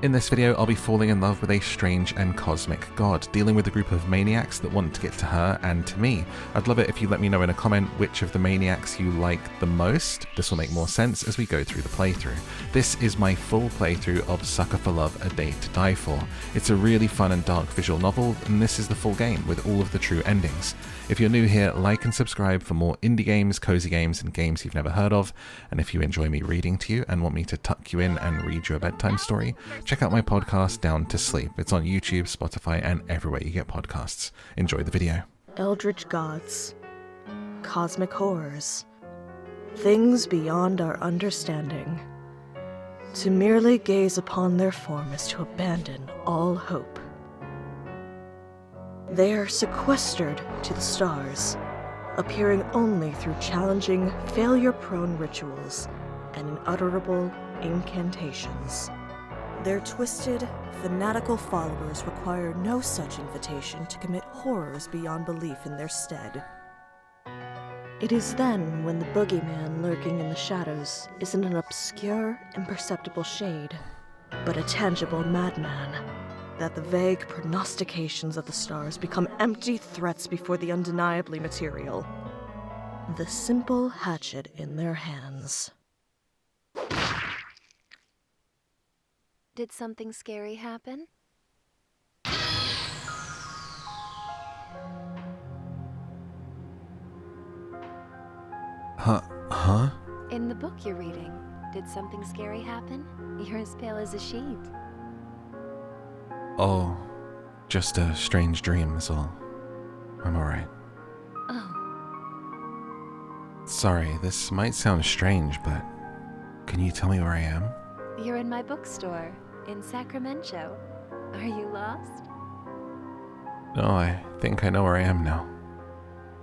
In this video, I'll be falling in love with a strange and cosmic god, dealing with a group of maniacs that want to get to her and to me. I'd love it if you let me know in a comment which of the maniacs you like the most. This will make more sense as we go through the playthrough. This is my full playthrough of Sucker for Love: A Day to Die For. It's a really fun and dark visual novel, and this is the full game with all of the true endings. If you're new here, like and subscribe for more indie games, cozy games, and games you've never heard of. And if you enjoy me reading to you and want me to tuck you in and read you a bedtime story, check out my podcast Down to Sleep. It's on YouTube, Spotify, and everywhere you get podcasts. Enjoy the video. Eldritch gods, cosmic horrors, things beyond our understanding. To merely gaze upon their form is to abandon all hope. They are sequestered to the stars, appearing only through challenging, failure-prone rituals and unutterable incantations. Their twisted, fanatical followers require no such invitation to commit horrors beyond belief in their stead. It is then when the boogeyman lurking in the shadows isn't an obscure, imperceptible shade, but a tangible madman, that the vague prognostications of the stars become empty threats before the undeniably material. The simple hatchet in their hands. Did something scary happen? Huh? In the book you're reading, did something scary happen? You're as pale as a sheet. Oh, just a strange dream is all. I'm alright. Oh, Sorry, this might sound strange, but can you tell me where I am? you're in my bookstore in Sacramento. Are you lost? No, I think I know where I am now.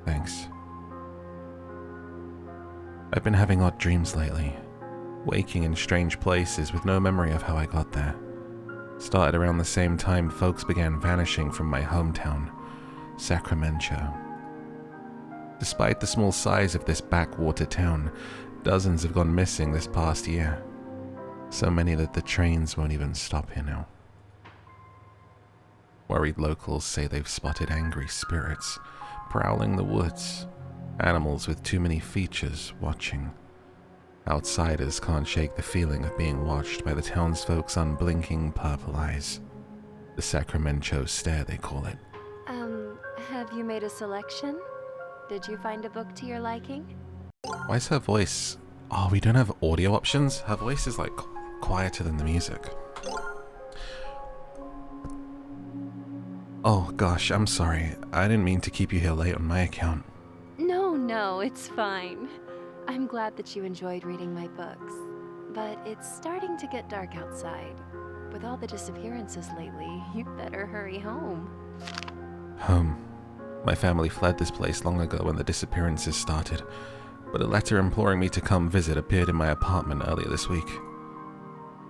Thanks. I've been having odd dreams lately, waking in strange places with no memory of how I got there. Started around the same time folks began vanishing from my hometown, Sacramento. Despite the small size of this backwater town, dozens have gone missing this past year. So many that the trains won't even stop here now. Worried locals say they've spotted angry spirits prowling the woods, animals with too many features watching. Outsiders can't shake the feeling of being watched by the townsfolk's unblinking purple eyes. The Sacramento stare, they call it. Have you made a selection? Did you find a book to your liking? Why is her voice... Oh, we don't have audio options? Her voice is like quieter than the music. Oh gosh, I'm sorry. I didn't mean to keep you here late on my account. No, it's fine. I'm glad that you enjoyed reading my books, but it's starting to get dark outside. With all the disappearances lately, you'd better hurry home. Home. My family fled this place long ago when the disappearances started, but a letter imploring me to come visit appeared in my apartment earlier this week.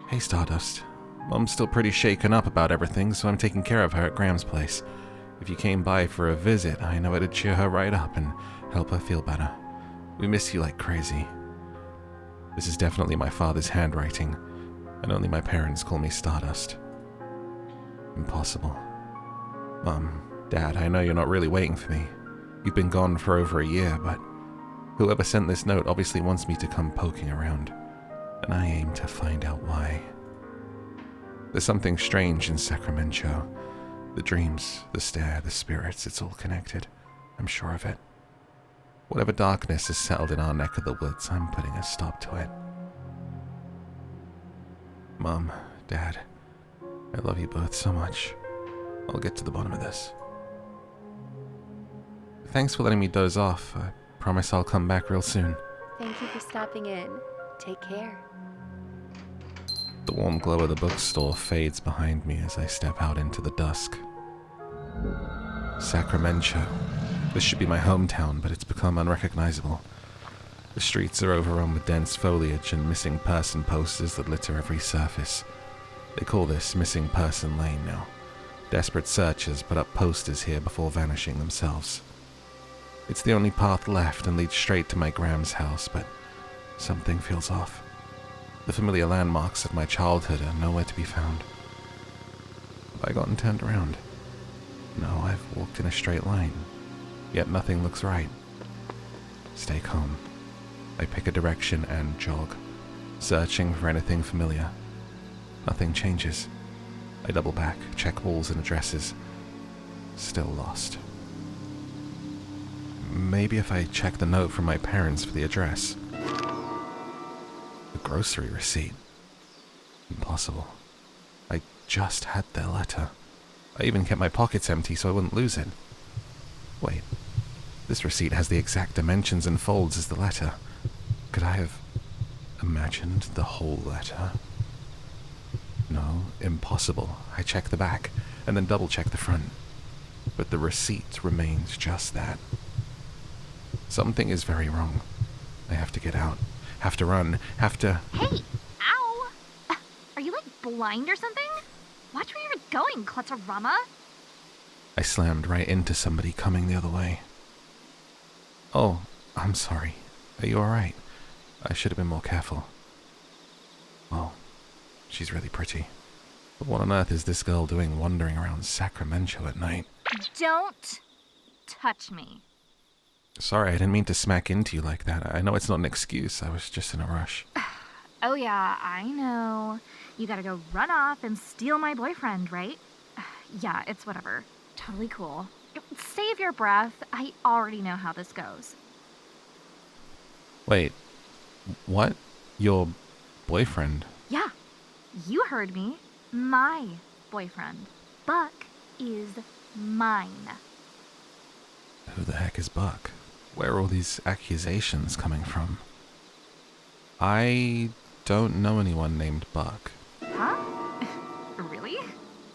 Hey Stardust. Mom's still pretty shaken up about everything, so I'm taking care of her at Graham's place. If you came by for a visit, I know it'd cheer her right up and help her feel better. We miss you like crazy. This is definitely my father's handwriting, and only my parents call me Stardust. Impossible. Mom, Dad, I know you're not really waiting for me. You've been gone for over a year, but whoever sent this note obviously wants me to come poking around, and I aim to find out why. There's something strange in Sacramento. The dreams, the stare, the spirits, it's all connected. I'm sure of it. Whatever darkness has settled in our neck of the woods, I'm putting a stop to it. Mom, Dad, I love you both so much. I'll get to the bottom of this. Thanks for letting me doze off. I promise I'll come back real soon. Thank you for stopping in. Take care. The warm glow of the bookstore fades behind me as I step out into the dusk. Sacramento. This should be my hometown, but it's become unrecognizable. The streets are overrun with dense foliage and missing person posters that litter every surface. They call this Missing Person Lane now. Desperate searchers put up posters here before vanishing themselves. It's the only path left and leads straight to my Gram's house, but something feels off. The familiar landmarks of my childhood are nowhere to be found. Have I gotten turned around? No, I've walked in a straight line, yet nothing looks right. Stay calm. I pick a direction and jog, searching for anything familiar. Nothing changes. I double back, check walls and addresses. Still lost. Maybe if I check the note from my parents for the address. A grocery receipt. Impossible. I just had their letter. I even kept my pockets empty so I wouldn't lose it. Wait. This receipt has the exact dimensions and folds as the letter. Could I have imagined the whole letter? No, impossible. I check the back, and then double-check the front. But the receipt remains just that. Something is very wrong. I have to get out. Have to run. Have to... Hey! Ow! Are you, like, blind or something? Watch where you're going, Clutterama! I slammed right into somebody coming the other way. Oh, I'm sorry. Are you alright? I should have been more careful. Well, she's really pretty. But what on earth is this girl doing wandering around Sacramento at night? Don't touch me. Sorry, I didn't mean to smack into you like that. I know it's not an excuse. I was just in a rush. Oh yeah, I know. You gotta go run off and steal my boyfriend, right? Yeah, it's whatever. Totally cool. Save your breath. I already know how this goes. Wait, what? Your boyfriend? Yeah, you heard me. My boyfriend. Buck is mine. Who the heck is Buck? Where are all these accusations coming from? I don't know anyone named Buck. Huh? Really?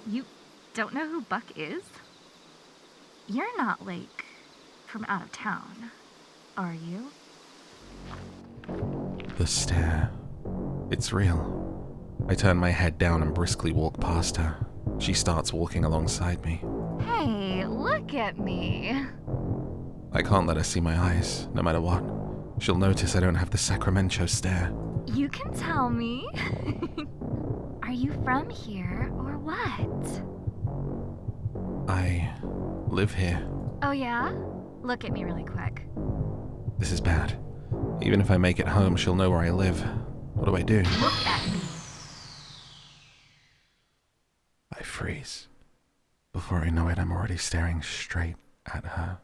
You don't know who Buck is? You're not, like, from out of town, are you? The stare. It's real. I turn my head down and briskly walk past her. She starts walking alongside me. Hey, look at me. I can't let her see my eyes, no matter what. She'll notice I don't have the Sacramento stare. You can tell me. Are you from here or what? I live here. Oh yeah? Look at me really quick. This is bad. Even if I make it home, she'll know where I live. What do I do? Look at me. I freeze. Before I know it, I'm already staring straight at her.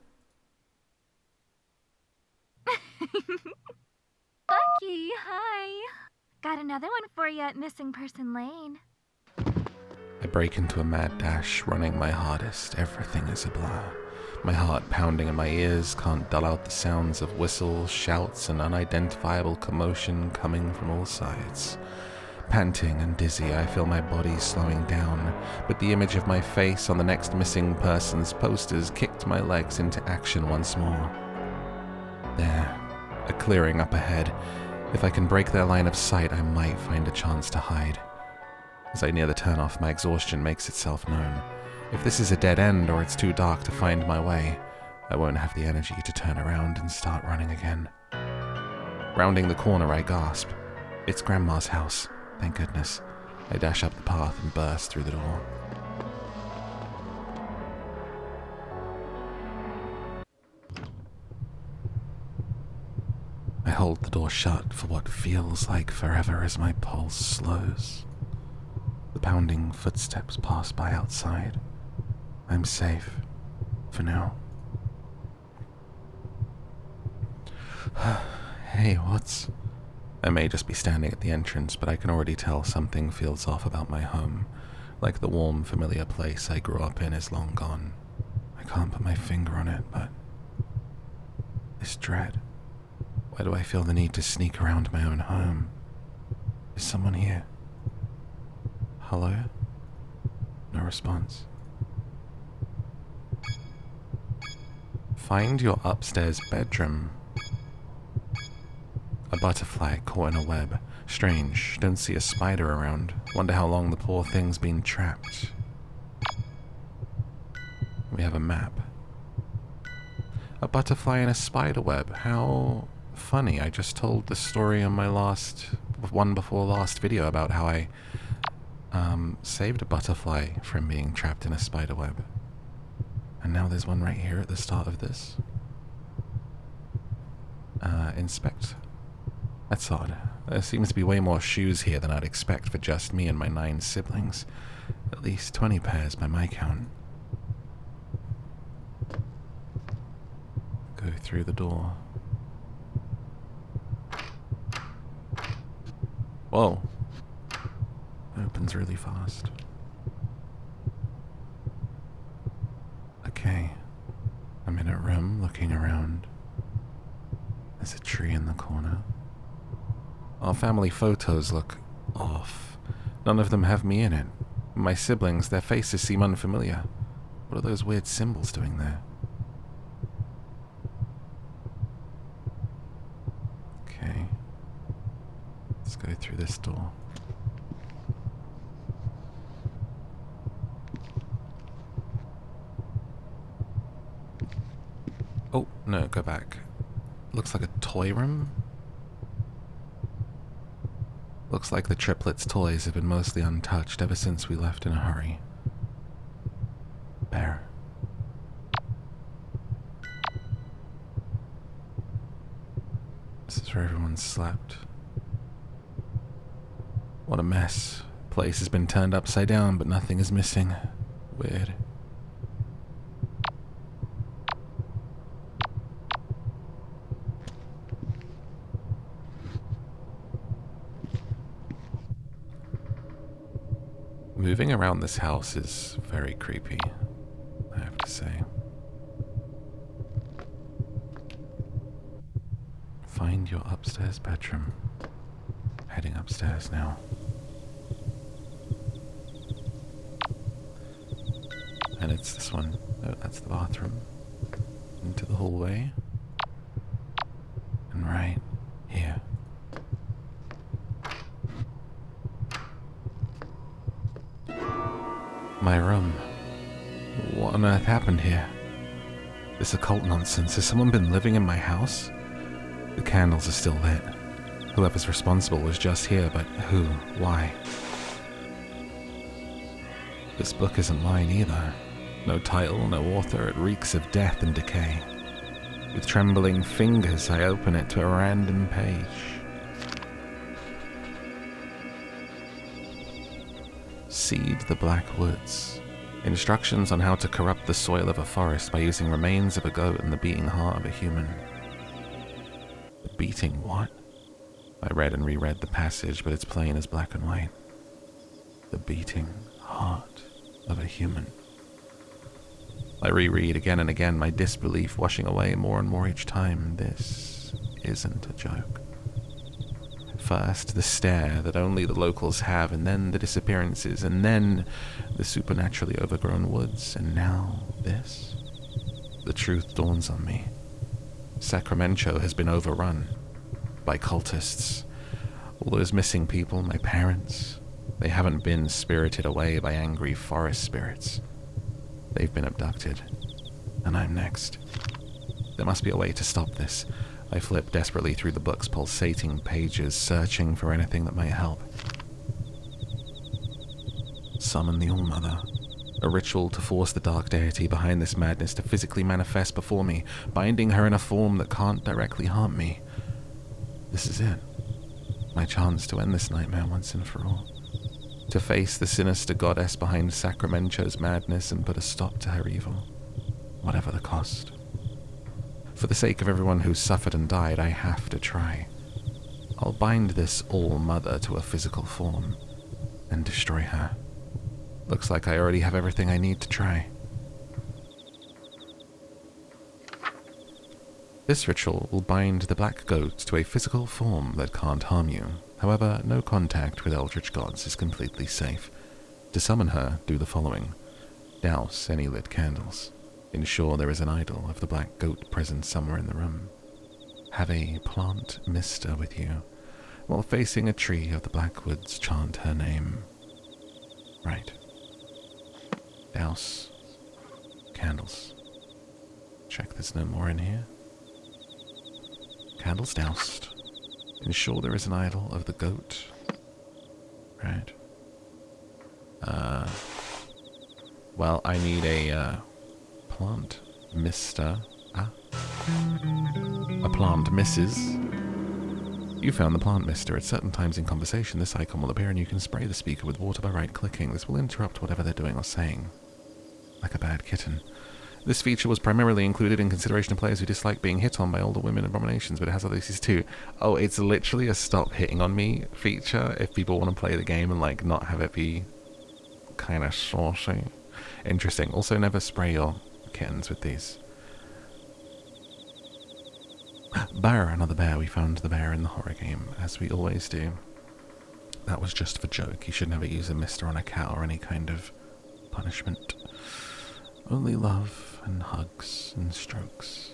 Bucky, hi. Got another one for you at Missing Person Lane. I break into a mad dash, running my hardest. Everything is a blur. My heart pounding in my ears can't dull out the sounds of whistles, shouts, and unidentifiable commotion coming from all sides. Panting and dizzy, I feel my body slowing down, but the image of my face on the next missing person's posters kicked my legs into action once more. There, a clearing up ahead. If I can break their line of sight, I might find a chance to hide. As I near the turnoff, my exhaustion makes itself known. If this is a dead end or it's too dark to find my way, I won't have the energy to turn around and start running again. Rounding the corner, I gasp. It's Grandma's house, thank goodness. I dash up the path and burst through the door. I hold the door shut for what feels like forever as my pulse slows. The pounding footsteps pass by outside. I'm safe. For now. Hey, what's... I may just be standing at the entrance, but I can already tell something feels off about my home. Like the warm, familiar place I grew up in is long gone. I can't put my finger on it, but... this dread. Why do I feel the need to sneak around my own home? Is someone here? Hello? No response. Find your upstairs bedroom. A butterfly caught in a web. Strange, don't see a spider around. Wonder how long the poor thing's been trapped. We have a map. A butterfly in a spider web. How funny. I just told the story on my last... one before last video about how I saved a butterfly from being trapped in a spider web. And now there's one right here at the start of this. Inspect. That's odd. There seems to be way more shoes here than I'd expect for just me and my 9 siblings. At least 20 pairs by my count. Go through the door. Whoa. It opens really fast. Okay. I'm in a room looking around. There's a tree in the corner. Our family photos look off. None of them have me in it. My siblings, their faces seem unfamiliar. What are those weird symbols doing there? Okay. Let's go through this door. Oh, no, go back. Looks like a toy room? Looks like the triplets' toys have been mostly untouched ever since we left in a hurry. Bear. This is where everyone slept. What a mess. Place has been turned upside down, but nothing is missing. Weird. Moving around this house is very creepy, I have to say. Find your upstairs bedroom. Heading upstairs now. And it's this one. No, that's the bathroom. Into the hallway. And right here. My room. What on earth happened here? This occult nonsense. Has someone been living in my house? The candles are still lit. Whoever's responsible was just here, but who? Why? This book isn't mine either. No title, no author. It reeks of death and decay. With trembling fingers, I open it to a random page. Seed the Black Woods. Instructions on how to corrupt the soil of a forest by using remains of a goat and the beating heart of a human. The beating what? I read and reread the passage, but it's plain as black and white. The beating heart of a human. I reread again and again, my disbelief washing away more and more each time. This isn't a joke. First, the stare that only the locals have, and then the disappearances, and then the supernaturally overgrown woods, and now this. The truth dawns on me. Sacramento has been overrun by cultists. All those missing people, my parents, they haven't been spirited away by angry forest spirits. They've been abducted, and I'm next. There must be a way to stop this. I flip desperately through the book's pulsating pages, searching for anything that might help. Summon the All-Mother. A ritual to force the dark deity behind this madness to physically manifest before me, binding her in a form that can't directly harm me. This is it. My chance to end this nightmare once and for all. To face the sinister goddess behind Sacramento's madness and put a stop to her evil. Whatever the cost. For the sake of everyone who's suffered and died, I have to try. I'll bind this All-Mother to a physical form and destroy her. Looks like I already have everything I need to try. This ritual will bind the black goat to a physical form that can't harm you. However, no contact with eldritch gods is completely safe. To summon her, do the following. Douse any lit candles. Ensure there is an idol of the black goat present somewhere in the room. Have a plant mister with you. While facing a tree of the black woods, chant her name. Right. Douse. Candles. Check there's no more in here. Candles doused. Ensure there is an idol of the goat. Right. Well, I need a plant, Mr. A plant, Mrs. You found the plant, mister. At certain times in conversation, this icon will appear and you can spray the speaker with water by right-clicking. This will interrupt whatever they're doing or saying. Like a bad kitten. This feature was primarily included in consideration of players who dislike being hit on by older women abominations, but it has other uses too. Oh, it's literally a stop hitting on me feature if people want to play the game and like not have it be kind of saucy. Interesting. Also, never spray your kittens with these. Bear, another bear. We found the bear in the horror game, as we always do. That was just for joke. You should never use a mister on a cat or any kind of punishment. Only love and hugs and strokes.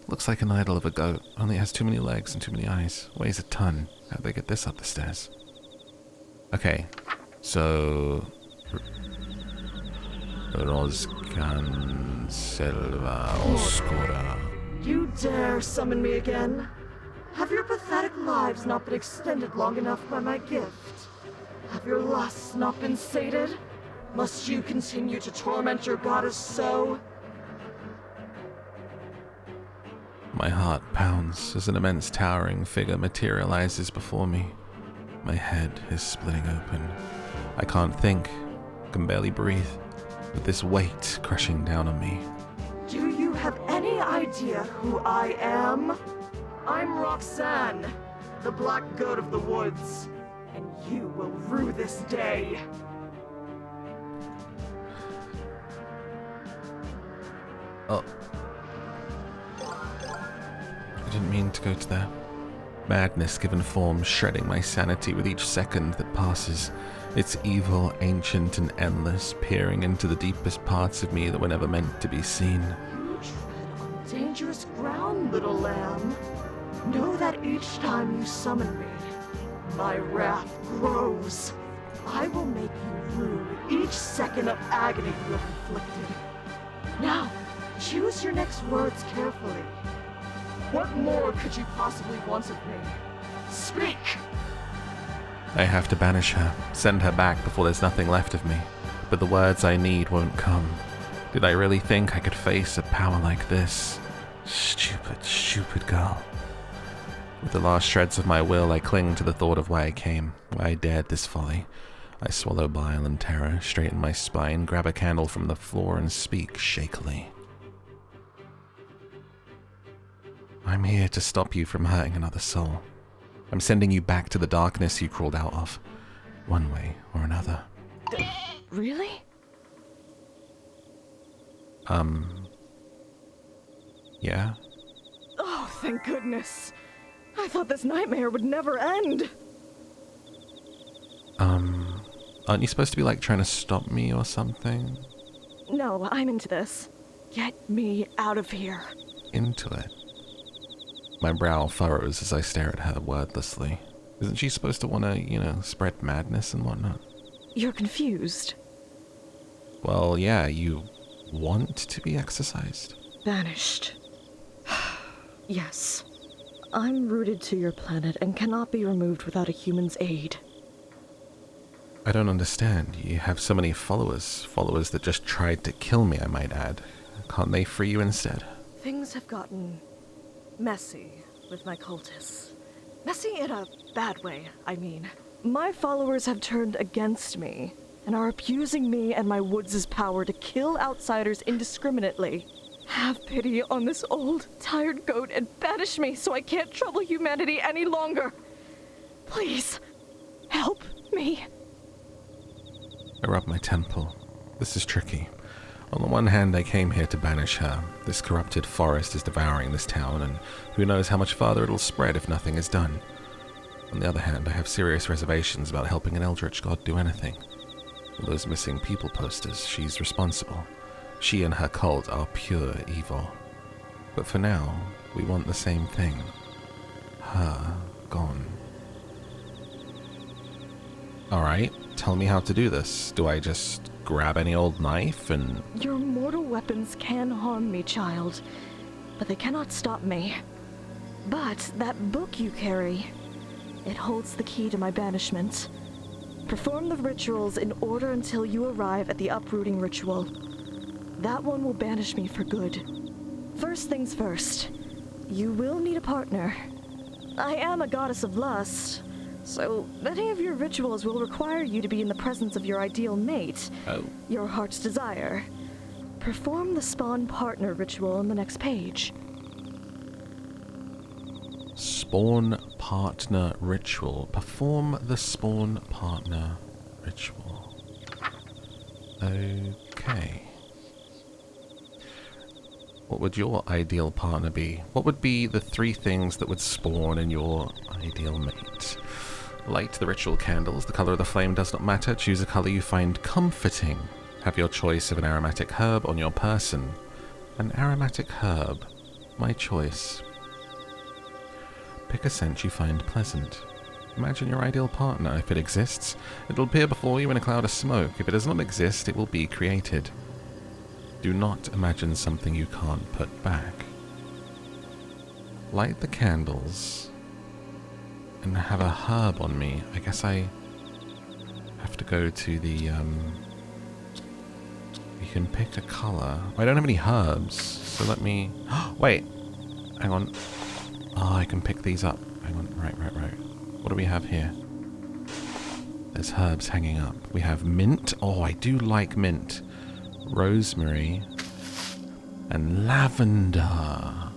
Looks like an idol of a goat, only it has too many legs and too many eyes. Weighs a ton. How'd they get this up the stairs? Okay, so... Roscan Selva Oscura. You dare summon me again? Have your pathetic lives not been extended long enough by my gift? Have your lusts not been sated? Must you continue to torment your goddess so? My heart pounds as an immense towering figure materializes before me. My head is splitting open. I can't think, can barely breathe, with this weight crushing down on me. Do you have any idea who I am? I'm Roxanne, the black goat of the woods, and you will rue this day. Oh. I didn't mean to go to there. Madness given form, shredding my sanity with each second that passes. It's evil, ancient, and endless, peering into the deepest parts of me that were never meant to be seen. You tread on dangerous ground, little lamb. Know that each time you summon me, my wrath grows. I will make you rue each second of agony you have inflicted. Now, choose your next words carefully. What more could you possibly want of me? Speak! I have to banish her, send her back before there's nothing left of me. But the words I need won't come. Did I really think I could face a power like this? Stupid, stupid girl. With the last shreds of my will, I cling to the thought of why I came, why I dared this folly. I swallow bile and terror, straighten my spine, grab a candle from the floor, and speak shakily. I'm here to stop you from hurting another soul. I'm sending you back to the darkness you crawled out of, one way or another. Really? Yeah? Oh, thank goodness. I thought this nightmare would never end. Aren't you supposed to be like trying to stop me or something? No, I'm into this. Get me out of here. Into it? My brow furrows as I stare at her wordlessly. Isn't she supposed to want to, spread madness and whatnot? You're confused. Well, yeah, you want to be exorcised? Banished. Yes. I'm rooted to your planet and cannot be removed without a human's aid. I don't understand. You have so many followers that just tried to kill me, I might add. Can't they free you instead? Things have gotten messy with my cultists. Messy in a bad way, I mean. My followers have turned against me and are abusing me and my woods' power to kill outsiders indiscriminately. Have pity on this old, tired goat and banish me so I can't trouble humanity any longer. Please, help me. I rub my temple. This is tricky. On the one hand, I came here to banish her. This corrupted forest is devouring this town, and who knows how much farther it'll spread if nothing is done. On the other hand, I have serious reservations about helping an eldritch god do anything. All those missing people posters, she's responsible. She and her cult are pure evil. But for now, we want the same thing. Her gone. Alright, tell me how to do this. Do I just grab any old knife and... Your mortal weapons can harm me, child, but they cannot stop me. But that book you carry, it holds the key to my banishment. Perform the rituals in order until you arrive at the uprooting ritual. That one will banish me for good. First things first, you will need a partner. I am a goddess of lust, so many of your rituals will require you to be in the presence of your ideal mate, your heart's desire. Perform the spawn partner ritual on the next page. Spawn partner ritual. Perform the spawn partner ritual. Okay. What would your ideal partner be? What would be the 3 things that would spawn in your ideal mate? Light the ritual candles. The color of the flame does not matter. Choose a color you find comforting. Have your choice of an aromatic herb on your person. An aromatic herb. My choice. Pick a scent you find pleasant. Imagine your ideal partner. If it exists, it will appear before you in a cloud of smoke. If it does not exist, it will be created. Do not imagine something you can't put back. Light the candles and have a herb on me. I guess I have to go to the, you can pick a color. I don't have any herbs, so let me... Wait! Hang on. Oh, I can pick these up. Hang on. Right. What do we have here? There's herbs hanging up. We have mint. Oh, I do like mint. Rosemary and lavender.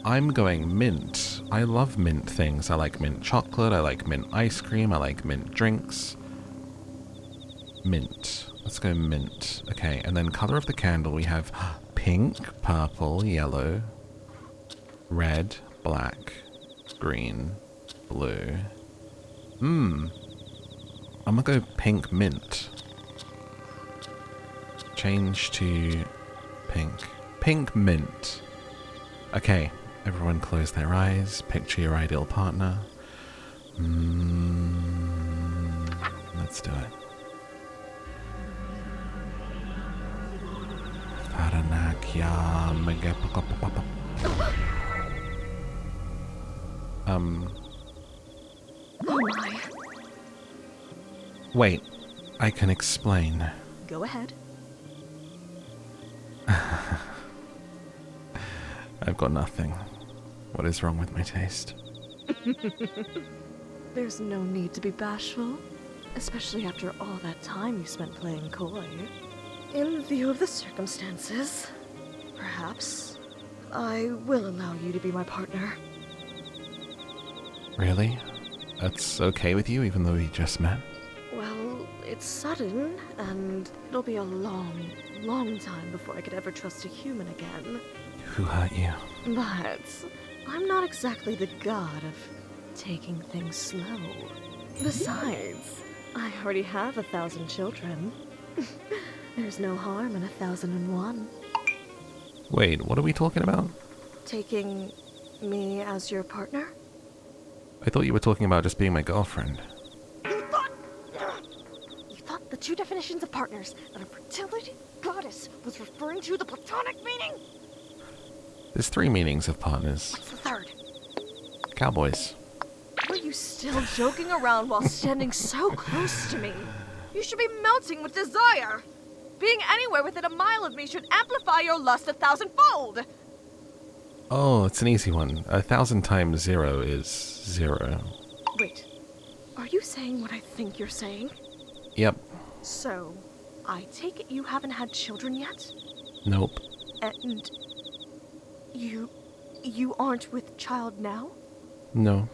I'm going mint. I love mint things. I like mint chocolate. I like mint ice cream. I like mint drinks. Mint. Let's go mint. Okay, and then color of the candle we have pink, purple, yellow, red, black, green, blue. I'm gonna go pink mint. Change to pink. Pink mint. Okay, everyone close their eyes. Picture your ideal partner. Let's do it. Oh my. Wait, I can explain. Go ahead. I've got nothing. What is wrong with my taste? There's no need to be bashful, especially after all that time you spent playing coy. In view of the circumstances, perhaps I will allow you to be my partner. Really? That's okay with you, even though we just met? Well, it's sudden, and it'll be a long, long time before I could ever trust a human again. Who hurt you? But I'm not exactly the god of taking things slow. Besides, I already have 1,000 children. There's no harm in 1,001. Wait, what are we talking about? Taking me as your partner? I thought you were talking about just being my girlfriend. You thought the 2 definitions of partners that a fertility goddess was referring to the platonic meaning? There's 3 meanings of partners. What's the 3rd? Cowboys. Are you still joking around while standing so close to me? You should be melting with desire. Being anywhere within a mile of me should amplify your lust 1,000-fold. Oh, it's an easy one. 1,000 times 0 is 0. Wait, are you saying what I think you're saying? Yep. So, I take it you haven't had children yet? Nope. And you aren't with child now? No.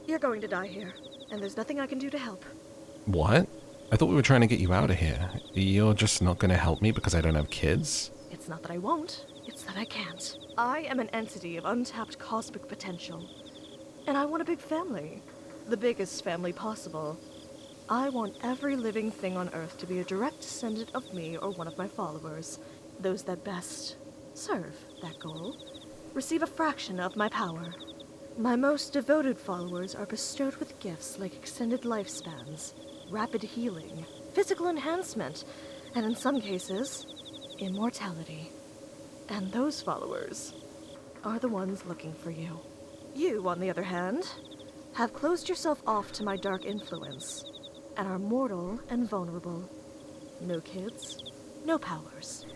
You're going to die here, and there's nothing I can do to help. What? I thought we were trying to get you out of here. You're just not going to help me because I don't have kids? It's not that I won't, it's that I can't. I am an entity of untapped cosmic potential, and I want a big family. The biggest family possible. I want every living thing on Earth to be a direct descendant of me or one of my followers. Those that best serve that goal receive a fraction of my power. My most devoted followers are bestowed with gifts like extended lifespans, rapid healing, physical enhancement, and in some cases, immortality. And those followers are the ones looking for you. You, on the other hand, have closed yourself off to my dark influence, and are mortal and vulnerable. No kids, no powers.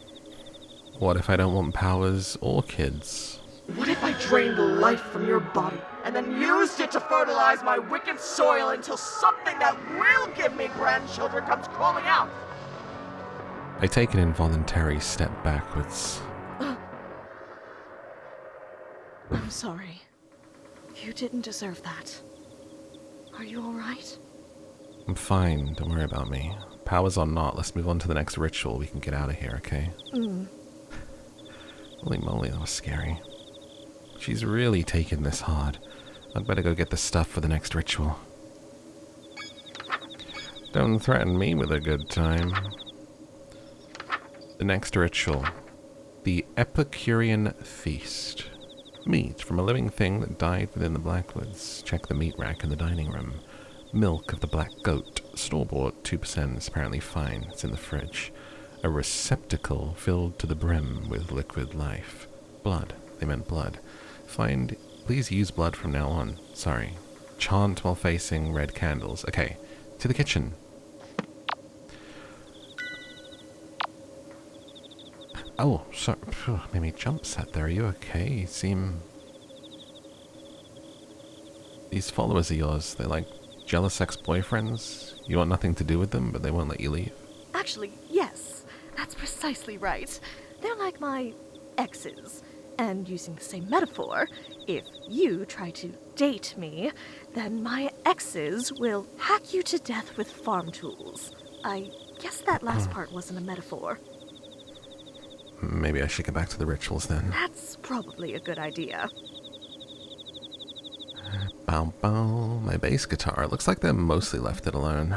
What if I don't want powers or kids? What if I drained life from your body and then used it to fertilize my wicked soil until something that will give me grandchildren comes crawling out? I take an involuntary step backwards. I'm sorry. You didn't deserve that. Are you alright? I'm fine, don't worry about me. Powers or not, let's move on to the next ritual. We can get out of here, okay? Holy moly, that was scary. She's really taking this hard. I'd better go get the stuff for the next ritual. Don't threaten me with a good time. The next ritual. The Epicurean Feast. Meat from a living thing that died within the Blackwoods. Check the meat rack in the dining room. Milk of the black goat. Store-bought, 2%. It's apparently fine. It's in the fridge. A receptacle filled to the brim with liquid life. Blood. They meant blood. Please use blood from now on. Sorry. Chant while facing red candles. Okay. To the kitchen. Oh, sorry. Made me jump set there. Are you okay? You seem... These followers of yours, they're like jealous ex-boyfriends. You want nothing to do with them, but they won't let you leave. Actually, yes. That's precisely right. They're like my exes. And using the same metaphor, if you try to date me, then my exes will hack you to death with farm tools. I guess that last part wasn't a metaphor. Maybe I should get back to the rituals then. That's probably a good idea. Bow bow, my bass guitar. It looks like they mostly left it alone.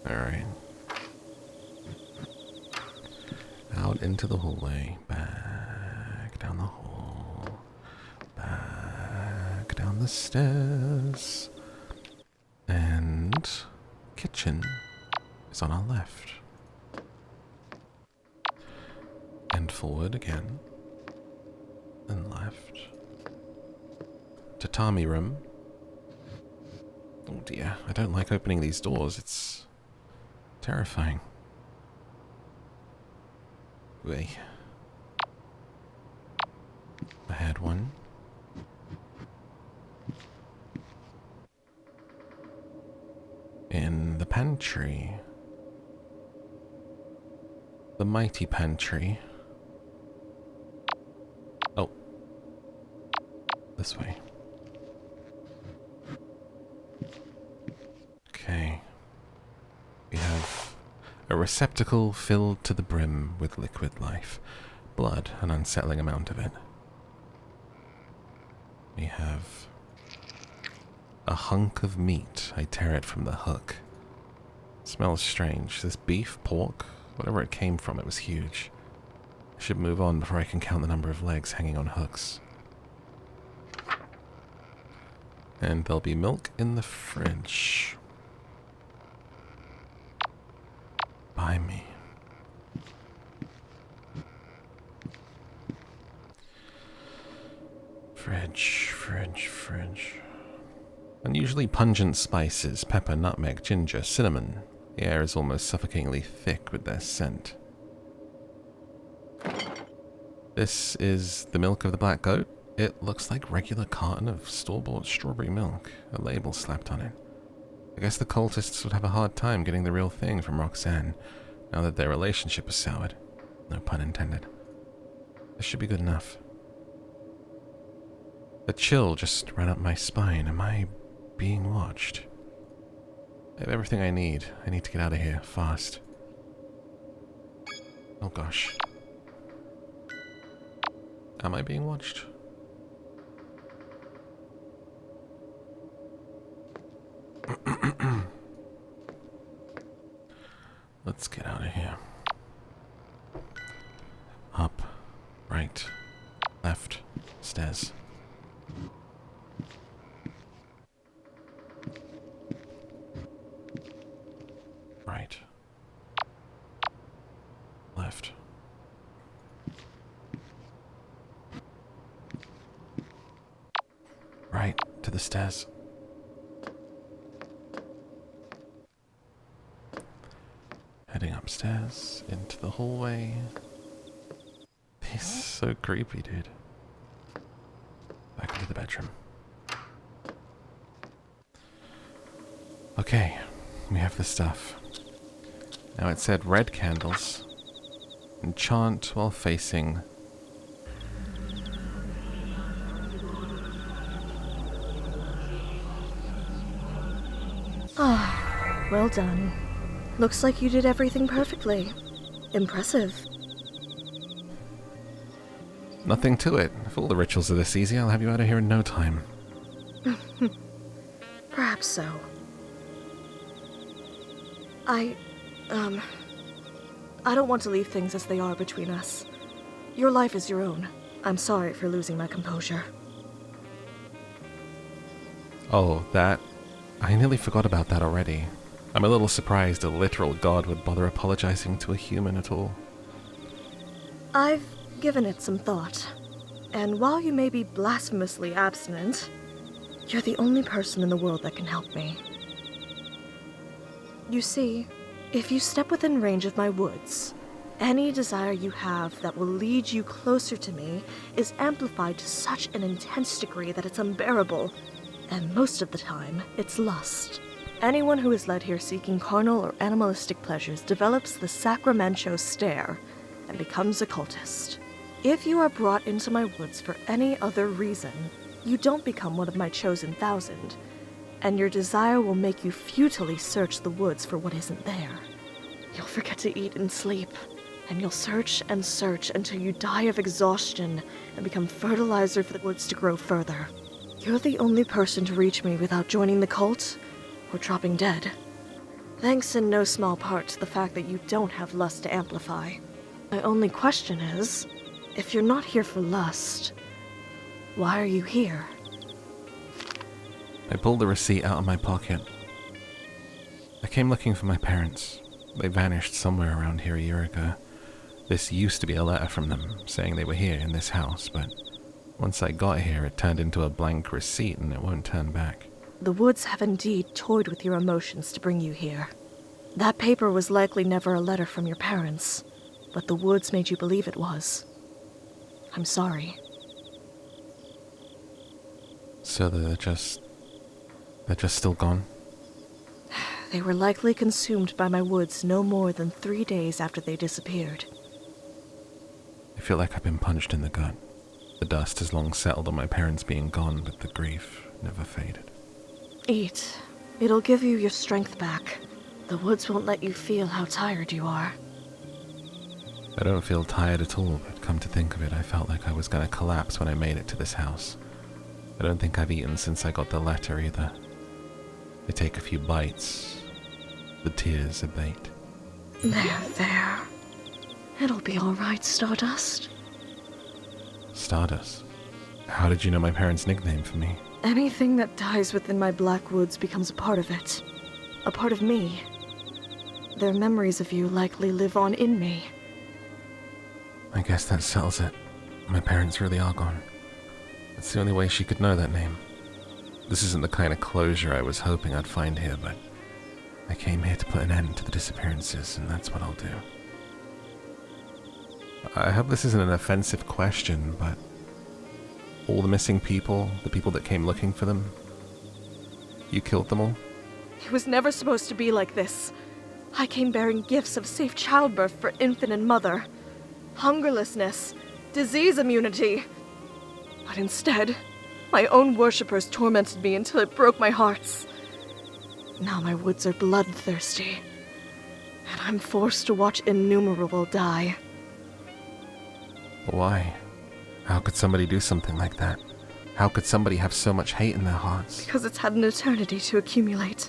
Alright. Out into the hallway. Back down the hall. Back down the stairs. And kitchen is on our left. And forward again. And left. Tatami room. Oh dear, I don't like opening these doors. It's terrifying. Wait. I had one. In the pantry. The mighty pantry. Oh. This way. Okay. We have a receptacle filled to the brim with liquid life. Blood, an unsettling amount of it. We have a hunk of meat. I tear it from the hook. It smells strange. This beef, pork, whatever it came from, it was huge. I should move on before I can count the number of legs hanging on hooks. And there'll be milk in the fridge. By me. Fridge. Unusually pungent spices, pepper, nutmeg, ginger, cinnamon. The air is almost suffocatingly thick with their scent. This is the milk of the black goat. It looks like regular carton of store-bought strawberry milk. A label slapped on it. I guess the cultists would have a hard time getting the real thing from Roxanne, now that their relationship is soured. No pun intended. This should be good enough. A chill just ran up my spine. Am I being watched? I have everything I need. I need to get out of here, fast. Oh gosh. Am I being watched? Let's get out of here. Up, right, left, stairs. Right. Left. upstairs. Heading upstairs, into the hallway. This is so creepy, dude. Back into the bedroom. Okay, we have the stuff. Now it said red candles. Enchant while facing. Ah, well done. Looks like you did everything perfectly. Impressive. Nothing to it. If all the rituals are this easy, I'll have you out of here in no time. Perhaps so. I don't want to leave things as they are between us. Your life is your own. I'm sorry for losing my composure. Oh, that... I nearly forgot about that already. I'm a little surprised a literal god would bother apologizing to a human at all. I've given it some thought. And while you may be blasphemously abstinent, you're the only person in the world that can help me. You see, if you step within range of my woods, any desire you have that will lead you closer to me is amplified to such an intense degree that it's unbearable. And most of the time, it's lust. Anyone who is led here seeking carnal or animalistic pleasures develops the Sacramento stare and becomes a cultist. If you are brought into my woods for any other reason, you don't become one of my chosen 1,000, and your desire will make you futilely search the woods for what isn't there. You'll forget to eat and sleep, and you'll search and search until you die of exhaustion and become fertilizer for the woods to grow further. You're the only person to reach me without joining the cult or dropping dead. Thanks in no small part to the fact that you don't have lust to amplify. My only question is, if you're not here for lust, why are you here? I pulled the receipt out of my pocket. I came looking for my parents. They vanished somewhere around here a year ago. This used to be a letter from them, saying they were here in this house, but once I got here, it turned into a blank receipt and it won't turn back. The woods have indeed toyed with your emotions to bring you here. That paper was likely never a letter from your parents, but the woods made you believe it was. I'm sorry. So they're just still gone? They were likely consumed by my woods no more than 3 days after they disappeared. I feel like I've been punched in the gut. The dust has long settled on my parents being gone, but the grief never faded. Eat. It'll give you your strength back. The woods won't let you feel how tired you are. I don't feel tired at all, but come to think of it, I felt like I was going to collapse when I made it to this house. I don't think I've eaten since I got the letter either. I take a few bites. The tears abate. There. It'll be all right, Stardust. Stardust? How did you know my parents' nickname for me? Anything that dies within my black woods becomes a part of it. A part of me. Their memories of you likely live on in me. I guess that settles it. My parents really are gone. That's the only way she could know that name. This isn't the kind of closure I was hoping I'd find here, but I came here to put an end to the disappearances, and that's what I'll do. I hope this isn't an offensive question, but all the missing people, the people that came looking for them, you killed them all? It was never supposed to be like this. I came bearing gifts of safe childbirth for infant and mother, hungerlessness, disease immunity. But instead, my own worshippers tormented me until it broke my hearts. Now my woods are bloodthirsty, and I'm forced to watch innumerable die. Why? How could somebody do something like that? How could somebody have so much hate in their hearts? Because it's had an eternity to accumulate.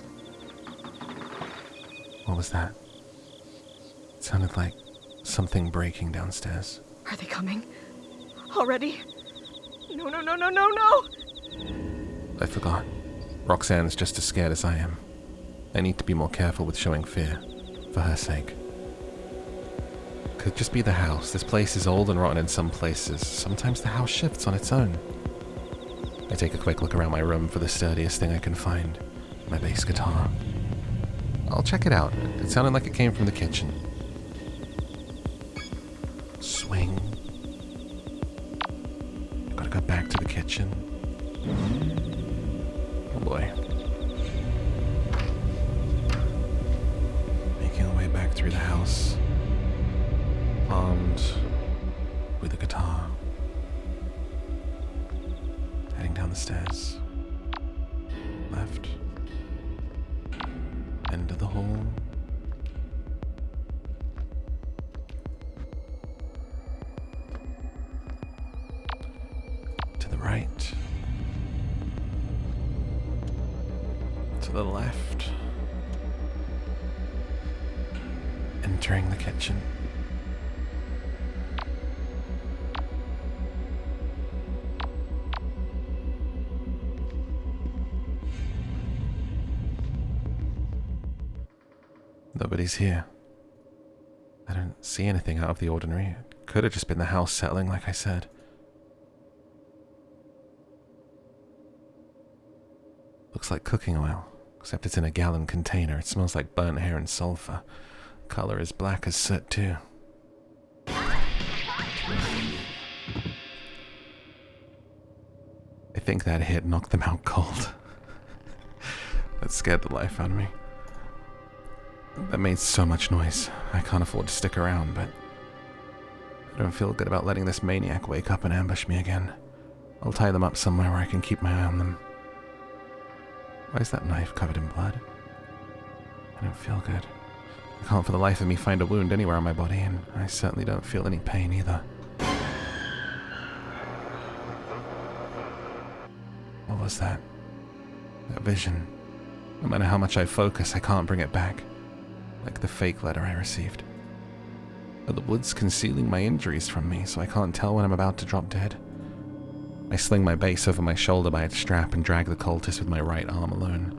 What was that? It sounded like something breaking downstairs. Are they coming? Already? No. I forgot. Roxanne's just as scared as I am. I need to be more careful with showing fear, for her sake. Could just be the house. This place is old and rotten in some places. Sometimes the house shifts on its own. I take a quick look around my room for the sturdiest thing I can find, my bass guitar. I'll check it out. It sounded like it came from the kitchen. Swing. I gotta go back to the kitchen. Oh boy. Making our way back through the house. Armed with a guitar. Heading down the stairs. Left. End of the hall. To the right. To the left. Entering the kitchen. Nobody's here. I don't see anything out of the ordinary. It could have just been the house settling, like I said. Looks like cooking oil, except it's in a gallon container. It smells like burnt hair and sulfur. Color is black as soot, too. I think that hit knocked them out cold. That scared the life out of me. That made so much noise. I can't afford to stick around, but I don't feel good about letting this maniac wake up and ambush me again. I'll tie them up somewhere where I can keep my eye on them. Why is that knife covered in blood? I don't feel good. I can't for the life of me find a wound anywhere on my body, and I certainly don't feel any pain either. What was that? That vision. No matter how much I focus, I can't bring it back. Like the fake letter I received. But the wood's concealing my injuries from me, so I can't tell when I'm about to drop dead. I sling my bass over my shoulder by its strap and drag the cultist with my right arm alone.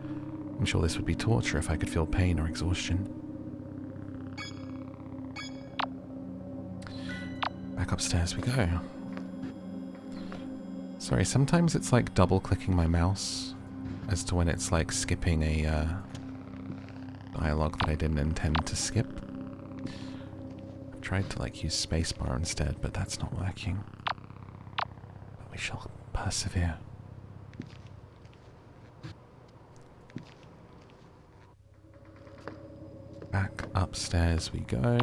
I'm sure this would be torture if I could feel pain or exhaustion. Back upstairs we go. Sorry, sometimes it's like double-clicking my mouse as to when it's like skipping a dialogue that I didn't intend to skip. I've tried to like use spacebar instead, but that's not working. But we shall persevere. Back upstairs we go.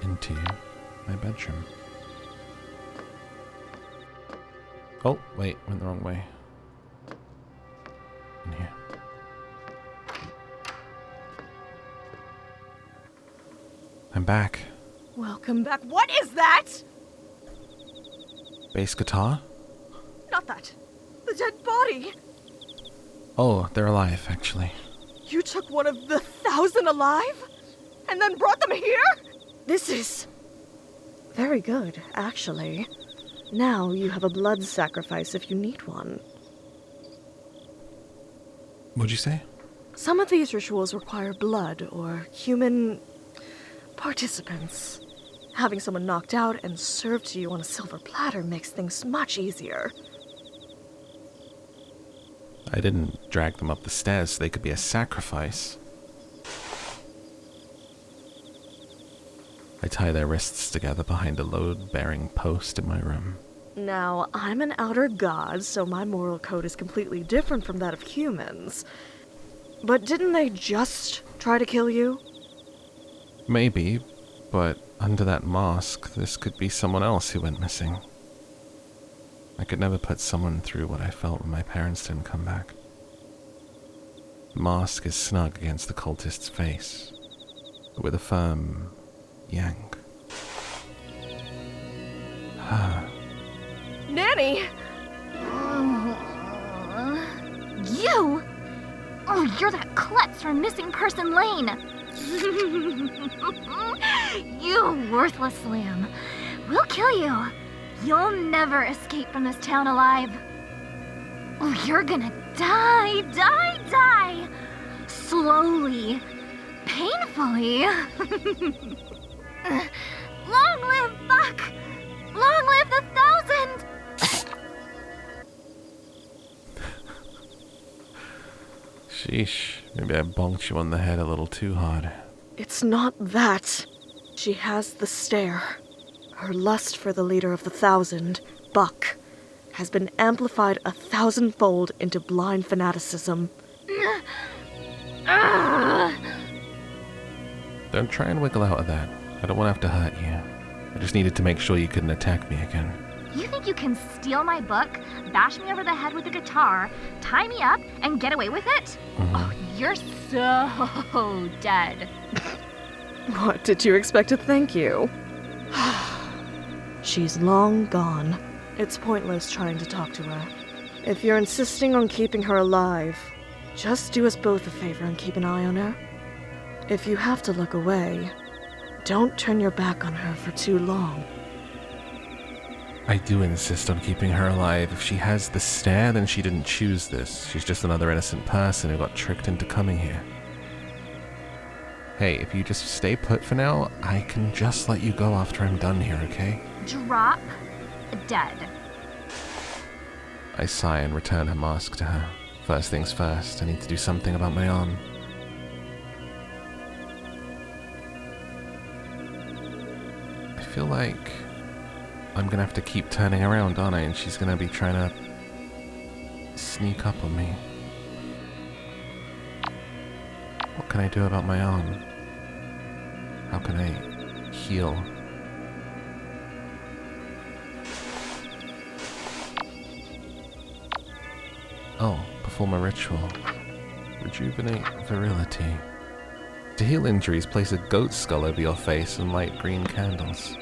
Into my bedroom. Oh, wait, went the wrong way. In here. I'm back. Welcome back. What is that? Bass guitar? Not that. The dead body. Oh, they're alive, actually. You took one of the 1,000 alive? And then brought them here? This is very good, actually. Now you have a blood sacrifice if you need one. What'd you say? Some of these rituals require blood or human participants. Having someone knocked out and served to you on a silver platter makes things much easier. I didn't drag them up the stairs so they could be a sacrifice. I tie their wrists together behind a load-bearing post in my room. Now, I'm an outer god, so my moral code is completely different from that of humans. But didn't they just try to kill you? Maybe, but under that mask, this could be someone else who went missing. I could never put someone through what I felt when my parents didn't come back. The mask is snug against the cultist's face, but with a firm yank. Nanni! You! Oh, you're that klutz from Missing Person Lane! You worthless lamb. We'll kill you. You'll never escape from this town alive. Oh, you're gonna die. Slowly. Painfully. Long live Buck! Long live the 1,000! Sheesh, maybe I bonked you on the head a little too hard. It's not that. She has the stare. Her lust for the leader of the 1,000, Buck, has been amplified 1,000-fold into blind fanaticism. Don't try and wiggle out of that. I don't want to have to hurt you. I just needed to make sure you couldn't attack me again. You think you can steal my book, bash me over the head with a guitar, tie me up, and get away with it? Mm-hmm. Oh, you're so dead. What, did you expect to thank you? She's long gone. It's pointless trying to talk to her. If you're insisting on keeping her alive, just do us both a favor and keep an eye on her. If you have to look away, don't turn your back on her for too long. I do insist on keeping her alive. If she has the stare, then she didn't choose this. She's just another innocent person who got tricked into coming here. Hey, if you just stay put for now, I can just let you go after I'm done here, okay? Drop dead. I sigh and return her mask to her. First things first, I need to do something about my arm. I feel like I'm gonna have to keep turning around, aren't I? And she's gonna be trying to sneak up on me. What can I do about my arm? How can I heal? Oh, perform a ritual. Rejuvenate virility. To heal injuries, place a goat skull over your face and light green candles.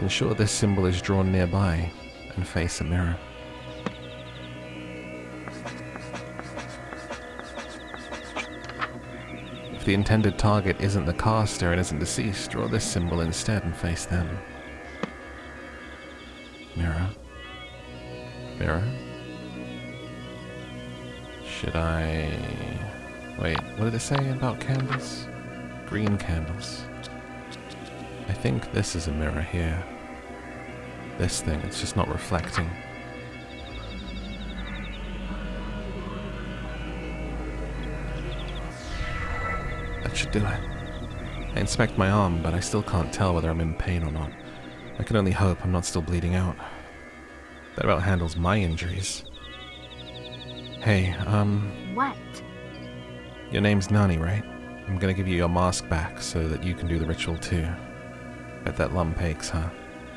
Ensure this symbol is drawn nearby and face a mirror. If the intended target isn't the caster and isn't deceased, draw this symbol instead and face them. Mirror. Mirror. Should I... Wait, what did it say about candles? Green candles. I think this is a mirror here. This thing, it's just not reflecting. That should do it. I inspect my arm, but I still can't tell whether I'm in pain or not. I can only hope I'm not still bleeding out. That about handles my injuries. Hey, What? your name's Nanni, right? I'm gonna give you your mask back so that you can do the ritual too. Bet that lump aches, huh?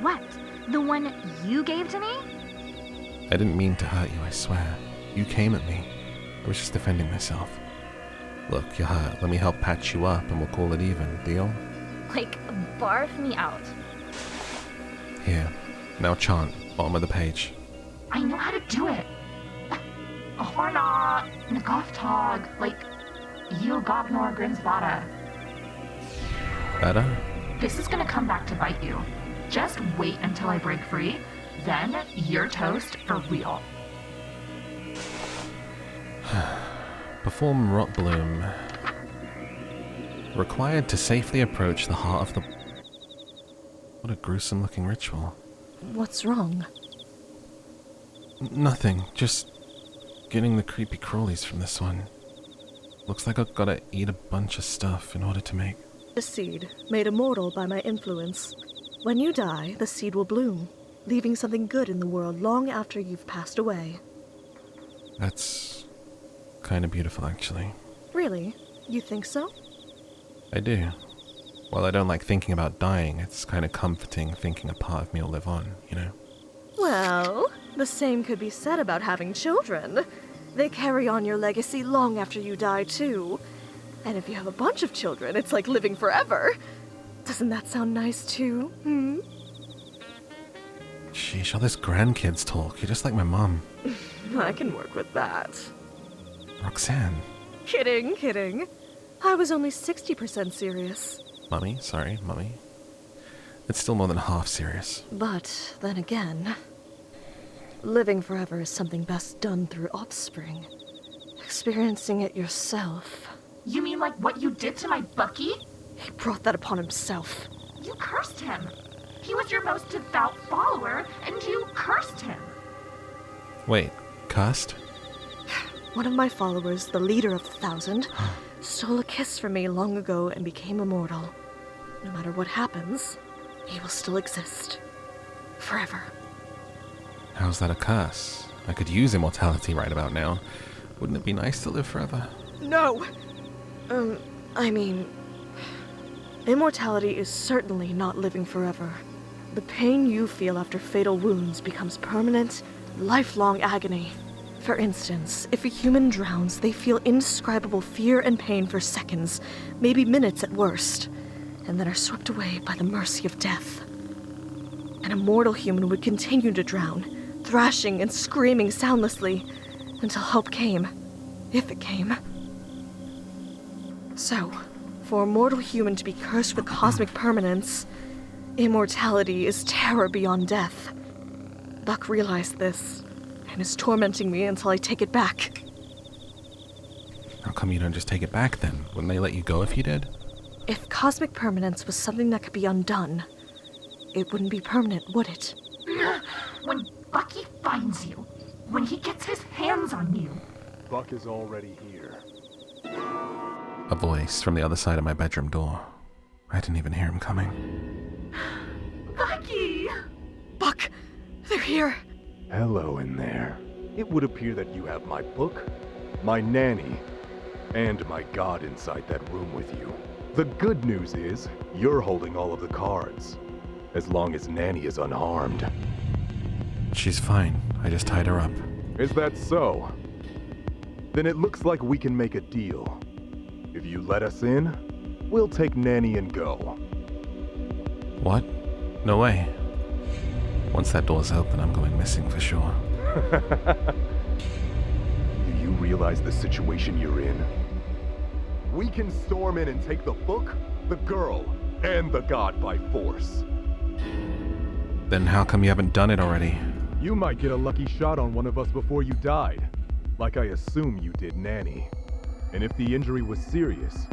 What? The one you gave to me? I didn't mean to hurt you, I swear. You came at me. I was just defending myself. Look, you're hurt. Let me help patch you up and we'll call it even, deal? Like, barf me out. Here. Now chant. Bottom of the page. I know how to do it. Horna, Nagothtog, like, you Gobnor Grinsvada. Better? This is gonna come back to bite you. Just wait until I break free, then you're toast for real. Perform Rot Bloom. Required to safely approach the heart of the... What a gruesome looking ritual. What's wrong? Nothing, just getting the creepy crawlies from this one. Looks like I've gotta eat a bunch of stuff in order to make... A seed, made immortal by my influence. When you die, the seed will bloom, leaving something good in the world long after you've passed away. That's kind of beautiful, actually. Really? You think so? I do. While I don't like thinking about dying, it's kind of comforting thinking a part of me will live on, you know? Well, the same could be said about having children. They carry on your legacy long after you die, too. And if you have a bunch of children, it's like living forever. Doesn't that sound nice, too? Sheesh, all this grandkids talk. You're just like my mom. I can work with that. Roxanne. Kidding, kidding. I was only 60% serious. Mummy? Sorry, Mummy. It's still more than half serious. But then again, living forever is something best done through offspring. Experiencing it yourself. You mean like what you did to my Bucky? He brought that upon himself. You cursed him. He was your most devout follower, and you cursed him. Wait, cursed? One of my followers, the leader of the 1,000, stole a kiss from me long ago and became immortal. No matter what happens, he will still exist. Forever. How's that a curse? I could use immortality right about now. Wouldn't it be nice to live forever? No! Immortality is certainly not living forever. The pain you feel after fatal wounds becomes permanent, lifelong agony. For instance, if a human drowns, they feel indescribable fear and pain for seconds, maybe minutes at worst, and then are swept away by the mercy of death. An immortal human would continue to drown, thrashing and screaming soundlessly, until help came, if it came. So, for a mortal human to be cursed with cosmic permanence, immortality is terror beyond death. Buck realized this, and is tormenting me until I take it back. How come you don't just take it back then? Wouldn't they let you go if you did? If cosmic permanence was something that could be undone, it wouldn't be permanent, would it? When Bucky finds you, when he gets his hands on you. Buck is already here. A voice from the other side of my bedroom door. I didn't even hear him coming. Bucky! Buck! They're here! Hello in there. It would appear that you have my book, my nanny, and my god inside that room with you. The good news is, you're holding all of the cards. As long as Nanny is unharmed. She's fine. I just tied her up. Is that so? Then it looks like we can make a deal. If you let us in, we'll take Nanny and go. What? No way. Once that door's open, I'm going missing for sure. Do you realize the situation you're in? We can storm in and take the book, the girl, and the god by force. Then how come you haven't done it already? You might get a lucky shot on one of us before you died, like I assume you did Nanny. And if the injury was serious,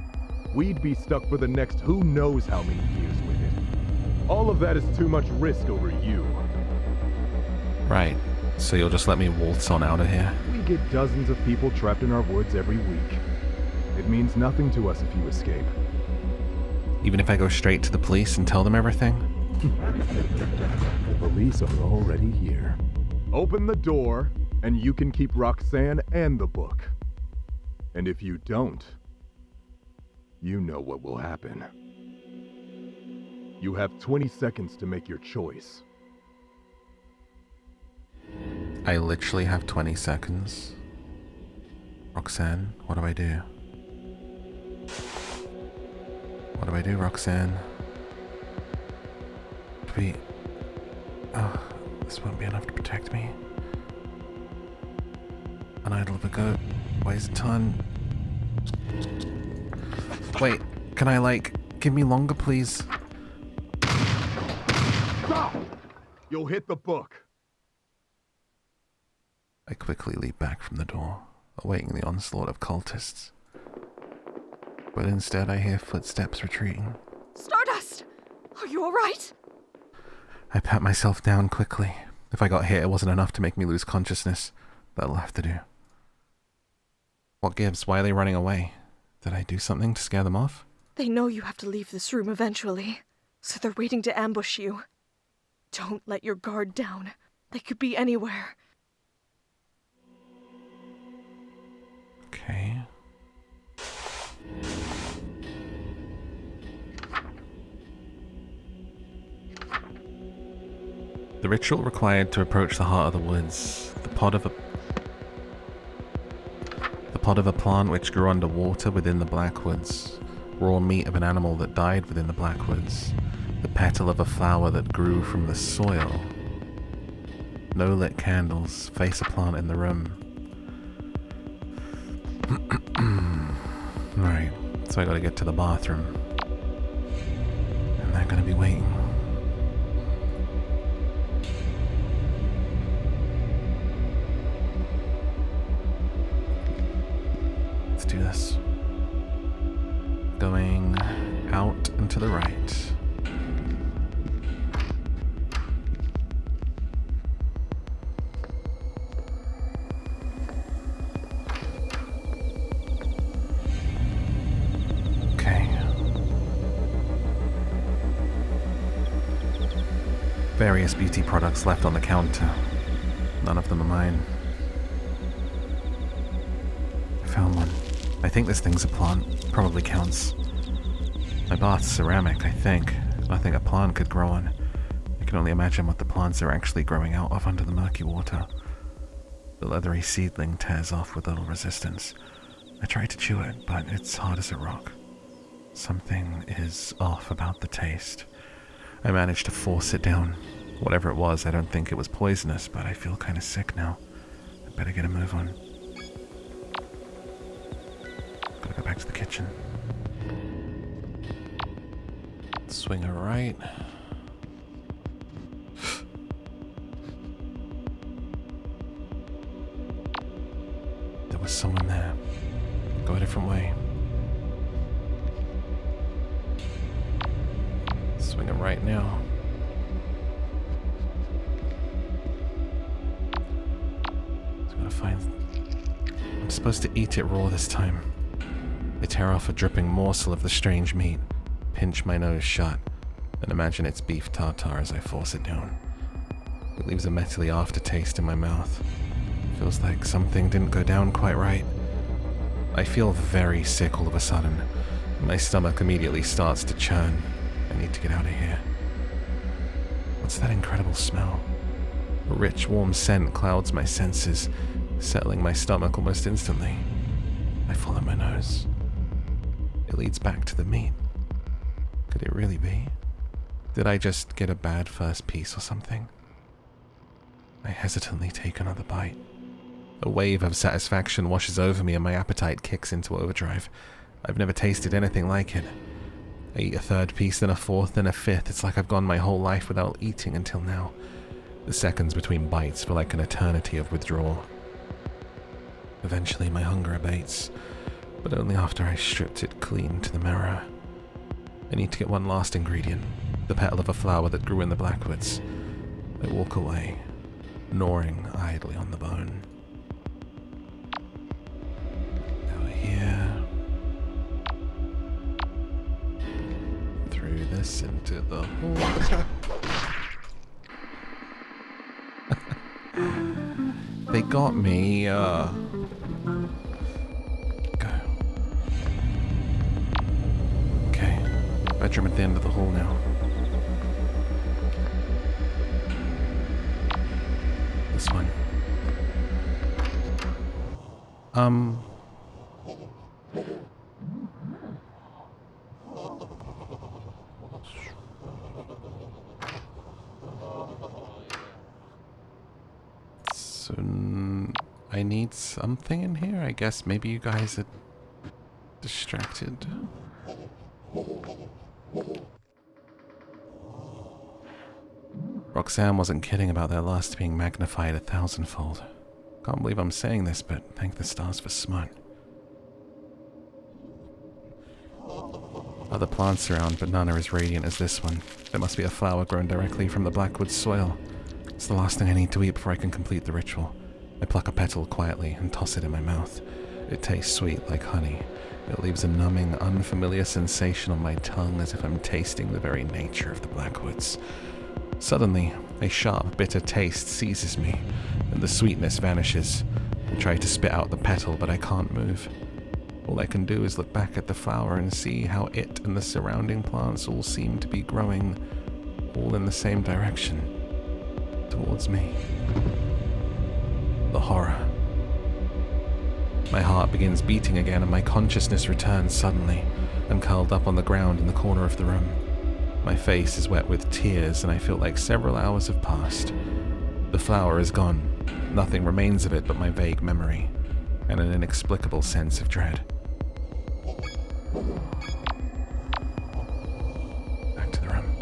we'd be stuck for the next who knows how many years with it. All of that is too much risk over you. Right. So you'll just let me waltz on out of here? We get dozens of people trapped in our woods every week. It means nothing to us if you escape. Even if I go straight to the police and tell them everything? The police are already here. Open the door, and you can keep Roxanne and the book. And if you don't, you know what will happen. You have 20 seconds to make your choice. I literally have 20 seconds. Roxanne, what do I do? What do I do, Roxanne? Oh, this won't be enough to protect me. An idol of a goat weighs a ton. Wait, can I, give me longer, please? Stop! You'll hit the book. I quickly leap back from the door, awaiting the onslaught of cultists. But instead I hear footsteps retreating. Stardust! Are you alright? I pat myself down quickly. If I got hit, it wasn't enough to make me lose consciousness. That'll have to do. What gives? Why are they running away? Did I do something to scare them off? They know you have to leave this room eventually, so they're waiting to ambush you. Don't let your guard down. They could be anywhere. Okay. The ritual required to approach the heart of the woods, the pod of a plant which grew underwater within the Blackwoods, raw meat of an animal that died within the Blackwoods, the petal of a flower that grew from the soil. No lit candles, face a plant in the room. Right, so I gotta get to the bathroom. And they're gonna be waiting. Let's do this. Going out and to the right. Various beauty products left on the counter. None of them are mine. I found one. I think this thing's a plant. Probably counts. My bath's ceramic, I think. Nothing a plant could grow on. I can only imagine what the plants are actually growing out of under the murky water. The leathery seedling tears off with little resistance. I try to chew it, but it's hard as a rock. Something is off about the taste. I managed to force it down. Whatever it was, I don't think it was poisonous, but I feel kind of sick now. I'd better get a move on. Gotta go back to the kitchen. Swing her right. There was someone there. Go a different way. Swing it right now. I'm supposed to eat it raw this time. I tear off a dripping morsel of the strange meat, pinch my nose shut, and imagine it's beef tartare as I force it down. It leaves a metally aftertaste in my mouth. Feels like something didn't go down quite right. I feel very sick all of a sudden. My stomach immediately starts to churn. I need to get out of here. What's that incredible smell? A rich, warm scent clouds my senses, settling my stomach almost instantly. I follow my nose. It leads back to the meat. Could it really be? Did I just get a bad first piece or something? I hesitantly take another bite. A wave of satisfaction washes over me and my appetite kicks into overdrive. I've never tasted anything like it. I eat a third piece, then a fourth, then a fifth. It's like I've gone my whole life without eating until now. The seconds between bites feel like an eternity of withdrawal. Eventually my hunger abates, but only after I stripped it clean to the mirror. I need to get one last ingredient, the petal of a flower that grew in the Blackwoods. I walk away, gnawing idly on the bone. Over here. Through this into the hole. They got me, Go. Okay. Bedroom at the end of the hall now. This one. So, I need something in here? I guess maybe you guys are distracted. Roxanne wasn't kidding about their lust being magnified 1,000-fold. Can't believe I'm saying this, but thank the stars for smut. Other plants around, but none are as radiant as this one. There must be a flower grown directly from the Blackwoods soil. It's the last thing I need to eat before I can complete the ritual. I pluck a petal quietly and toss it in my mouth. It tastes sweet like honey. It leaves a numbing, unfamiliar sensation on my tongue as if I'm tasting the very nature of the Blackwoods. Suddenly, a sharp, bitter taste seizes me, and the sweetness vanishes. I try to spit out the petal, but I can't move. All I can do is look back at the flower and see how it and the surrounding plants all seem to be growing, all in the same direction, towards me. The horror. My heart begins beating again and my consciousness returns suddenly. I'm curled up on the ground in the corner of the room. My face is wet with tears and I feel like several hours have passed. The flower is gone. Nothing remains of it but my vague memory and an inexplicable sense of dread. Back to the room.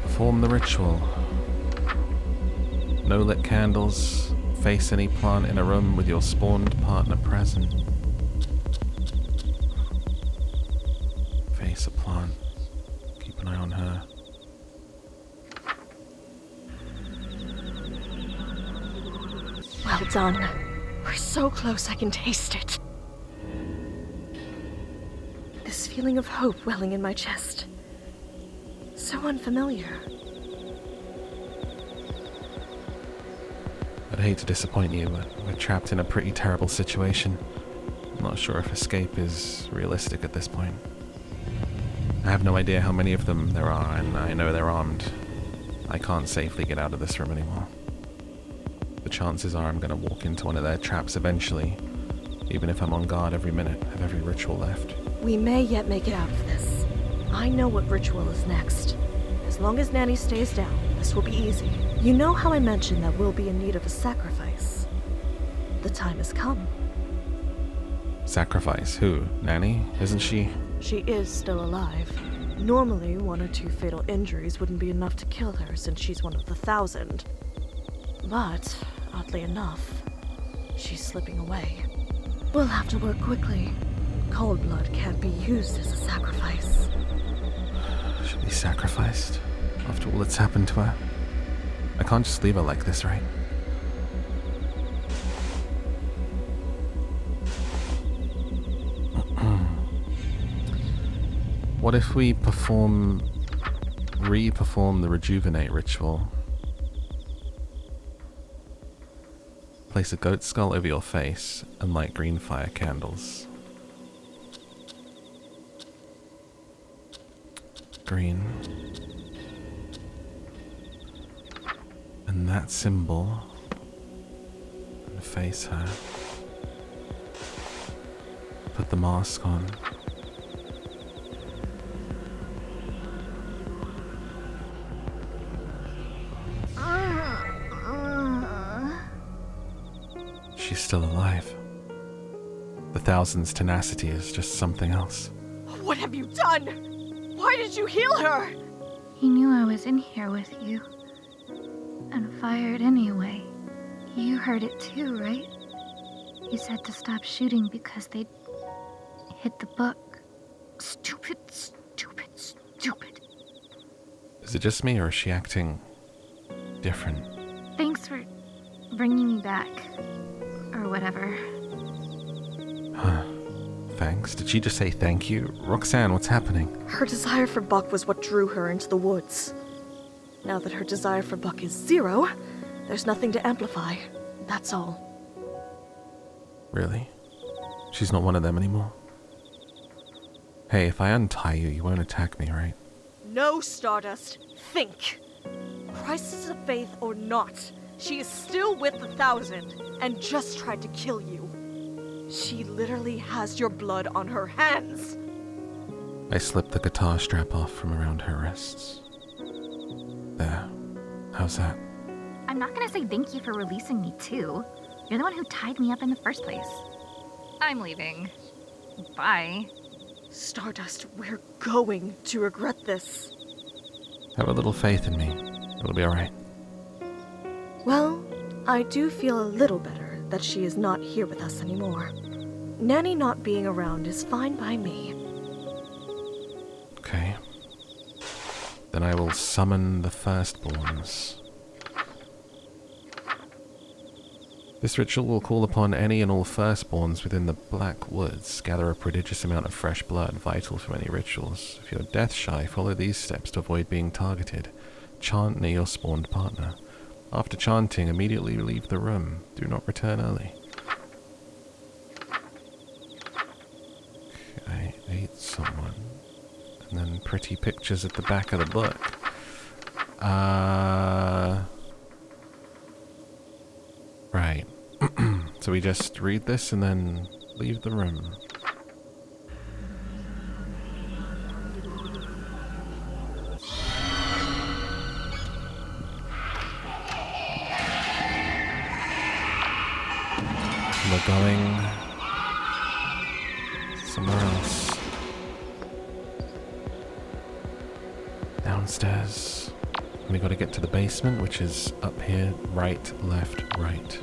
Perform the ritual. No lit candles. Face any plant in a room with your spawned partner present. Face a plant. Keep an eye on her. Well done. We're so close I can taste it. This feeling of hope welling in my chest. So unfamiliar. I'd hate to disappoint you, but we're trapped in a pretty terrible situation. I'm not sure if escape is realistic at this point. I have no idea how many of them there are, and I know they're armed. I can't safely get out of this room anymore. The chances are I'm going to walk into one of their traps eventually, even if I'm on guard every minute of every ritual left. We may yet make it out of this. I know what ritual is next. As long as Nanni stays down, this will be easy. You know how I mentioned that we'll be in need of a sacrifice? The time has come. Sacrifice? Who? Nanni? Isn't she? She is still alive. Normally, 1 or 2 fatal injuries wouldn't be enough to kill her since she's one of the 1,000. But, oddly enough, she's slipping away. We'll have to work quickly. Cold blood can't be used as a sacrifice. She'll be sacrificed after all that's happened to her. I can't just leave her like this, right? What if we re-perform the rejuvenate ritual? Place a goat skull over your face and light green fire candles. Green. And that symbol. And face her. Put the mask on. She's still alive. The 1,000's tenacity is just something else. What have you done? Why did you heal her? He knew I was in here with you. And fired anyway. You heard it too, right? He said to stop shooting because they'd hit the book. Stupid, stupid, stupid. Is it just me, or is she acting different? Thanks for bringing me back. Or whatever. Huh. Thanks? Did she just say thank you? Roxanne, what's happening? Her desire for Buck was what drew her into the woods. Now that her desire for Buck is 0, there's nothing to amplify. That's all. Really? She's not one of them anymore? Hey, if I untie you, you won't attack me, right? No, Stardust. Think. Crisis of faith or not, she is still with the 1,000 and just tried to kill you. She literally has your blood on her hands. I slipped the guitar strap off from around her wrists. There. How's that? I'm not gonna say thank you for releasing me too. You're the one who tied me up in the first place. I'm leaving. Bye. Stardust, we're going to regret this. Have a little faith in me. It'll be alright. Well, I do feel a little better that she is not here with us anymore. Nanni not being around is fine by me. Okay. Then I will summon the firstborns. This ritual will call upon any and all firstborns within the Black Woods. Gather a prodigious amount of fresh blood, vital for many rituals. If you're death shy, follow these steps to avoid being targeted. Chant near your spawned partner. After chanting, immediately leave the room. Do not return early. Okay, ate someone. And then pretty pictures at the back of the book. Right. So we just read this and then leave the room. We're going somewhere else. Downstairs. We gotta get to the basement, which is up here. Right, left, right.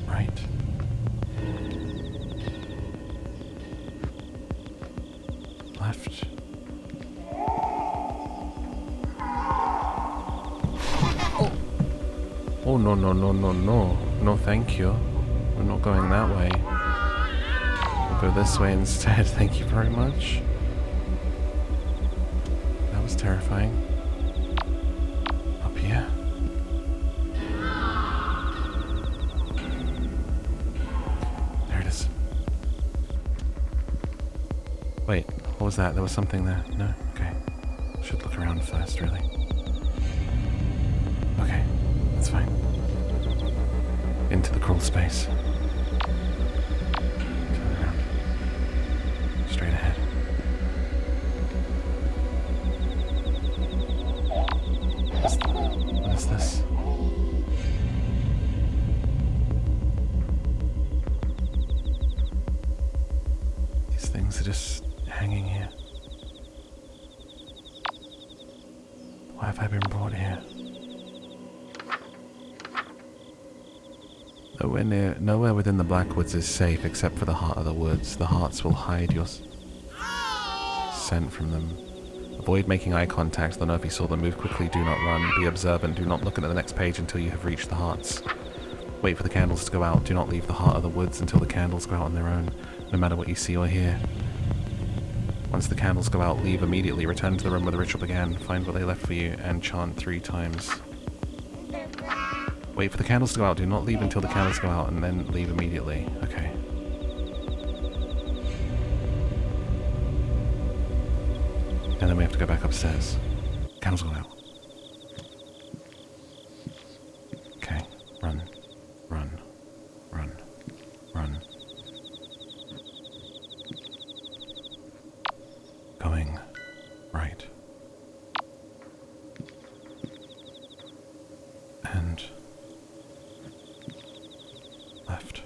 Right. Left. Oh, no, no, no, no, no. No, thank you. We're not going that way. We'll go this way instead. Thank you very much. That was terrifying. Up here. There it is. Wait, what was that? There was something there. No? Okay. Should look around first, really. Okay, that's fine. Into the crawl space. Turn around. Straight ahead. What is this? These things are just hanging here. Why have I been brought here? Nowhere within the Blackwoods is safe except for the heart of the woods. The hearts will hide your scent from them. Avoid making eye contact. They'll know if you saw them. Move quickly. Do not run. Be observant. Do not look at the next page until you have reached the hearts. Wait for the candles to go out. Do not leave the heart of the woods until the candles go out on their own, no matter what you see or hear. Once the candles go out, leave immediately. Return to the room where the ritual began. Find what they left for you and chant 3 times. Wait for the candles to go out. Do not leave until the candles go out and then leave immediately. Okay. And then we have to go back upstairs. Candles go out. Okay. Run. Run. Run. Run. Going right. And left.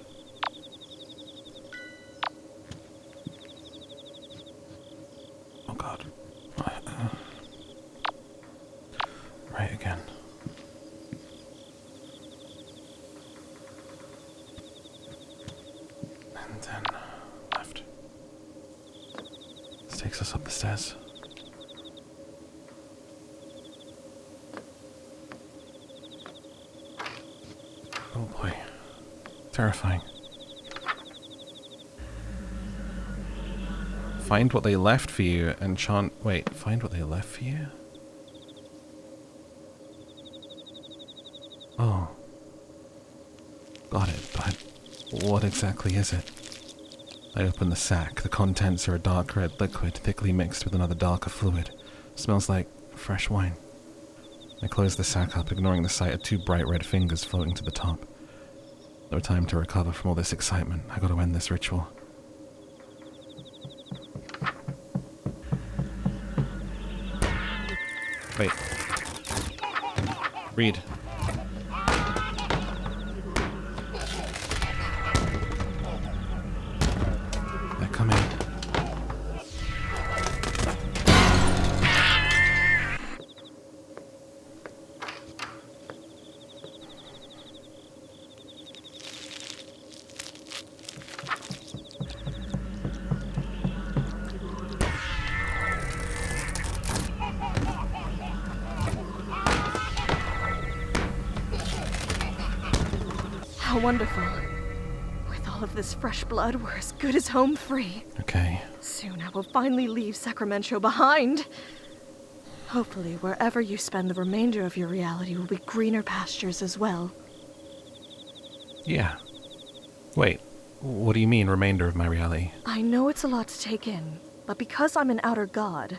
Oh God. Right again. And then left. This takes us up the stairs. Oh boy. Terrifying. Find what they left for you and chant... Wait, find what they left for you? Oh. Got it, but what exactly is it? I open the sack. The contents are a dark red liquid, thickly mixed with another darker fluid. Smells like fresh wine. I close the sack up, ignoring the sight of 2 bright red fingers floating to the top. No time to recover from all this excitement. I gotta end this ritual. Wait. Read. They're coming. How wonderful. With all of this fresh blood, we're as good as home free. Okay. Soon I will finally leave Sacramento behind. Hopefully, wherever you spend the remainder of your reality will be greener pastures as well. Yeah. Wait. What do you mean, remainder of my reality? I know it's a lot to take in, but because I'm an outer god,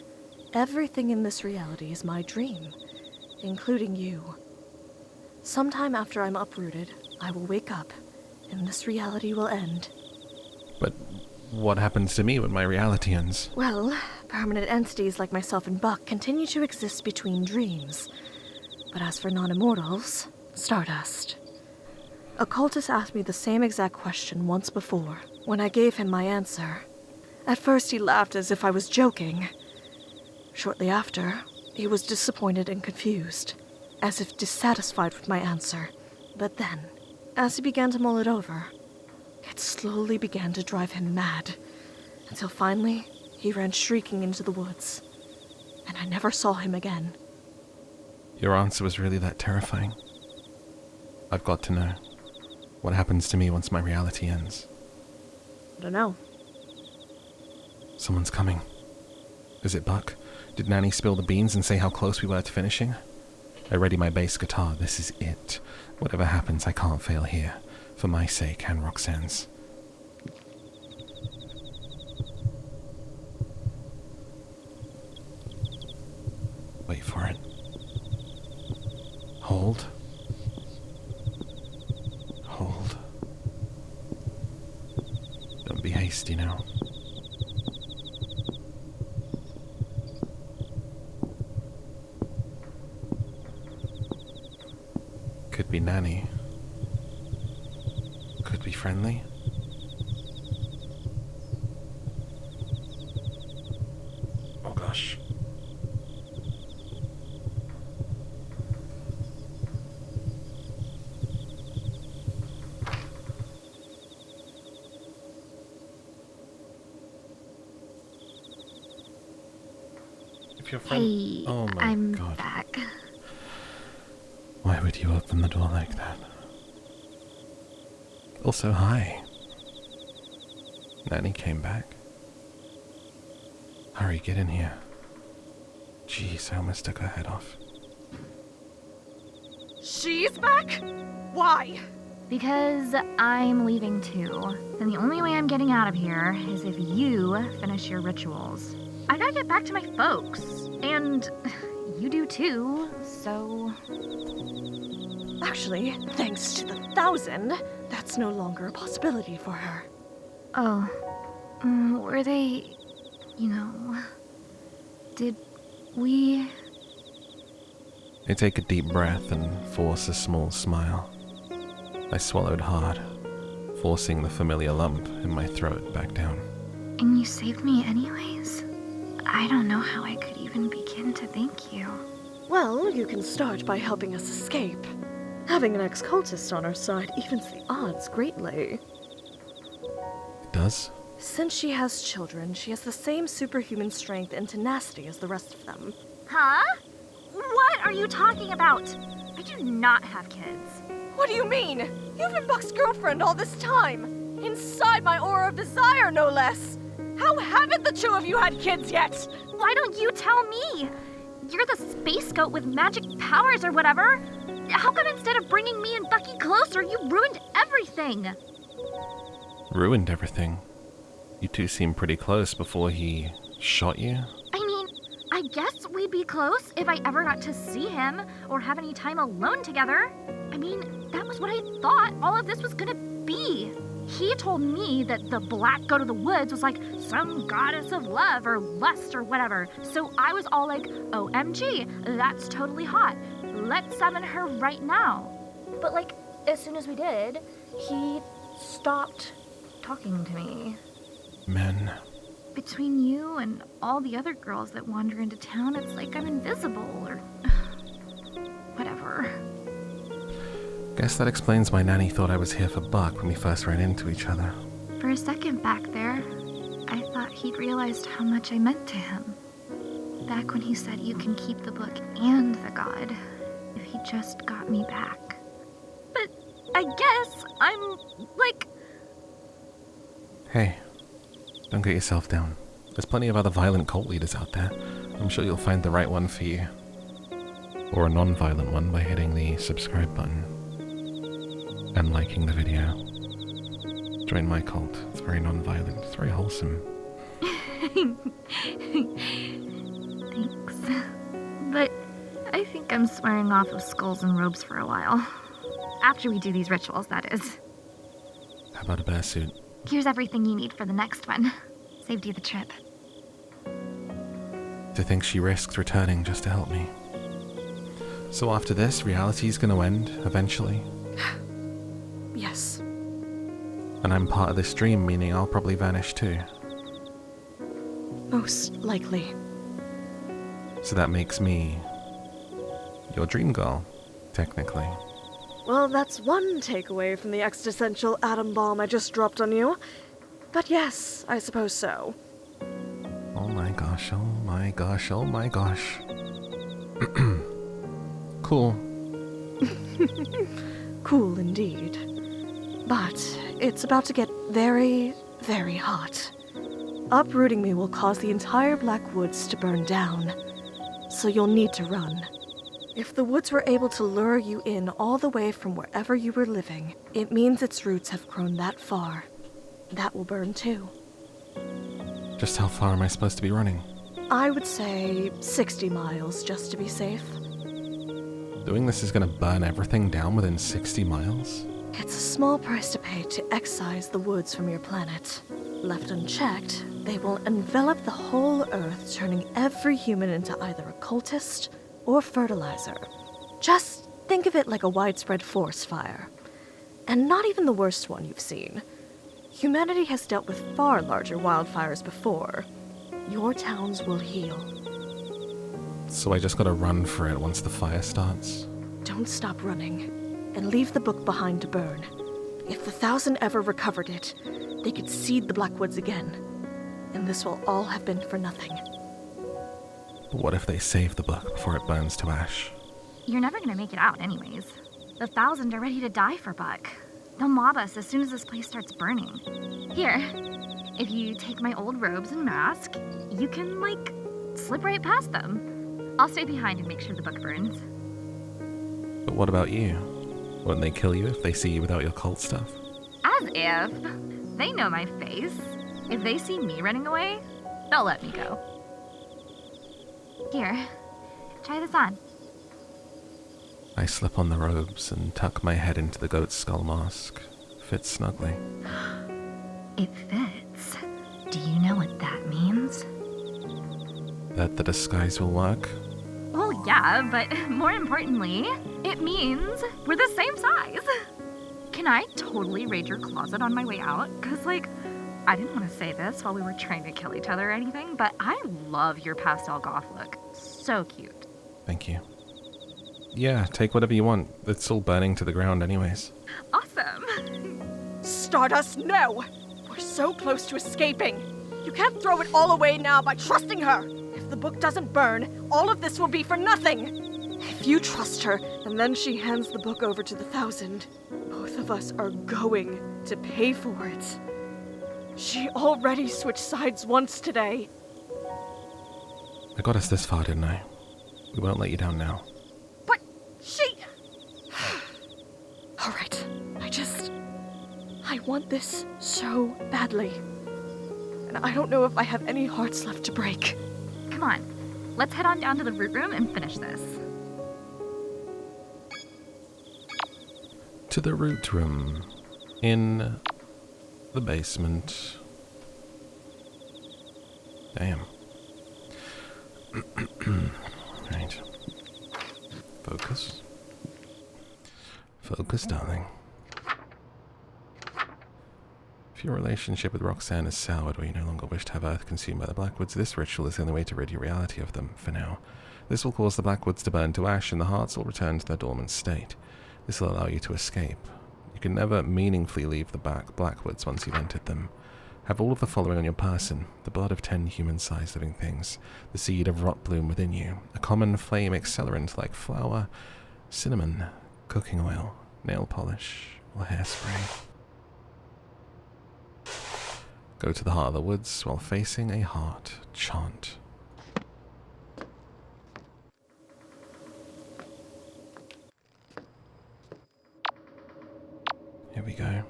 everything in this reality is my dream, including you. Sometime after I'm uprooted, I will wake up, and this reality will end. But what happens to me when my reality ends? Well, permanent entities like myself and Buck continue to exist between dreams. But as for non-immortals, stardust. A cultist asked me the same exact question once before. When I gave him my answer, at first he laughed as if I was joking. Shortly after, he was disappointed and confused, as if dissatisfied with my answer. But then, as he began to mull it over, it slowly began to drive him mad, until finally he ran shrieking into the woods, and I never saw him again. Your answer was really that terrifying? I've got to know. What happens to me once my reality ends? I don't know. Someone's coming. Is it Buck? Did Nanni spill the beans and say how close we were to finishing? I ready my bass guitar. This is it. Whatever happens, I can't fail here. For my sake and Roxanne's. Wait for it. Hold. Hold. Don't be hasty now. Could be Nanni. Could be friendly. Oh gosh. If your friend... Hey, Oh my I'm God. back. Why would you open the door like that? Also, hi. Nanni came back. Hurry, get in here. Jeez, I almost took her head off. She's back? Why? Because I'm leaving too. And the only way I'm getting out of here is if you finish your rituals. I gotta get back to my folks. And you do too, so... Actually, thanks to the 1,000, that's no longer a possibility for her. Oh. Were they... you know... Did we... I take a deep breath and force a small smile. I swallowed hard, forcing the familiar lump in my throat back down. And you saved me anyways? I don't know how I could even begin to thank you. Well, you can start by helping us escape. Having an ex-cultist on our side evens the odds greatly. It does? Since she has children, she has the same superhuman strength and tenacity as the rest of them. Huh? What are you talking about? I do not have kids. What do you mean? You've been Buck's girlfriend all this time! Inside my aura of desire, no less! How haven't the two of you had kids yet? Why don't you tell me? You're the space goat with magic powers or whatever. How come instead of bringing me and Bucky closer, you ruined everything? Ruined everything. You two seemed pretty close before he shot you. I mean, I guess we'd be close if I ever got to see him or have any time alone together. I mean, that was what I thought all of this was gonna be. He told me that the black goat of the woods was like some goddess of love or lust or whatever. So I was all like, OMG, that's totally hot. Let's summon her right now. But like, as soon as we did, he stopped talking to me. Men. Between you and all the other girls that wander into town, it's like I'm invisible or whatever. Guess that explains why Nanni thought I was here for Buck when we first ran into each other. For a second back there, I thought he'd realized how much I meant to him. Back when he said you can keep the book and the god if he just got me back. But I guess I'm like... Hey, don't get yourself down. There's plenty of other violent cult leaders out there. I'm sure you'll find the right one for you. Or a non-violent one by hitting the subscribe button. And liking the video. Join my cult. It's very non-violent. It's very wholesome. Thanks. But I think I'm swearing off of skulls and robes for a while. After we do these rituals, that is. How about a bear suit? Here's everything you need for the next one. Saved you the trip. To think she risked returning just to help me. So after this, reality's gonna end, eventually. Yes. And I'm part of this dream, meaning I'll probably vanish too. Most likely. So that makes me your dream girl, technically. Well, that's one takeaway from the existential atom bomb I just dropped on you. But yes, I suppose so. Oh my gosh, oh my gosh, oh my gosh. Cool. cool indeed. But it's about to get very, very hot. Uprooting me will cause the entire Black Woods to burn down, so you'll need to run. If the woods were able to lure you in all the way from wherever you were living, it means its roots have grown that far. That will burn too. Just how far am I supposed to be running? I would say 60 miles, just to be safe. Doing this is going to burn everything down within 60 miles? It's a small price to pay to excise the woods from your planet. Left unchecked, they will envelop the whole Earth, turning every human into either a cultist or fertilizer. Just think of it like a widespread forest fire. And not even the worst one you've seen. Humanity has dealt with far larger wildfires before. Your towns will heal. So I just gotta run for it once the fire starts? Don't stop running, and leave the book behind to burn. If the 1,000 ever recovered it, they could seed the Blackwoods again. And this will all have been for nothing. But what if they save the book before it burns to ash? You're never gonna make it out anyways. The 1,000 are ready to die for Buck. They'll mob us as soon as this place starts burning. Here, if you take my old robes and mask, you can, slip right past them. I'll stay behind and make sure the book burns. But what about you? Won't they kill you if they see you without your cult stuff? As if. They know my face. If they see me running away, they'll let me go. Here, try this on. I slip on the robes and tuck my head into the goat's skull mask. Fits snugly. It fits. Do you know what that means? That the disguise will work? Well, yeah, but more importantly, it means we're the same size. Can I totally raid your closet on my way out? Because, I didn't want to say this while we were trying to kill each other or anything, but I love your pastel goth look. So cute. Thank you. Yeah, take whatever you want. It's all burning to the ground anyways. Awesome. Stardust, no! We're so close to escaping. You can't throw it all away now by trusting her. If the book doesn't burn, all of this will be for nothing. If you trust her, and then she hands the book over to the 1,000, both of us are going to pay for it. She already switched sides once today. I got us this far, didn't I? We won't let you down now. But she... All right, I want this so badly. And I don't know if I have any hearts left to break. Come on, let's head on down to the root room and finish this. To the root room. In the basement. Damn. Right. Focus. Focus, darling. If your relationship with Roxanne is soured or you no longer wish to have Earth consumed by the Blackwoods, this ritual is the only way to rid your reality of them, for now. This will cause the Blackwoods to burn to ash and the hearts will return to their dormant state. This will allow you to escape. You can never meaningfully leave the Blackwoods once you've entered them. Have all of the following on your person: the blood of 10 human-sized living things, the seed of rot bloom within you, a common flame accelerant like flour, cinnamon, cooking oil, nail polish, or hairspray. Go to the heart of the woods while facing a heart. Chant. Here we go.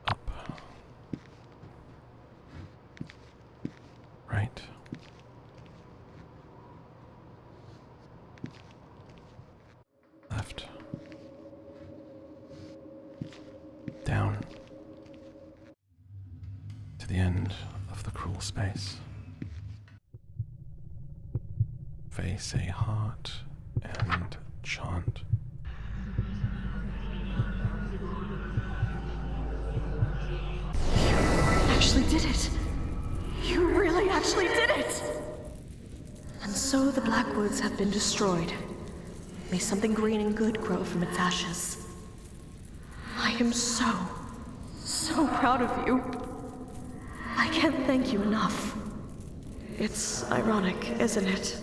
Up. Right. Left. Down. To the end of the cruel space. Face a heart and chant. Actually did it. You really actually did it. And so the Blackwoods have been destroyed. May something green and good grow from its ashes. I am so proud of you. I can't thank you enough. It's ironic, isn't it?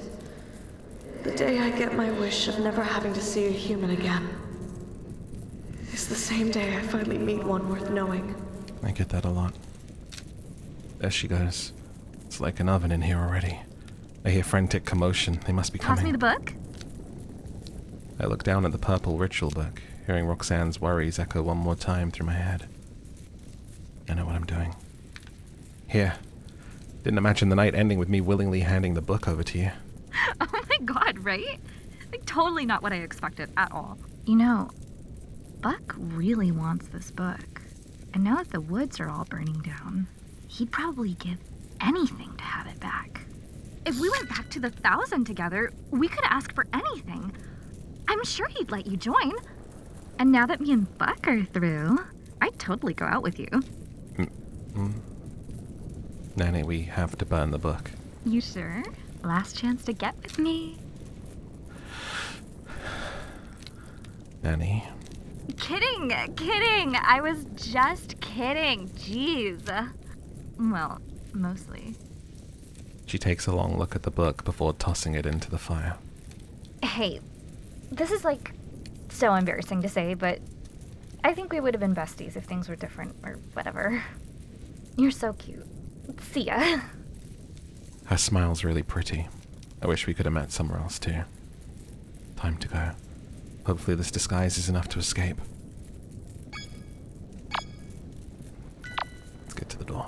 The day I get my wish of never having to see a human again is the same day I finally meet one worth knowing. I get that a lot. There she goes. It's like an oven in here already. I hear frantic commotion. They must be coming. Pass me the book. I look down at the purple ritual book, hearing Roxanne's worries echo one more time through my head. I know what I'm doing. Here. Didn't imagine the night ending with me willingly handing the book over to you. Oh my god, right? Like, totally not what I expected at all. You know, Buck really wants this book. And now that the woods are all burning down, he'd probably give anything to have it back. If we went back to the 1,000 together, we could ask for anything. I'm sure he'd let you join. And now that me and Buck are through, I'd totally go out with you. Nanny, we have to burn the book. You sure? Last chance to get with me. Nanny. Kidding. I was just kidding. Jeez. Well, mostly. She takes a long look at the book before tossing it into the fire. Hey, this is like so embarrassing to say, but I think we would have been besties if things were different or whatever. You're so cute. See ya. Her smile's really pretty. I wish we could have met somewhere else too. Time to go. Hopefully this disguise is enough to escape. Let's get to the door.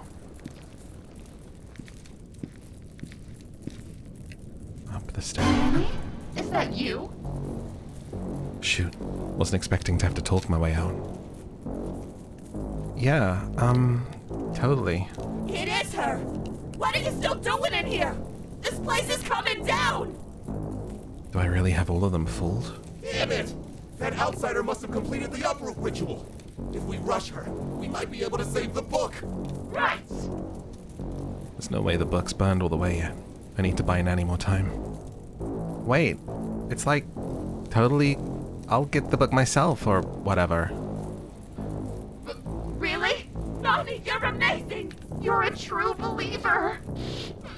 Up the stairs. Nanni? Is that you? Shoot. Wasn't expecting to have to talk my way out. Yeah, totally. It is her! What are you still doing in here? This place is coming down! Do I really have all of them fooled? Damn it! That outsider must have completed the uproot ritual. If we rush her, we might be able to save the book. Right! There's no way the book's burned all the way yet. I need to buy Nanny more time. Wait, it's like, totally, I'll get the book myself or whatever. Really? Nanni, you're amazing! You're a true believer.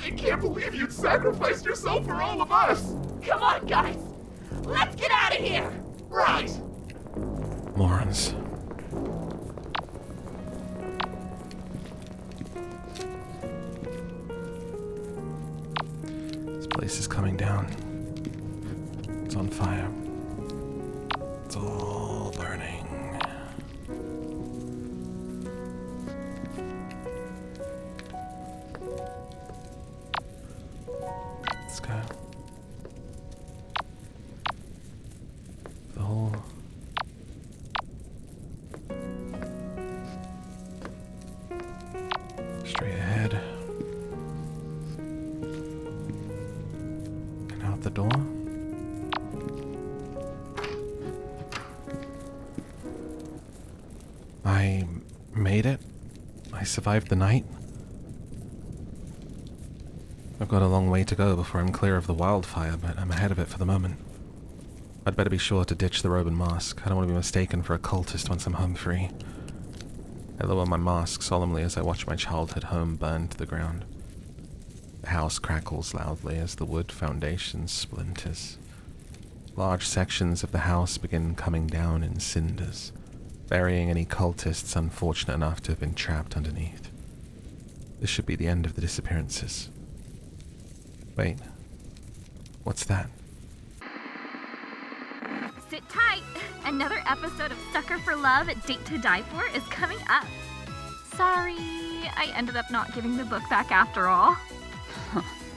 I can't believe you'd sacrificed yourself for all of us. Come on, guys! Let's get out of here! Right. Morons. This place is coming down. It's on fire. It's all burning. Let's go. The whole... Straight ahead. And out the door. I made it. I survived the night. I've got a long way to go before I'm clear of the wildfire, but I'm ahead of it for the moment. I'd better be sure to ditch the robe and mask. I don't want to be mistaken for a cultist once I'm home free. I lower my mask solemnly as I watch my childhood home burn to the ground. The house crackles loudly as the wood foundation splinters. Large sections of the house begin coming down in cinders, burying any cultists unfortunate enough to have been trapped underneath. This should be the end of the disappearances. Wait, what's that? Sit tight. Another episode of Sucker for Love, Date to Die For is coming up. Sorry, I ended up not giving the book back after all.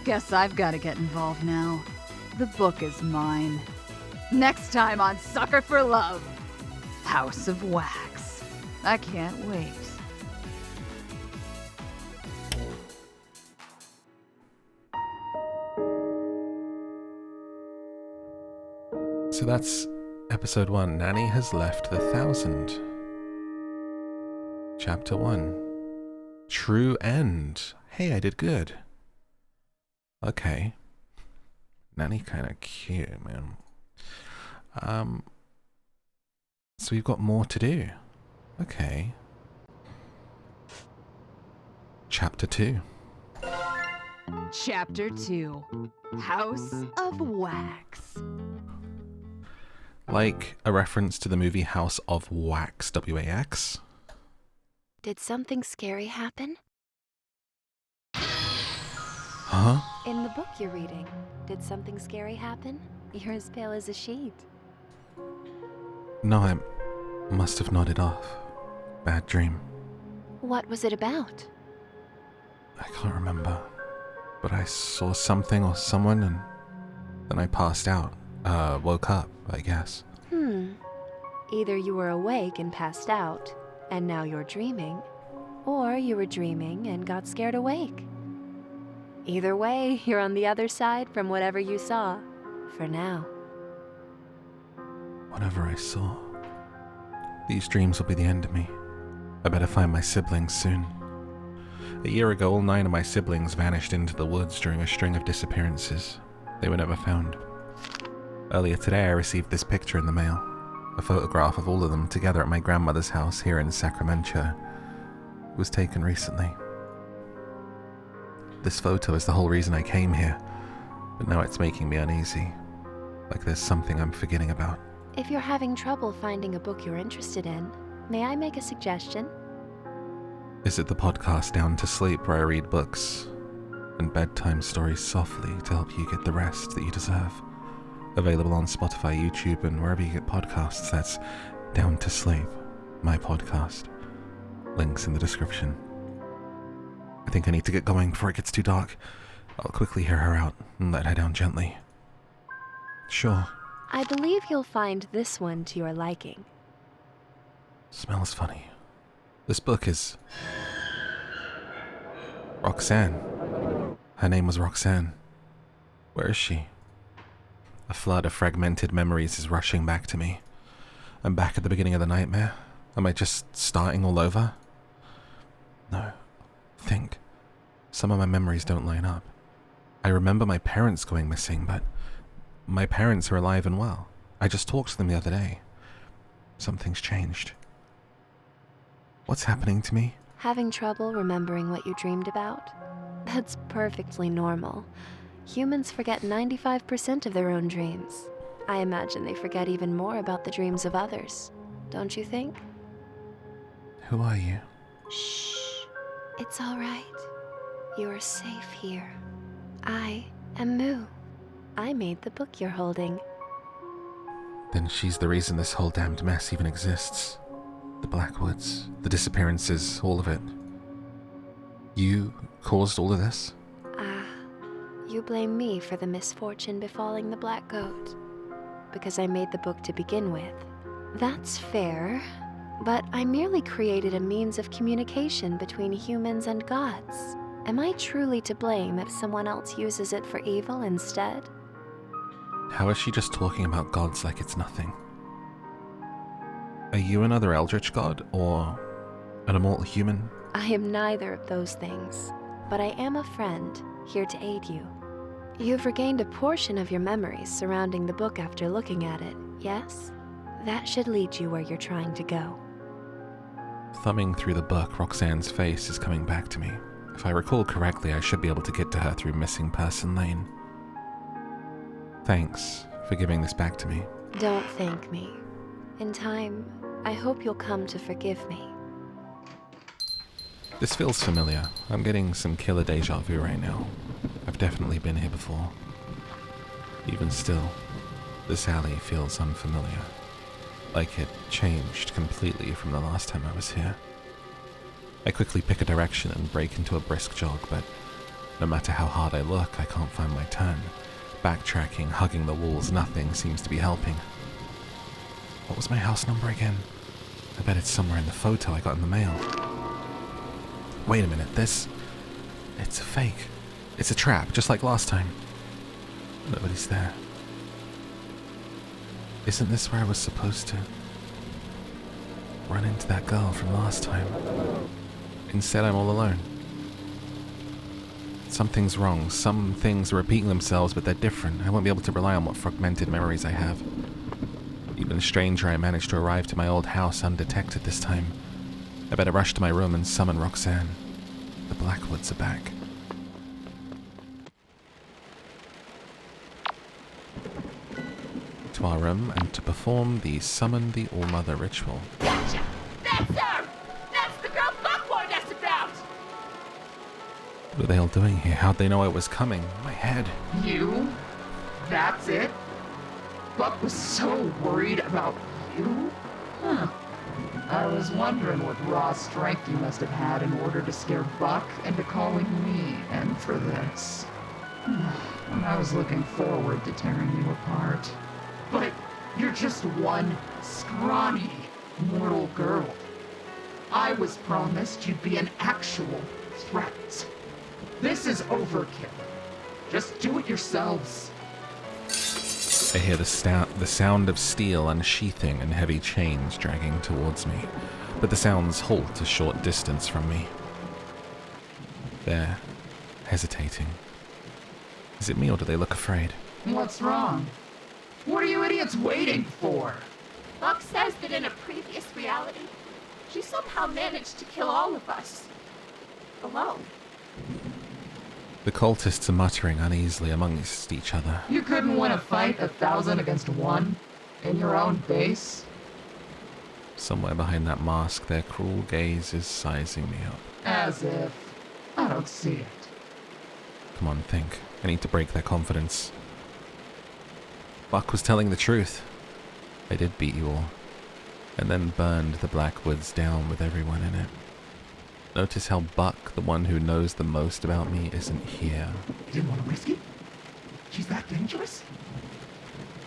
Guess I've got to get involved now. The book is mine. Next time on Sucker for Love, House of Wax. I can't wait. So that's episode 1. Nanny has left the 1,000. Chapter 1. True end. Hey, I did good. Okay. Nanny kinda cute, man. So we've got more to do. Okay. Chapter 2. Chapter 2, House of Wax. Like a reference to the movie House of Wax, W-A-X. Did something scary happen? Huh? In the book you're reading, did something scary happen? You're as pale as a sheet. No, I must have nodded off. Bad dream. What was it about? I can't remember. But I saw something or someone and then I passed out. Woke up, I guess. Either you were awake and passed out, and now you're dreaming, or you were dreaming and got scared awake. Either way, you're on the other side from whatever you saw, for now. Whatever I saw. These dreams will be the end of me. I better find my siblings soon. A year ago, all 9 of my siblings vanished into the woods during a string of disappearances. They were never found. Earlier today, I received this picture in the mail. A photograph of all of them together at my grandmother's house here in Sacramento. It was taken recently. This photo is the whole reason I came here, but now it's making me uneasy. Like there's something I'm forgetting about. If you're having trouble finding a book you're interested in, may I make a suggestion? Is it the podcast Down to Sleep where I read books and bedtime stories softly to help you get the rest that you deserve? Available on Spotify, YouTube, and wherever you get podcasts. That's Down to Sleep, my podcast. Links in the description. I think I need to get going before it gets too dark. I'll quickly hear her out and let her down gently. Sure. I believe you'll find this one to your liking. Smells funny. This book is... Roxanne. Her name was Roxanne. Where is she? A flood of fragmented memories is rushing back to me. I'm back at the beginning of the nightmare. Am I just starting all over? No. Think. Some of my memories don't line up. I remember my parents going missing, but my parents are alive and well. I just talked to them the other day. Something's changed. What's happening to me? Having trouble remembering what you dreamed about? That's perfectly normal. Humans forget 95% of their own dreams. I imagine they forget even more about the dreams of others. Don't you think? Who are you? Shh. It's all right. You are safe here. I am Moo. I made the book you're holding. Then she's the reason this whole damned mess even exists. The Blackwoods, the disappearances, all of it. You caused all of this? You blame me for the misfortune befalling the Black Goat. Because I made the book to begin with. That's fair, but I merely created a means of communication between humans and gods. Am I truly to blame if someone else uses it for evil instead? How is she just talking about gods like it's nothing? Are you another eldritch god, or an immortal human? I am neither of those things, but I am a friend, here to aid you. You've regained a portion of your memories surrounding the book after looking at it, yes? That should lead you where you're trying to go. Thumbing through the book, Roxanne's face is coming back to me. If I recall correctly, I should be able to get to her through Missing Person Lane. Thanks for giving this back to me. Don't thank me. In time, I hope you'll come to forgive me. This feels familiar. I'm getting some killer deja vu right now. I've definitely been here before. Even still, this alley feels unfamiliar. Like it changed completely from the last time I was here. I quickly pick a direction and break into a brisk jog, but no matter how hard I look, I can't find my turn. Backtracking, hugging the walls, nothing seems to be helping. What was my house number again? I bet it's somewhere in the photo I got in the mail. Wait a minute, it's a fake. It's a trap, just like last time. Nobody's there. Isn't this where I was supposed to run into that girl from last time? Instead, I'm all alone. Something's wrong. Some things are repeating themselves, but they're different. I won't be able to rely on what fragmented memories I have. Even stranger, I managed to arrive to my old house undetected this time. I better rush to my room and summon Roxanne. The Blackwoods are back. to our room and to perform the Summon the All-Mother ritual. Gotcha! That's her! That's the girl Buck warned us about! What are they all doing here? How'd they know I was coming? My head. You? That's it? Buck was so worried about you? Huh. I was wondering what raw strength you must have had in order to scare Buck into calling me in for this. I was looking forward to tearing you apart. But you're just one scrawny mortal girl. I was promised you'd be an actual threat. This is overkill. Just do it yourselves. I hear the sound of steel unsheathing and heavy chains dragging towards me, but the sounds halt a short distance from me. They're hesitating. Is it me or do they look afraid? What's wrong? What are you idiots waiting for? Buck says that in a previous reality, she somehow managed to kill all of us. Alone. The cultists are muttering uneasily amongst each other. You couldn't win a fight 1,000 against 1? In your own base? Somewhere behind that mask, their cruel gaze is sizing me up. As if. I don't see it. Come on, think. I need to break their confidence. Buck was telling the truth. I did beat you all, and then burned the Blackwoods down with everyone in it. Notice how Buck, the one who knows the most about me, isn't here. You didn't want to risk it? She's that dangerous?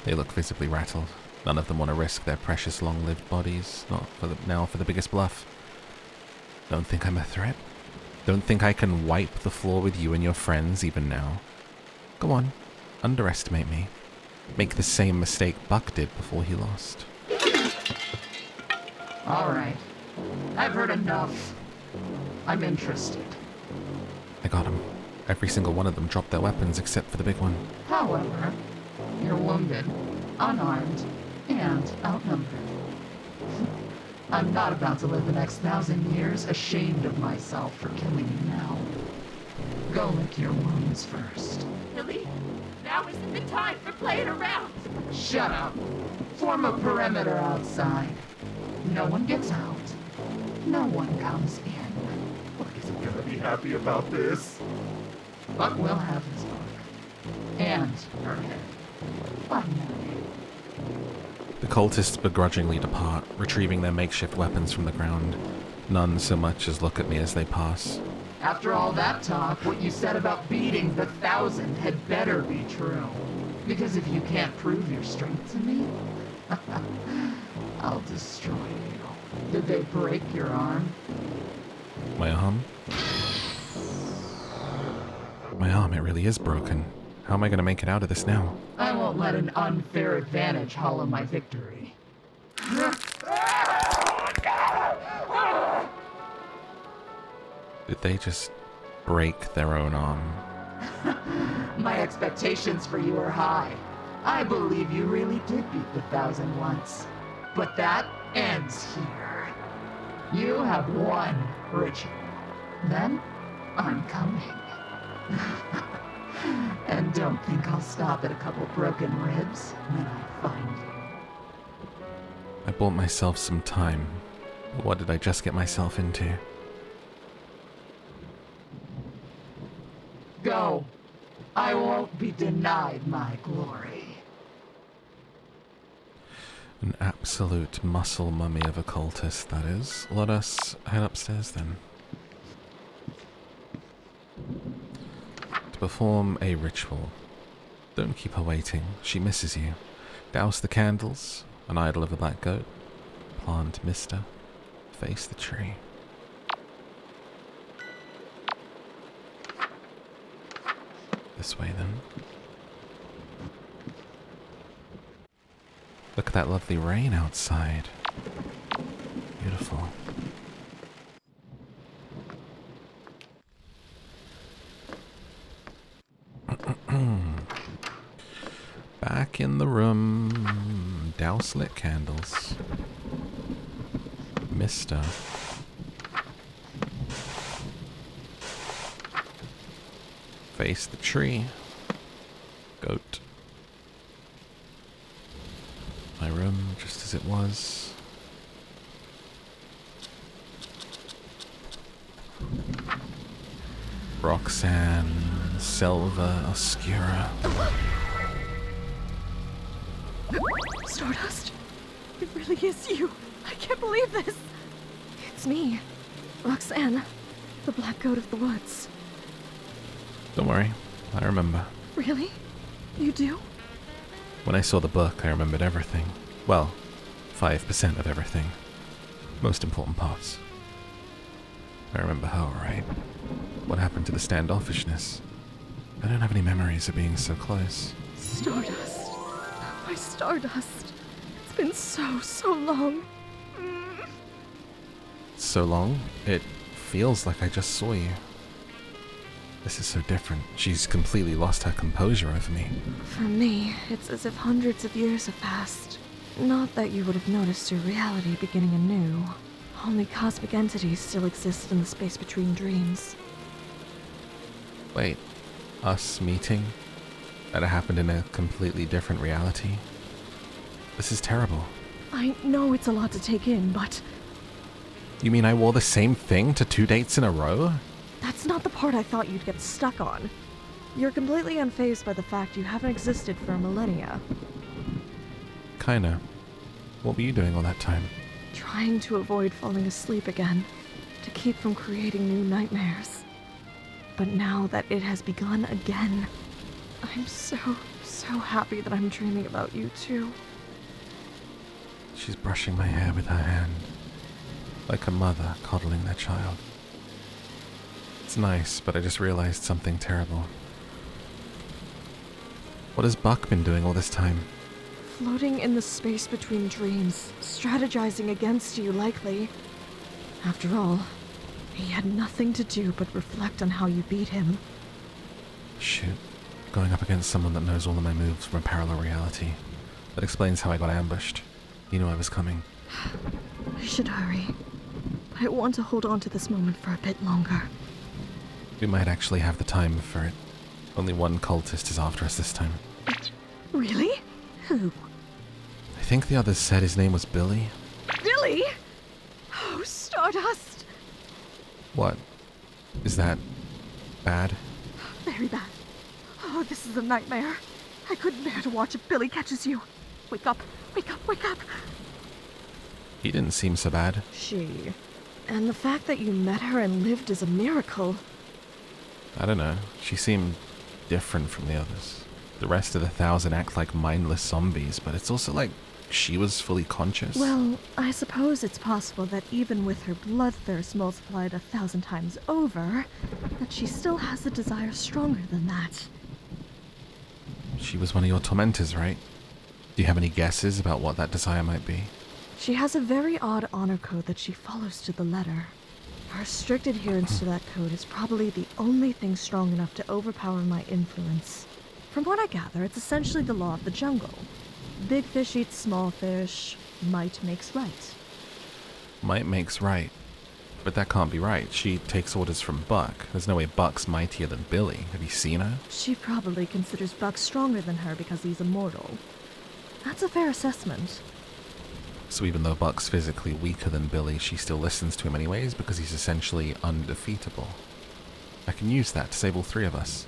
They look visibly rattled. None of them want to risk their precious long-lived bodies, not for the biggest bluff. Don't think I'm a threat? Don't think I can wipe the floor with you and your friends even now? Go on, underestimate me. Make the same mistake Buck did before he lost. All right. I've heard enough. I'm interested. I got him. Every single one of them dropped their weapons except for the big one. However, you're wounded, unarmed, and outnumbered. I'm not about to live the next 1,000 years ashamed of myself for killing you now. Go lick your wounds first. Billie, now isn't the time for playing around. Shut up. Form a perimeter outside. No one gets out. No one comes in. Buck isn't gonna be happy about this. Buck will have his book. And her head. By now. The cultists begrudgingly depart, retrieving their makeshift weapons from the ground. None so much as look at me as they pass. After all that talk, what you said about beating the 1,000 had better be true. Because if you can't prove your strength to me, I'll destroy you. Did they break your arm? My arm? My arm, it really is broken. How am I going to make it out of this now? I won't let an unfair advantage hollow my victory. Did they just break their own arm? My expectations for you are high. I believe you really did beat the 1,000 once. But that ends here. You have one ritual. Then, I'm coming. And don't think I'll stop at a couple broken ribs when I find you. I bought myself some time. What did I just get myself into? Go. I won't be denied my glory. An absolute muscle mummy of a cultist, that is. Let us head upstairs then. To perform a ritual. Don't keep her waiting. She misses you. Douse the candles. An idol of the black goat. Plant mister. Face the tree. This way then. Look at that lovely rain outside. Beautiful. Back in the room. Douse lit candles. Mister. Face the tree. Goat. room just as it was. Roxanne, Selva, Oscura. Stardust? It really is you. I can't believe this. It's me, Roxanne, the Black Goat of the Woods. Don't worry, I remember. Really? You do? When I saw the book, I remembered everything. Well, 5% of everything. Most important parts. I remember her, all right. What happened to the standoffishness? I don't have any memories of being so close. Stardust. My Stardust. It's been so long. So long, it feels like I just saw you. This is so different. She's completely lost her composure over me. For me, it's as if hundreds of years have passed. Not that you would have noticed your reality beginning anew. Only cosmic entities still exist in the space between dreams. Wait, us meeting? That happened in a completely different reality? This is terrible. I know it's a lot to take in, but You mean I wore the same thing to 2 dates in a row? that's not the part I thought you'd get stuck on. You're completely unfazed by the fact you haven't existed for millennia. Kinda. What were you doing all that time? Trying to avoid falling asleep again, to keep from creating new nightmares. But now that it has begun again, I'm so happy that I'm dreaming about you too. She's brushing my hair with her hand, like a mother coddling their child. It's nice, but I just realized something terrible. What has Buck been doing all this time? Floating in the space between dreams, strategizing against you likely. After all, he had nothing to do but reflect on how you beat him. Shoot. Going up against someone that knows all of my moves from a parallel reality. That explains how I got ambushed. He knew I was coming. I should hurry, but I want to hold on to this moment for a bit longer. We might actually have the time for it. Only one cultist is after us this time. Really? Who? I think the others said his name was Billie. Billie? Oh, Stardust! What? Is that bad? Very bad. Oh, this is a nightmare. I couldn't bear to watch if Billie catches you. Wake up, wake up, wake up! He didn't seem so bad. She. And the fact that you met her and lived is a miracle. I don't know. She seemed different from the others. The rest of the 1,000 act like mindless zombies, but it's also like she was fully conscious. Well, I suppose it's possible that even with her bloodthirst multiplied 1,000 times over, that she still has a desire stronger than that. She was one of your tormentors, right? Do you have any guesses about what that desire might be? She has a very odd honor code that she follows to the letter. Her strict adherence to that code is probably the only thing strong enough to overpower my influence. From what I gather, it's essentially the law of the jungle. Big fish eats small fish, might makes right. Might makes right. But that can't be right. She takes orders from Buck. There's no way Buck's mightier than Billie. Have you seen her? She probably considers Buck stronger than her because he's immortal. That's a fair assessment. So even though Buck's physically weaker than Billie, she still listens to him anyways because he's essentially undefeatable. I can use that to save all 3 of us.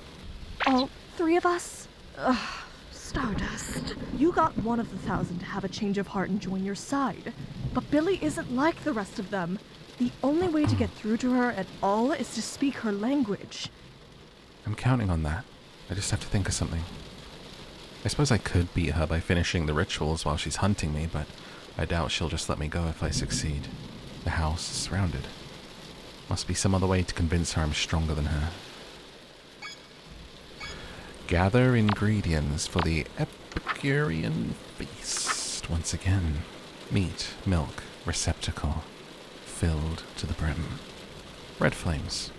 All 3 of us? Ugh, Stardust. You got one of the 1,000 to have a change of heart and join your side. But Billie isn't like the rest of them. The only way to get through to her at all is to speak her language. I'm counting on that. I just have to think of something. I suppose I could beat her by finishing the rituals while she's hunting me, but I doubt she'll just let me go if I succeed. The house is surrounded. Must be some other way to convince her I'm stronger than her. Gather ingredients for the Epicurean feast. Once again, meat, milk, receptacle, filled to the brim. Red flames.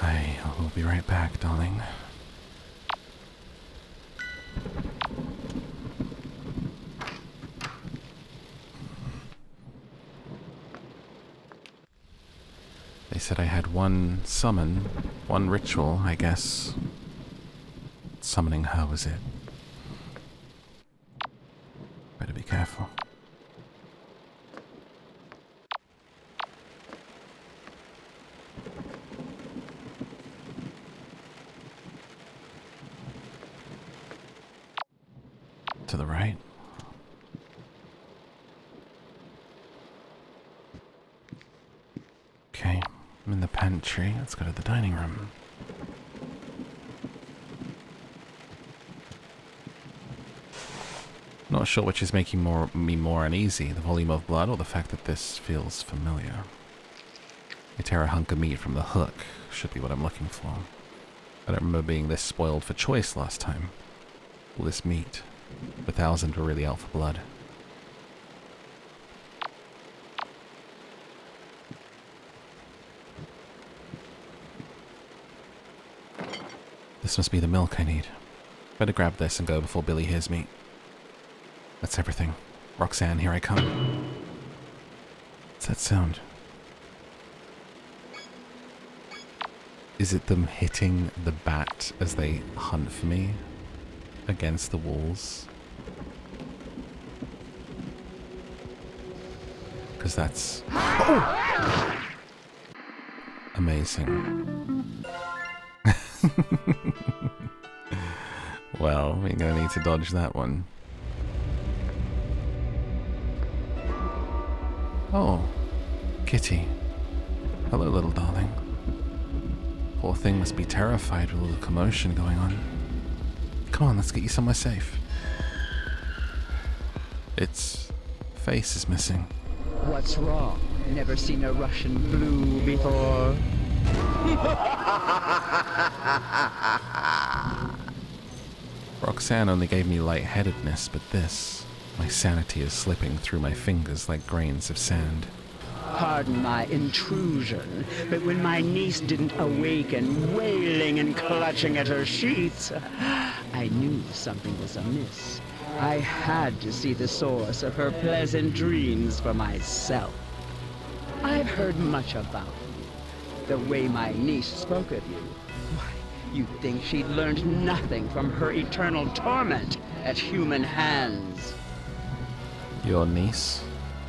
I will be right back, darling. They said I had one summon, one ritual, I guess. summoning her was it. Better be careful. To the right. Okay, I'm in the pantry. Let's go to the dining room. Not sure which is making me more uneasy, the volume of blood or the fact that this feels familiar. I tear a hunk of meat from the hook, should be what I'm looking for. I don't remember being this spoiled for choice last time. All this meat. The 1,000 were really out for blood. This must be the milk I need. Better grab this and go before Billie hears me. That's everything. Roxanne, here I come. What's that sound? Is it them hitting the bat as they hunt for me against the walls? Because that's... Oh! Amazing. Well, we're gonna need to dodge that one. Oh, Kitty. Hello, little darling. Poor thing must be terrified with all the commotion going on. Come on, let's get you somewhere safe. Its face is missing. What's wrong? Never seen a Russian blue before? Roxanne only gave me lightheadedness, but this... My sanity is slipping through my fingers like grains of sand. Pardon my intrusion, but when my niece didn't awaken, wailing and clutching at her sheets, I knew something was amiss. I had to see the source of her pleasant dreams for myself. I've heard much about you. The way my niece spoke of you. Why, you'd think she'd learned nothing from her eternal torment at human hands. Your niece?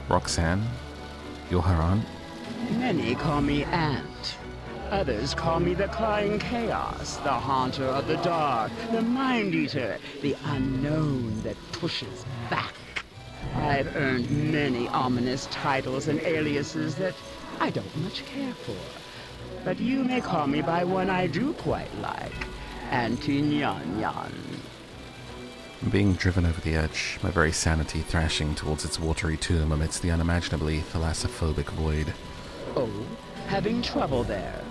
Roxanne? You're her aunt? Many call me Aunt. Others call me the Crying Chaos, the Haunter of the Dark, the Mind Eater, the Unknown that pushes back. I've earned many ominous titles and aliases that I don't much care for. But you may call me by one I do quite like, Auntie Nyan Nyan. I'm being driven over the edge, my very sanity thrashing towards its watery tomb amidst the unimaginably thalassophobic void. Oh, having trouble there?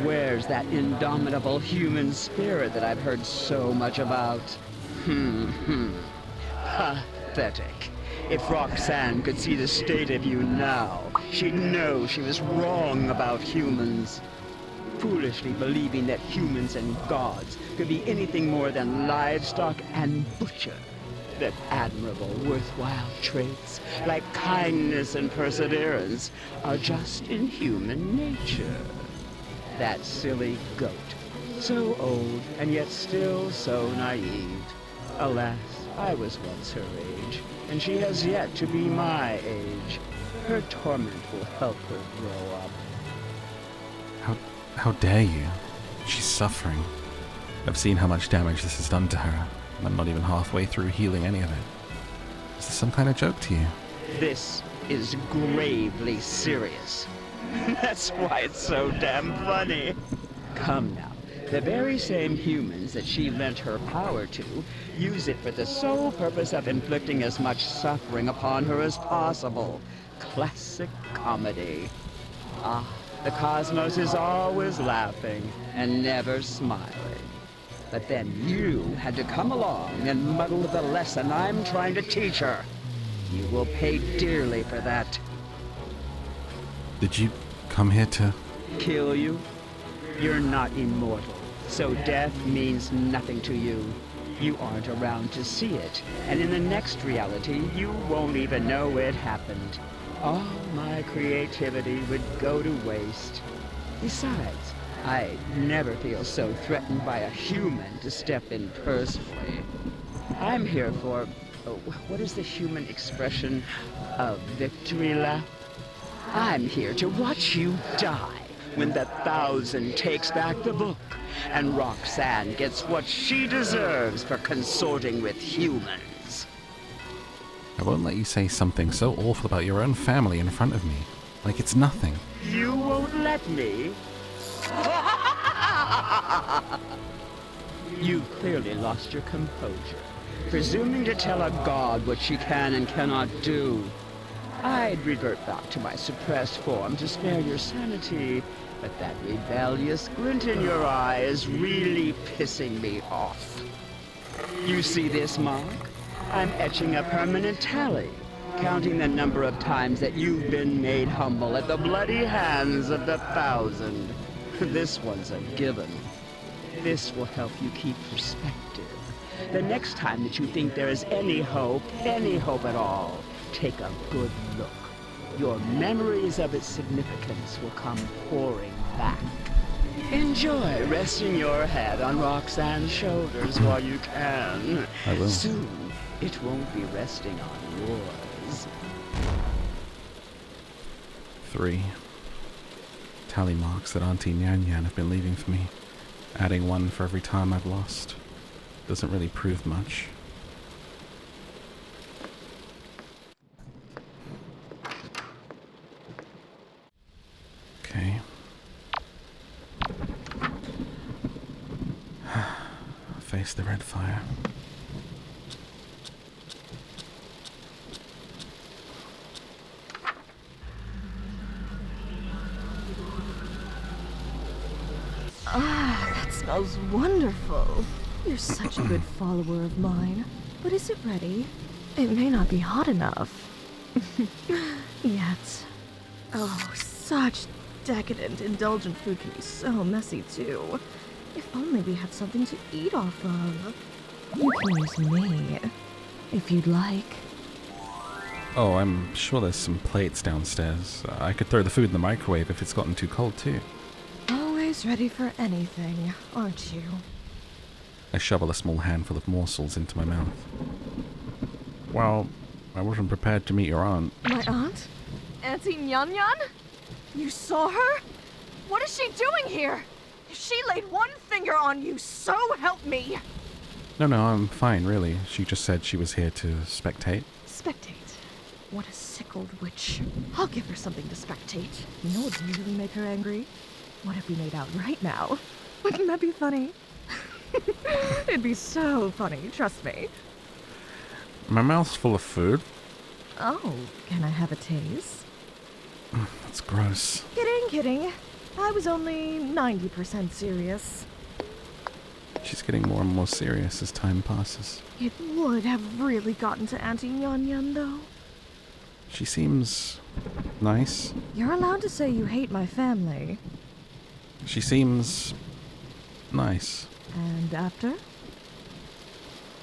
Where's that indomitable human spirit that I've heard so much about? Pathetic. If Roxanne could see the state of you now, she'd know she was wrong about humans. Foolishly believing that humans and gods could be anything more than livestock and butcher. That admirable, worthwhile traits, like kindness and perseverance, are just in human nature. That silly goat, so old and yet still so naive. Alas, I was once her age, and she has yet to be my age. Her torment will help her grow up. How dare you? She's suffering. I've seen how much damage this has done to her, and I'm not even halfway through healing any of it. Is this some kind of joke to you? This is gravely serious. That's why it's so damn funny. Come now. The very same humans that she lent her power to use it for the sole purpose of inflicting as much suffering upon her as possible. Classic comedy. Ah, the cosmos is always laughing and never smiling. But then you had to come along and muddle the lesson I'm trying to teach her. You will pay dearly for that. Did you come here to... Kill you? You're not immortal, so death means nothing to you. You aren't around to see it, and in the next reality, you won't even know it happened. All my creativity would go to waste. Besides, I never feel so threatened by a human to step in personally. I'm here for, oh, what is the human expression? A victory lap? I'm here to watch you die when the 1,000 takes back the book and Roxanne gets what she deserves for consorting with humans. I won't let you say something so awful about your own family in front of me. Like it's nothing. You won't let me? You've clearly lost your composure, presuming to tell a god what she can and cannot do. I'd revert back to my suppressed form to spare your sanity, but that rebellious glint in your eye is really pissing me off. You see this mark? I'm etching a permanent tally, counting the number of times that you've been made humble at the bloody hands of the 1,000. This one's a given. This will help you keep perspective. The next time that you think there is any hope at all, take a good look. Your memories of its significance will come pouring back. Enjoy resting your head on Roxanne's shoulders while you can. I will. Soon, it won't be resting on yours. 3 tally marks that Auntie Nyan Nyan have been leaving for me. Adding 1 for every time I've lost. Doesn't really prove much. Okay. Face the red fire. Ah, that smells wonderful. You're such a good follower of mine. But is it ready? It may not be hot enough. Yet. Oh, such decadent, indulgent food can be so messy, too. If only we had something to eat off of. You can use me, if you'd like. Oh, I'm sure there's some plates downstairs. I could throw the food in the microwave if it's gotten too cold, too. Always ready for anything, aren't you? I shovel a small handful of morsels into my mouth. Well, I wasn't prepared to meet your aunt. My aunt? Auntie Nyan Nyan? You saw her? What is she doing here? If she laid one finger on you, so help me! No, I'm fine, really. She just said she was here to spectate. Spectate? What a sick old witch. I'll give her something to spectate. You know what would really make her angry? What if we made out right now? Wouldn't that be funny? It'd be so funny, trust me. My mouth's full of food. Oh, can I have a taste? That's gross. Kidding. I was only 90% serious. She's getting more and more serious as time passes. It would have really gotten to Auntie Nyan Nyan, though. She seems nice. You're allowed to say you hate my family. She seems nice. And after?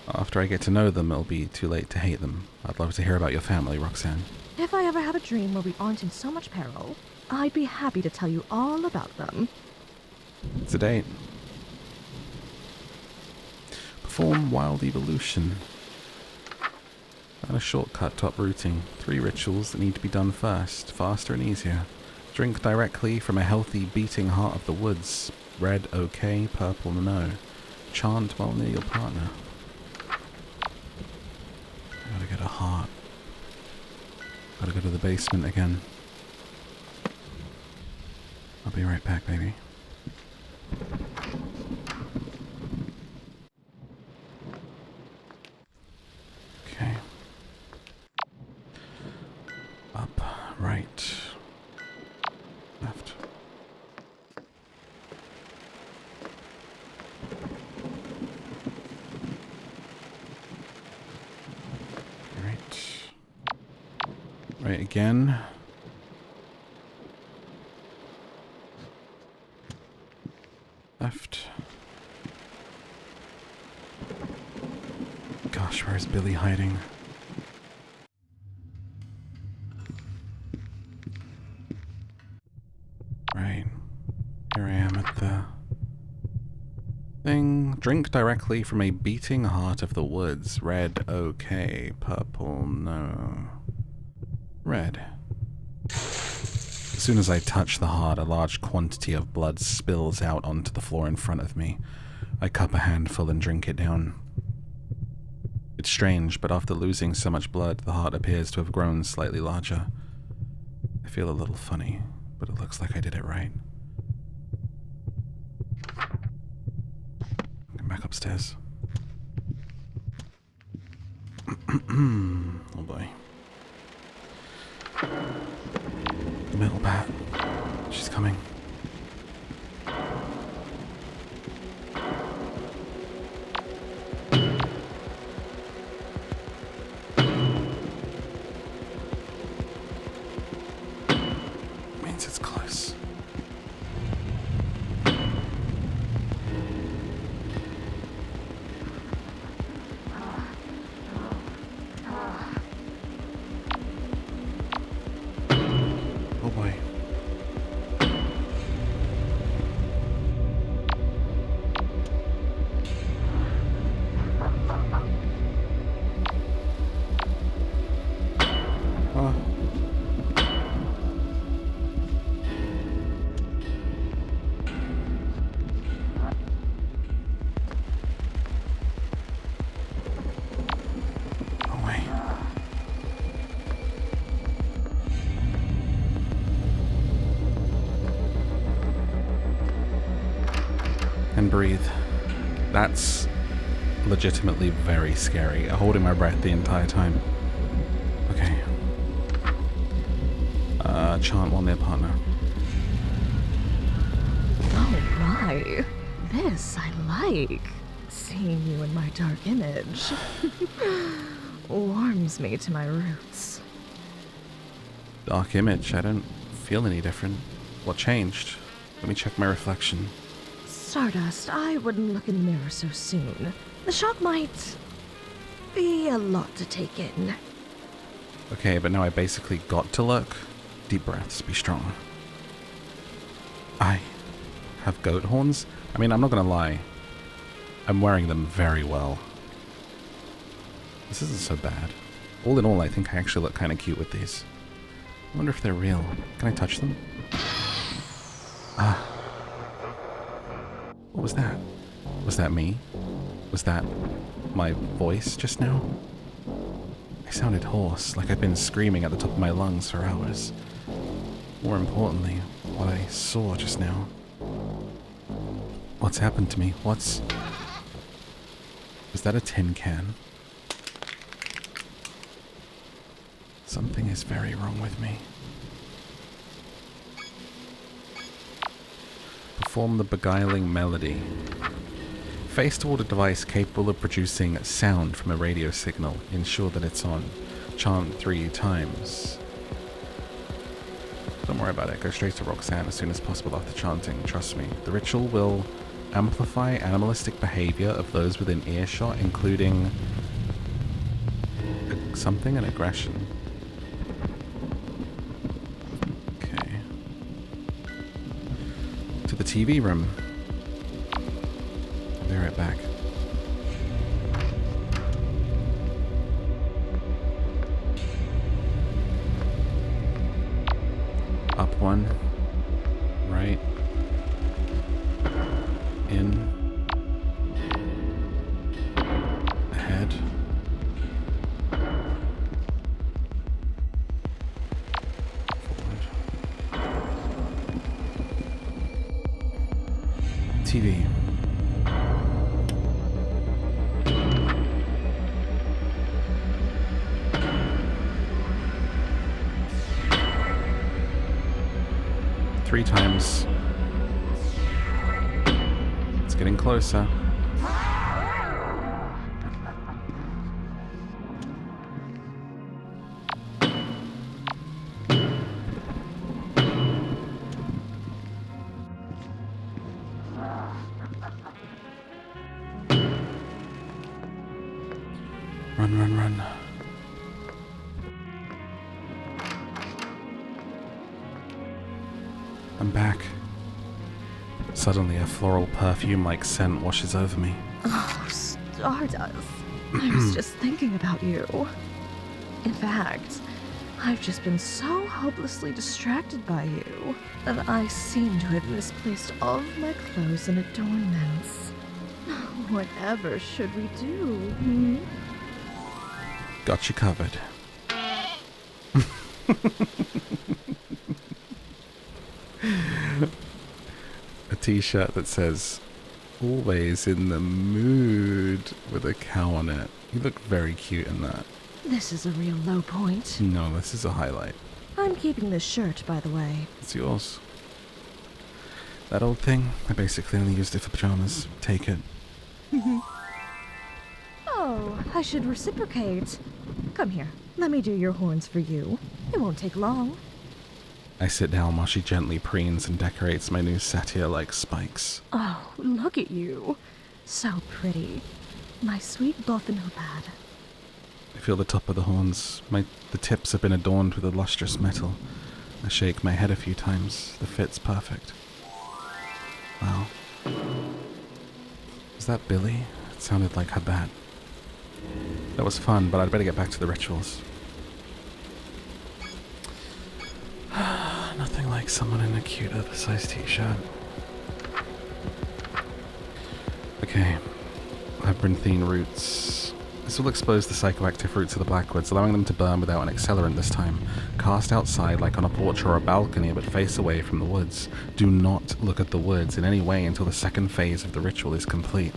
After I get to know them, it'll be too late to hate them. I'd love to hear about your family, Roxanne. If I ever have a dream where we aren't in so much peril, I'd be happy to tell you all about them. It's a date. Perform wild evolution. And a shortcut top routing. 3 rituals that need to be done first, faster and easier. Drink directly from a healthy beating heart of the woods. Red, okay, purple, no. Chant while near your partner. Gotta get a heart. Gotta go to the basement again. I'll be right back, baby. Okay. Up, right, left. Right again. Left. Gosh, where's Billie hiding? Right. Here I am at the Drink directly from a beating heart of the woods. Red, okay. Purple, no. Red. As soon as I touch the heart, a large quantity of blood spills out onto the floor in front of me. I cup a handful and drink it down. It's strange, but after losing so much blood, the heart appears to have grown slightly larger. I feel a little funny, but it looks like I did it right. I'm back upstairs. Oh boy. The metal bat. She's coming. Means it's close. Oh boy. And breathe. That's legitimately very scary. Holding my breath the entire time. Okay. Chant while near partner. Oh my. This I like. Seeing you in my dark image. Warms me to my roots. Dark image? I don't feel any different. What changed? Let me check my reflection. Stardust, I wouldn't look in the mirror so soon. The shock might be a lot to take in. Okay, but now I basically got to look. Deep breaths, be strong. I have goat horns? I mean, I'm not gonna lie. I'm wearing them very well. This isn't so bad. All in all, I think I actually look kind of cute with these. I wonder if they're real. Can I touch them? What was that? Was that me? Was that my voice just now? I sounded hoarse, like I'd been screaming at the top of my lungs for hours. More importantly, what I saw just now. What's happened to me? Was that a tin can? Something is very wrong with me. Perform the beguiling melody. Face toward a device capable of producing sound from a radio signal. Ensure that it's on. Chant 3 times. Don't worry about it. Go straight to Roxanne as soon as possible after chanting. Trust me. The ritual will amplify animalistic behavior of those within earshot, including something and aggression. Okay. To the TV room. I'll be right back. Up one. Right. In. Ahead. Forward. TV. Three times. It's getting closer. Run, run, run. I'm back. Suddenly, a floral perfume-like scent washes over me. Oh, Stardust. I was just thinking about you. In fact, I've just been so hopelessly distracted by you that I seem to have misplaced all of my clothes and adornments. Whatever should we do? Got you covered. A t-shirt that says, "Always in the mood," with a cow on it. You look very cute in that. This is a real low point. No, this is a highlight. I'm keeping this shirt, by the way. It's yours. That old thing, I basically only used it for pajamas. Take it. Oh, I should reciprocate. Come here. Let me do your horns for you. It won't take long. I sit down while she gently preens and decorates my new satyr-like spikes. Oh, look at you. So pretty. My sweet Bothanopad. I feel the top of the horns. The tips have been adorned with a lustrous metal. I shake my head a few times. The fit's perfect. Wow. Was that Billie? It sounded like her bat. That was fun, but I'd better get back to the rituals. Nothing like someone in a cute oversized t-shirt. Okay. Labyrinthine roots. This will expose the psychoactive roots of the Blackwoods, allowing them to burn without an accelerant this time. Cast outside like on a porch or a balcony, but face away from the woods. Do not look at the woods in any way until the second phase of the ritual is complete.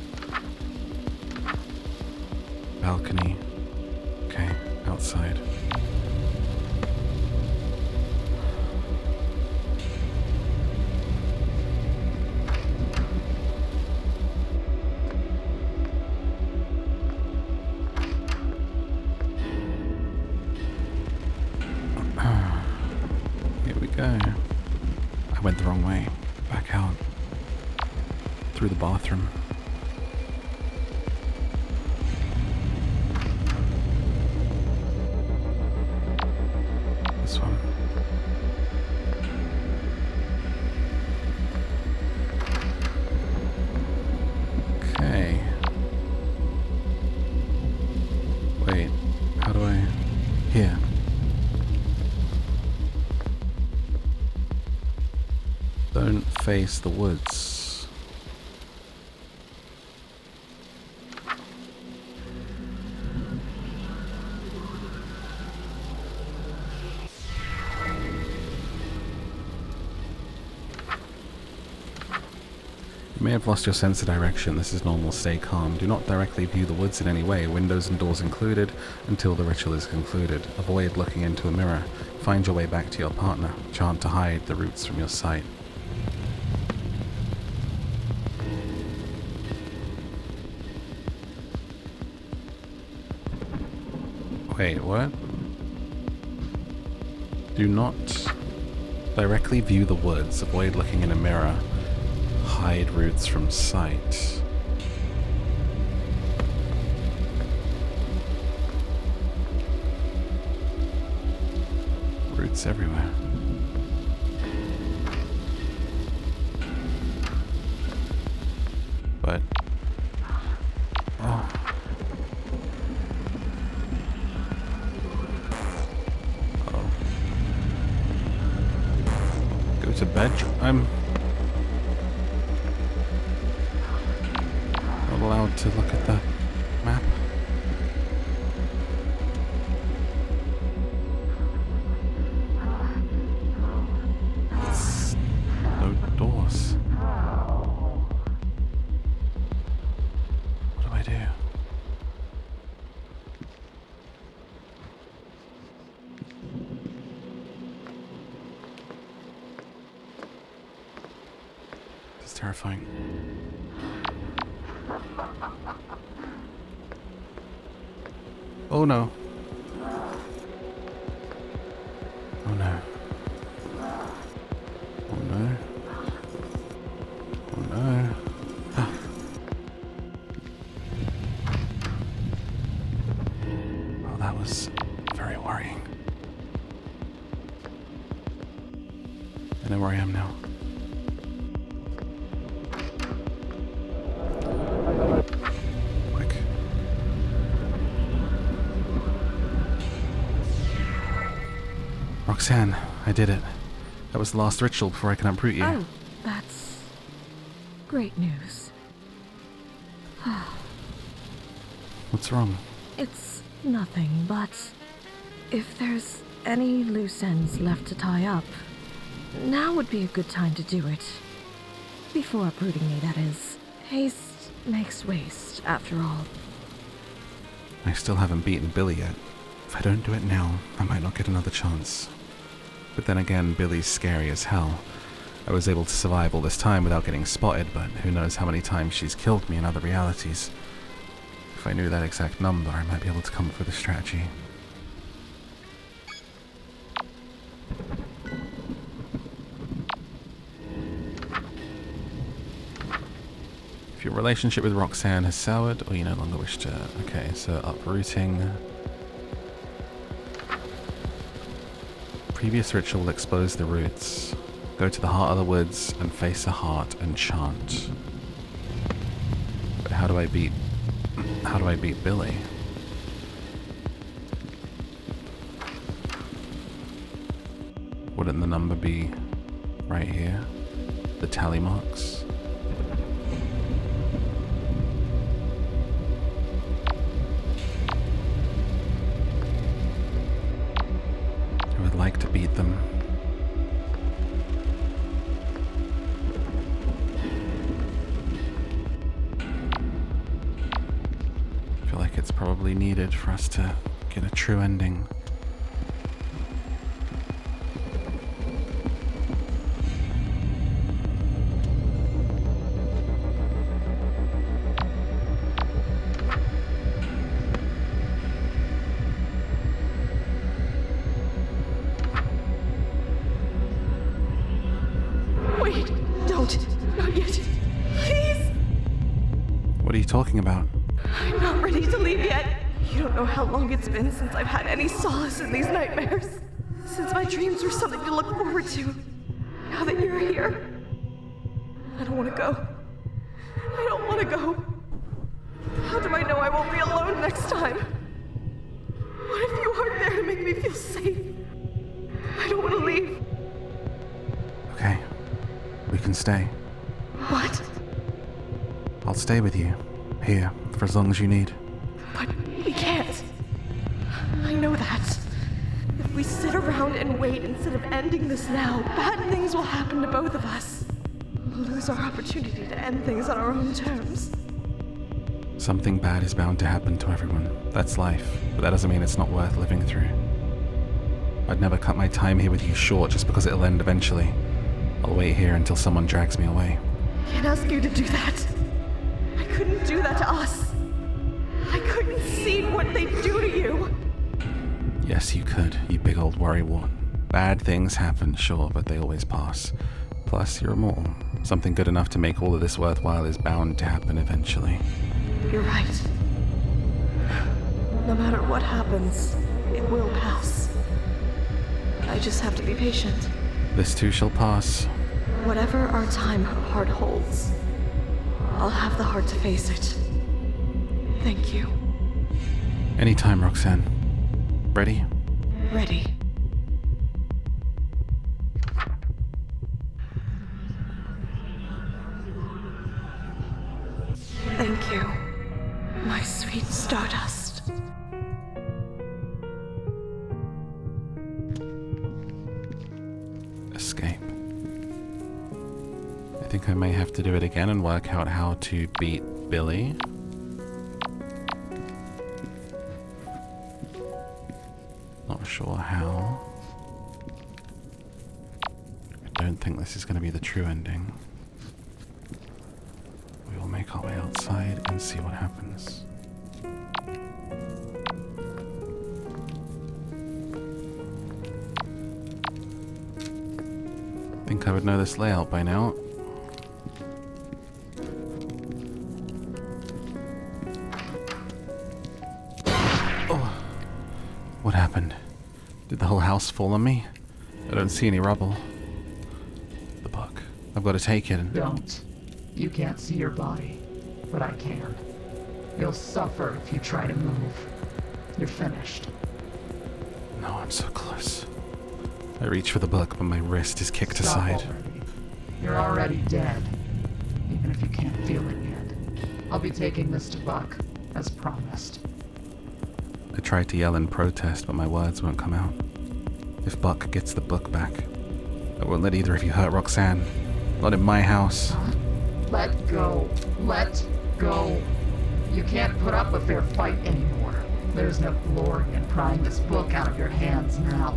Balcony. Okay, outside. Here we go. I went the wrong way. Back out. Through the bathroom. This one. Okay. Wait, how do I... Here. Don't face the woods. You may have lost your sense of direction. This is normal. Stay calm. Do not directly view the woods in any way, windows and doors included, until the ritual is concluded. Avoid looking into a mirror. Find your way back to your partner. Chant to hide the roots from your sight. Wait, what? Do not directly view the woods. Avoid looking in a mirror. Hide roots from sight. Roots everywhere. But... oh. Go to bed. I'm not allowed to look at the map. It's no doors. What do I do? It's terrifying. Oh no. Oh no. Oh no. Oh no. Ah. Oh, that was very worrying. I know where I am now. Roxanne, I did it. That was the last ritual before I can uproot you. Oh, that's great news. What's wrong? It's nothing, but if there's any loose ends left to tie up, now would be a good time to do it. Before uprooting me, that is. Haste makes waste, after all. I still haven't beaten Billie yet. If I don't do it now, I might not get another chance. But then again, Billie's scary as hell. I was able to survive all this time without getting spotted, but who knows how many times she's killed me in other realities. If I knew that exact number, I might be able to come up with a strategy. If your relationship with Roxanne has soured, or you no longer wish to... Okay, so uprooting... Previous ritual will expose the roots. Go to the heart of the woods and face a heart and chant. But how do I beat Billie? Wouldn't the number be right here? The tally marks? I would like to beat them. I feel like it's probably needed for us to get a true ending. Wait, don't. Not yet. Please! What are you talking about? I'm not ready to leave yet. You don't know how long it's been since I've had any solace in these nightmares. Since my dreams were something to look forward to. Now that you're here, I don't want to go. I don't want to go. How do I know I won't be alone next time? What if you aren't there to make me feel safe? I don't want to leave. Okay, we can stay. What? I'll stay with you, here, for as long as you need. But we can't. I know that. If we sit around and wait instead of ending this now, bad things will happen to both of us. We'll lose our opportunity to end things on our own terms. Something bad is bound to happen to everyone. That's life, but that doesn't mean it's not worth living through. I'd never cut my time here with you short just because it'll end eventually. I'll wait here until someone drags me away. I can't ask you to do that. I couldn't do that to us. I couldn't see what they'd do to you. Yes, you could, you big old worrywart. Bad things happen, sure, but they always pass. Plus, you're immortal. Something good enough to make all of this worthwhile is bound to happen eventually. You're right. No matter what happens, it will pass. I just have to be patient. This too shall pass. Whatever our time heart holds, I'll have the heart to face it. Thank you. Anytime, Roxanne. Ready? Ready. Thank you, my sweet Stardust. Escape. I think I may have to do it again and work out how to beat Billie. Not sure how. I don't think this is going to be the true ending. We will make our way outside and see what happens. I think I would know this layout by now. Oh, what happened? Did the whole house fall on me? I don't see any rubble. The book. I've got to take it. Don't. You can't see your body, but I can. You'll suffer if you try to move. You're finished. No, I'm so close. I reach for the book, but my wrist is kicked Stop aside. already. You're already dead, even if you can't feel it yet. I'll be taking this to Buck, as promised. I try to yell in protest, but my words won't come out. If Buck gets the book back, I won't let either of you hurt Roxanne. Not in my house. Let go. Let go. You can't put up a fair fight anymore. There's no glory in prying this book out of your hands now.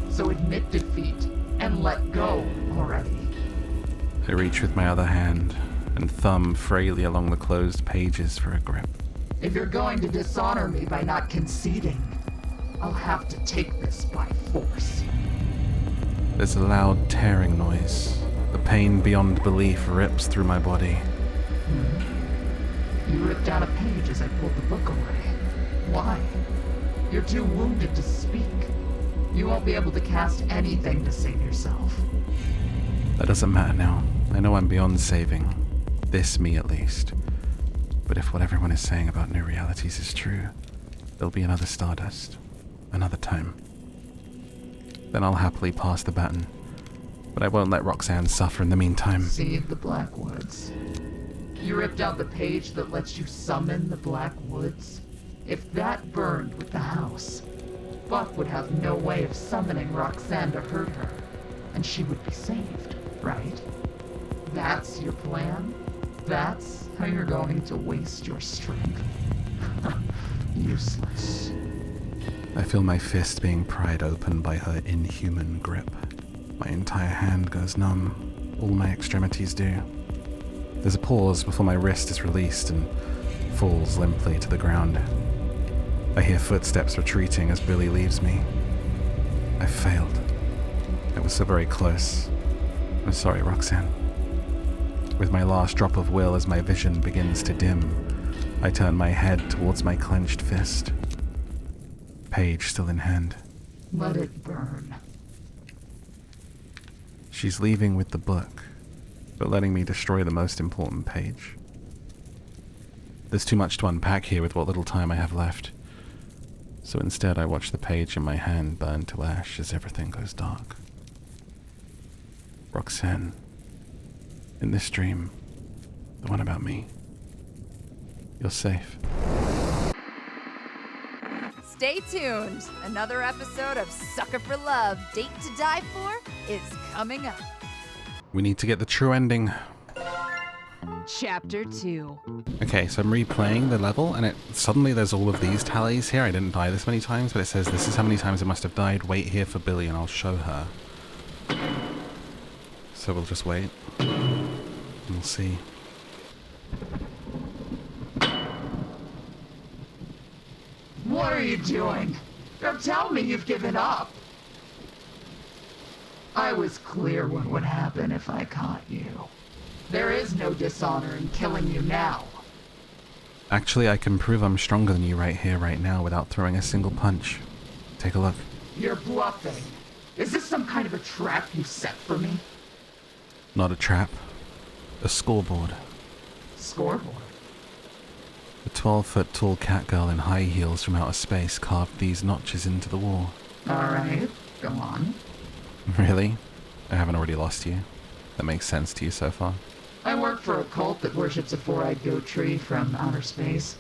So admit defeat and let go already. I reach with my other hand and thumb frailly along the closed pages for a grip. If you're going to dishonor me by not conceding, I'll have to take this by force. There's a loud tearing noise. The pain beyond belief rips through my body. You ripped out a page as I pulled the book away. Why? You're too wounded to speak. You won't be able to cast anything to save yourself. That doesn't matter now. I know I'm beyond saving. This me at least. But if what everyone is saying about new realities is true, there'll be another Stardust. Another time. Then I'll happily pass the baton. But I won't let Roxanne suffer in the meantime. See the Black Woods. You ripped out the page that lets you summon the Black Woods. If that burned with the house, Buck would have no way of summoning Roxanne to hurt her, and she would be saved, right? That's your plan? That's how you're going to waste your strength? Useless. I feel my fist being pried open by her inhuman grip. My entire hand goes numb. All my extremities do. There's a pause before my wrist is released and falls limply to the ground. I hear footsteps retreating as Billie leaves me. I failed. I was so very close. I'm sorry, Roxanne. With my last drop of will as my vision begins to dim, I turn my head towards my clenched fist. Page still in hand. Let it burn. She's leaving with the book, but letting me destroy the most important page. There's too much to unpack here with what little time I have left. So instead I watch the page in my hand burn to ash as everything goes dark. Roxanne, in this dream, the one about me, you're safe. Stay tuned. Another episode of Sucker for Love, Date to Die For is coming up. We need to get the true ending. Chapter 2. Okay, so I'm replaying the level, and suddenly there's all of these tallies here. I didn't die this many times, but it says this is how many times I must have died. Wait here for Billie, and I'll show her. So we'll just wait. And we'll see. What are you doing? Don't tell me you've given up. I was clear what would happen if I caught you. There is no dishonor in killing you now. Actually, I can prove I'm stronger than you right here, right now, without throwing a single punch. Take a look. You're bluffing. Is this some kind of a trap you set for me? Not a trap. A scoreboard. Scoreboard? A 12-foot-tall catgirl in high heels from outer space carved these notches into the wall. Alright, go on. Really? I haven't already lost you. That makes sense to you so far? I work for a cult that worships a four-eyed goat tree from outer space.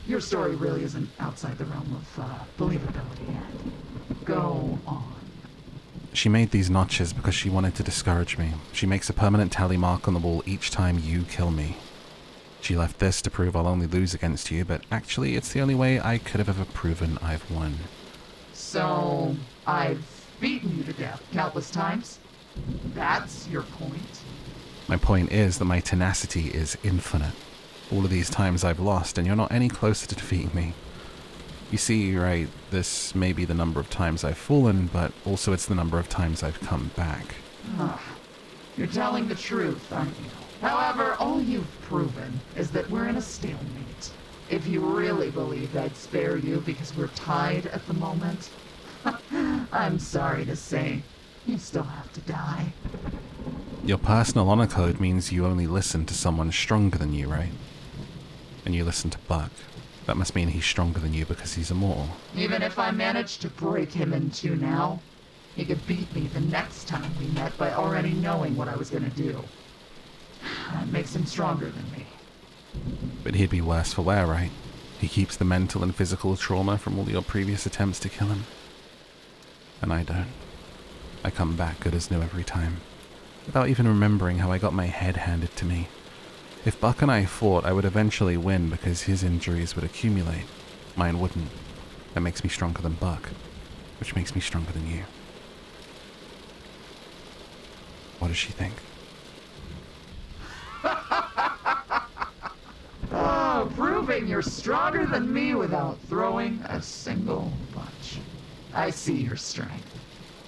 Your story really isn't outside the realm of believability yet. Go on. She made these notches because she wanted to discourage me. She makes a permanent tally mark on the wall each time you kill me. She left this to prove I'll only lose against you, but actually it's the only way I could have ever proven I've won. So, I've beaten you to death countless times? That's your point? My point is that my tenacity is infinite. All of these times I've lost, and you're not any closer to defeating me. You see, right, this may be the number of times I've fallen, but also it's the number of times I've come back. You're telling the truth, aren't you? However, all you've proven is that we're in a stalemate. If you really believed I'd spare you because we're tied at the moment, I'm sorry to say, you still have to die. Your personal honor code means you only listen to someone stronger than you, right? And you listen to Buck. That must mean he's stronger than you because he's immortal. Even if I manage to break him in two now, He could beat me the next time we met by already knowing what I was gonna do. That makes him stronger than me. But he'd be worse for wear, right? He keeps the mental and physical trauma from all your previous attempts to kill him. And I don't. I come back good as new every time, without even remembering how I got my head handed to me. If Buck and I fought, I would eventually win because his injuries would accumulate. Mine wouldn't. That makes me stronger than Buck, which makes me stronger than you. What does she think? Oh, proving you're stronger than me without throwing a single punch. I see your strength.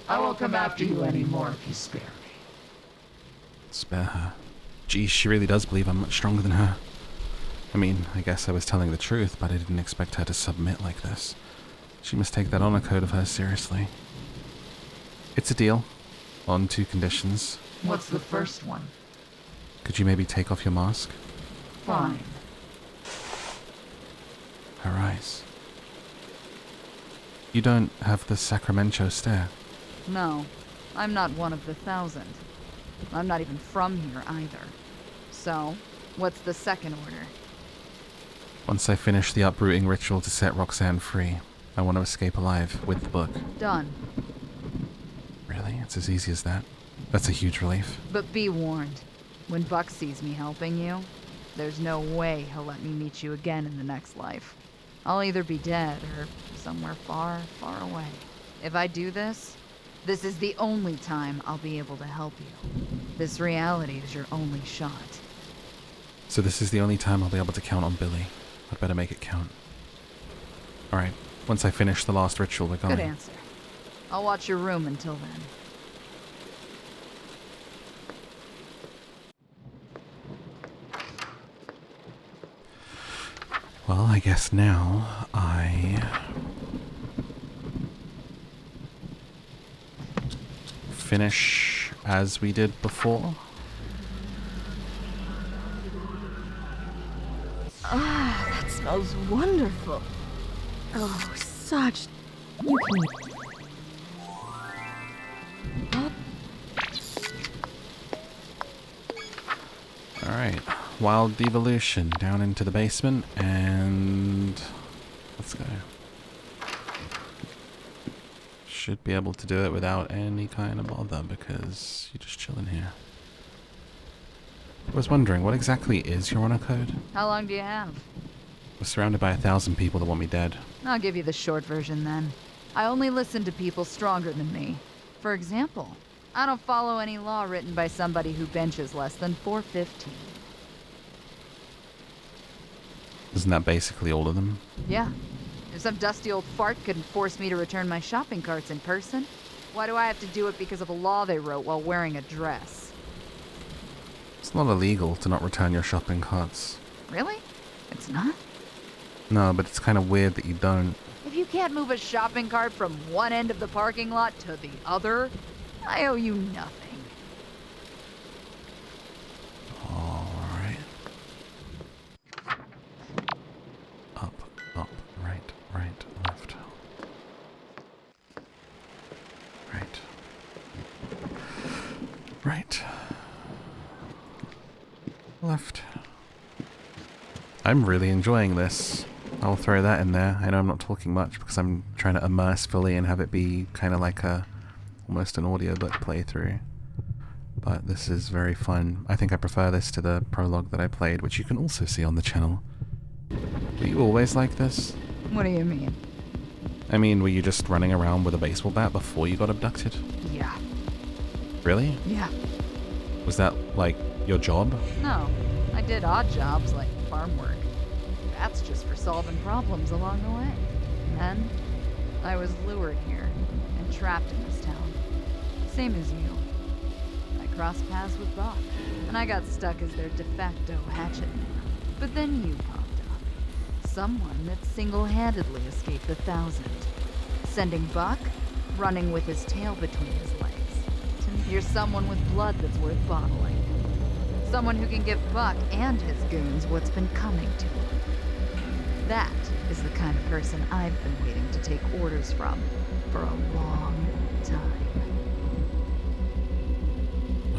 I won't come after you anymore if you spare me. Spare her? Geez, she really does believe I'm much stronger than her. I mean, I guess I was telling the truth, but I didn't expect her to submit like this. She must take that honor code of hers seriously. It's a deal. On 2 conditions. What's the first one? Could you maybe take off your mask? Fine. Her eyes. You don't have the Sacramento stare. No, I'm not one of the 1,000. I'm not even from here either. So, what's the second order? Once I finish the uprooting ritual to set Roxanne free, I want to escape alive with the book. Done. Really? It's as easy as that? That's a huge relief. But be warned. When Buck sees me helping you, there's no way he'll let me meet you again in the next life. I'll either be dead or somewhere far, far away. If I do this, this is the only time I'll be able to help you. This reality is your only shot. So this is the only time I'll be able to count on Billie. I'd better make it count. Alright, once I finish the last ritual, we're going. Good answer. I'll watch your room until then. Well, I guess now I finish as we did before. Ah, that smells wonderful. Oh, such... You can... Alright, wild devolution down into the basement, and let's go. Should be able to do it without any kind of bother because you're just chilling here. I was wondering, what exactly is your honor code? How long do you have? We're surrounded by 1,000 people that want me dead. I'll give you the short version then. I only listen to people stronger than me. For example, I don't follow any law written by somebody who benches less than 415. Isn't that basically all of them? Yeah. If some dusty old fart couldn't force me to return my shopping carts in person, why do I have to do it because of a law they wrote while wearing a dress? It's not illegal to not return your shopping carts. Really? It's not? No, but it's kind of weird that you don't. If you can't move a shopping cart from one end of the parking lot to the other, I owe you nothing. Alright. Up, right, left. Right. Left. I'm really enjoying this. I'll throw that in there. I know I'm not talking much because I'm trying to immerse fully and have it be kind of like almost an audiobook playthrough. But this is very fun. I think I prefer this to the prologue that I played, which you can also see on the channel. Were you always like this? What do you mean? I mean, were you just running around with a baseball bat before you got abducted? Yeah. Really? Yeah. Was that, like, your job? No. I did odd jobs like farm work. That's just for solving problems along the way. And then, I was lured here and trapped in this town. Same as you. I crossed paths with Buck, and I got stuck as their de facto hatchet man. But then you popped up. Someone that single-handedly escaped the 1,000. Sending Buck running with his tail between his legs. You're someone with blood that's worth bottling. Someone who can give Buck and his goons what's been coming to them. That is the kind of person I've been waiting to take orders from. for a long time.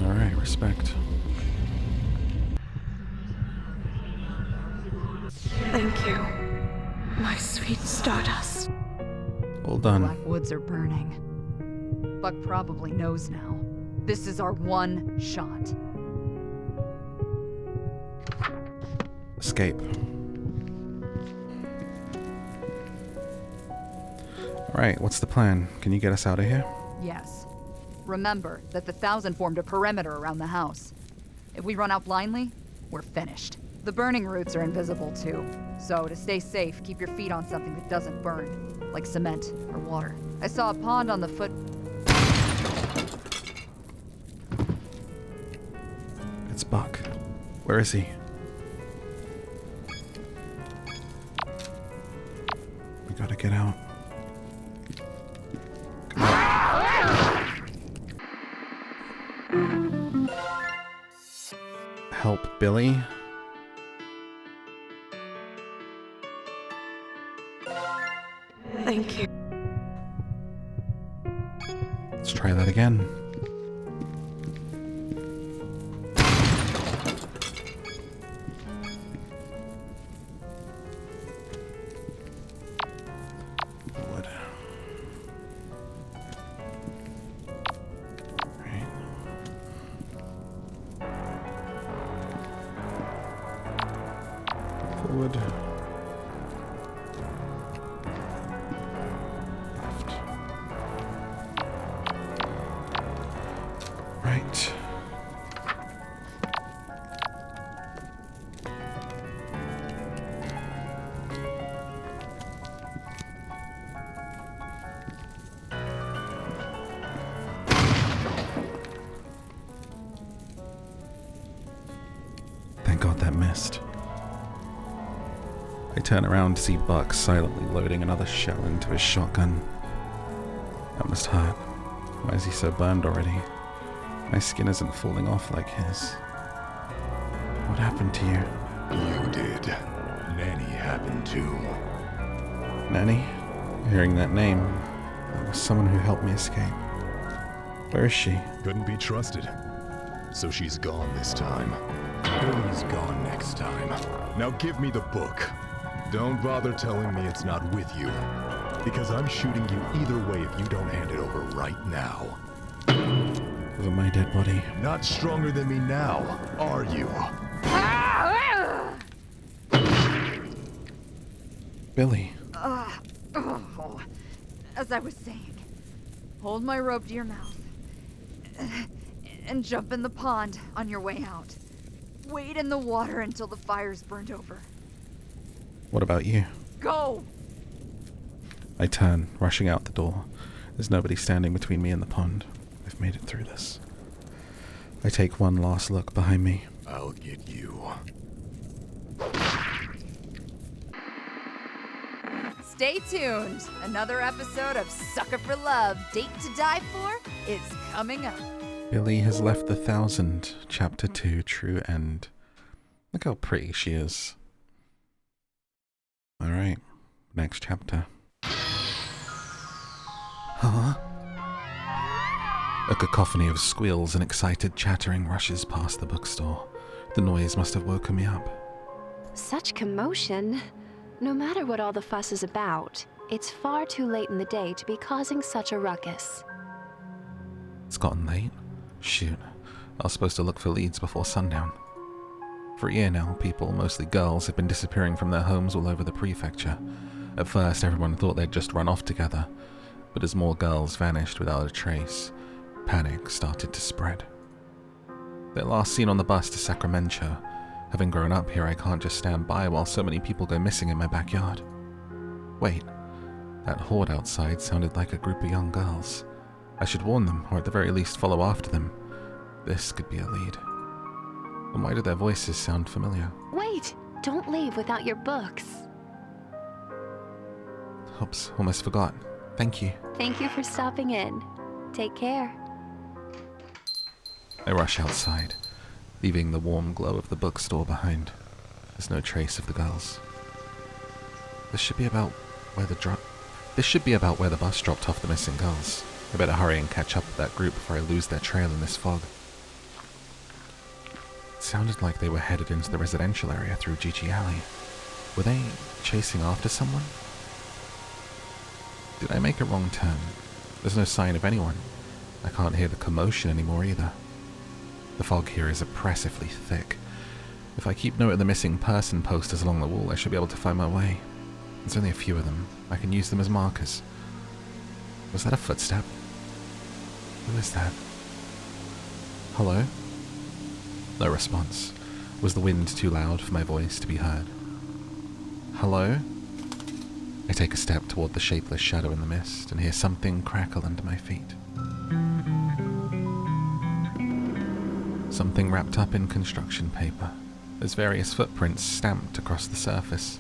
Alright, respect. Thank you, my sweet Stardust. All done. Black woods are burning. Buck probably knows now. This is our one shot. Escape. Alright, what's the plan? Can you get us out of here? Yes. Remember that the 1,000 formed a perimeter around the house. If we run out blindly, we're finished. The burning roots are invisible too, so to stay safe, keep your feet on something that doesn't burn, like cement or water. I saw a pond on the foot... It's Buck. Where is he? We gotta get out. Come on. Help Billie? Thank you. Let's try that again. Wood. Right. Forward. Right. Thank God that missed. I turn around to see Buck silently loading another shell into his shotgun. That must hurt. Why is he so burned already? My skin isn't falling off like his. What happened to you? You did. Nanny happened too. Nanni? Hearing that name, there was someone who helped me escape. Where is she? Couldn't be trusted. So she's gone this time. Billie's gone next time. Now give me the book. Don't bother telling me it's not with you. Because I'm shooting you either way if you don't hand it over right now. Over my dead body. Not stronger than me now, are you? Billie. As I was saying, hold my rope to your mouth. And jump in the pond on your way out. Wait in the water until the fire's burned over. What about you? Go! I turn, rushing out the door. There's nobody standing between me and the pond. I've made it through this. I take one last look behind me. I'll get you. Stay tuned. Another episode of Sucker for Love, Date to Die For is coming up. Billie has left the 1,000. Chapter 2, True End. Look how pretty she is. Alright, next chapter. Huh? A cacophony of squeals and excited chattering rushes past the bookstore. The noise must have woken me up. Such commotion. No matter what all the fuss is about, it's far too late in the day to be causing such a ruckus. It's gotten late. Shoot, I was supposed to look for leads before sundown. For a year now, people, mostly girls, have been disappearing from their homes all over the prefecture. At first, everyone thought they'd just run off together, but as more girls vanished without a trace, panic started to spread. They're last seen on the bus to Sacramento. Having grown up here, I can't just stand by while so many people go missing in my backyard. Wait, that horde outside sounded like a group of young girls. I should warn them, or at the very least follow after them. This could be a lead. And why do their voices sound familiar? Wait! Don't leave without your books. Oops, almost forgot. Thank you. Thank you for stopping in. Take care. I rush outside, leaving the warm glow of the bookstore behind. There's no trace of the girls. This should be about where the This should be about where the bus dropped off the missing girls. I better hurry and catch up with that group before I lose their trail in this fog. It sounded like they were headed into the residential area through Gigi Alley. Were they chasing after someone? Did I make a wrong turn? There's no sign of anyone. I can't hear the commotion anymore either. The fog here is oppressively thick. If I keep note of the missing person posters along the wall, I should be able to find my way. There's only a few of them. I can use them as markers. Was that a footstep? Who is that? Hello? No response. Was the wind too loud for my voice to be heard? Hello? I take a step toward the shapeless shadow in the mist and hear something crackle under my feet. Something wrapped up in construction paper. There's various footprints stamped across the surface.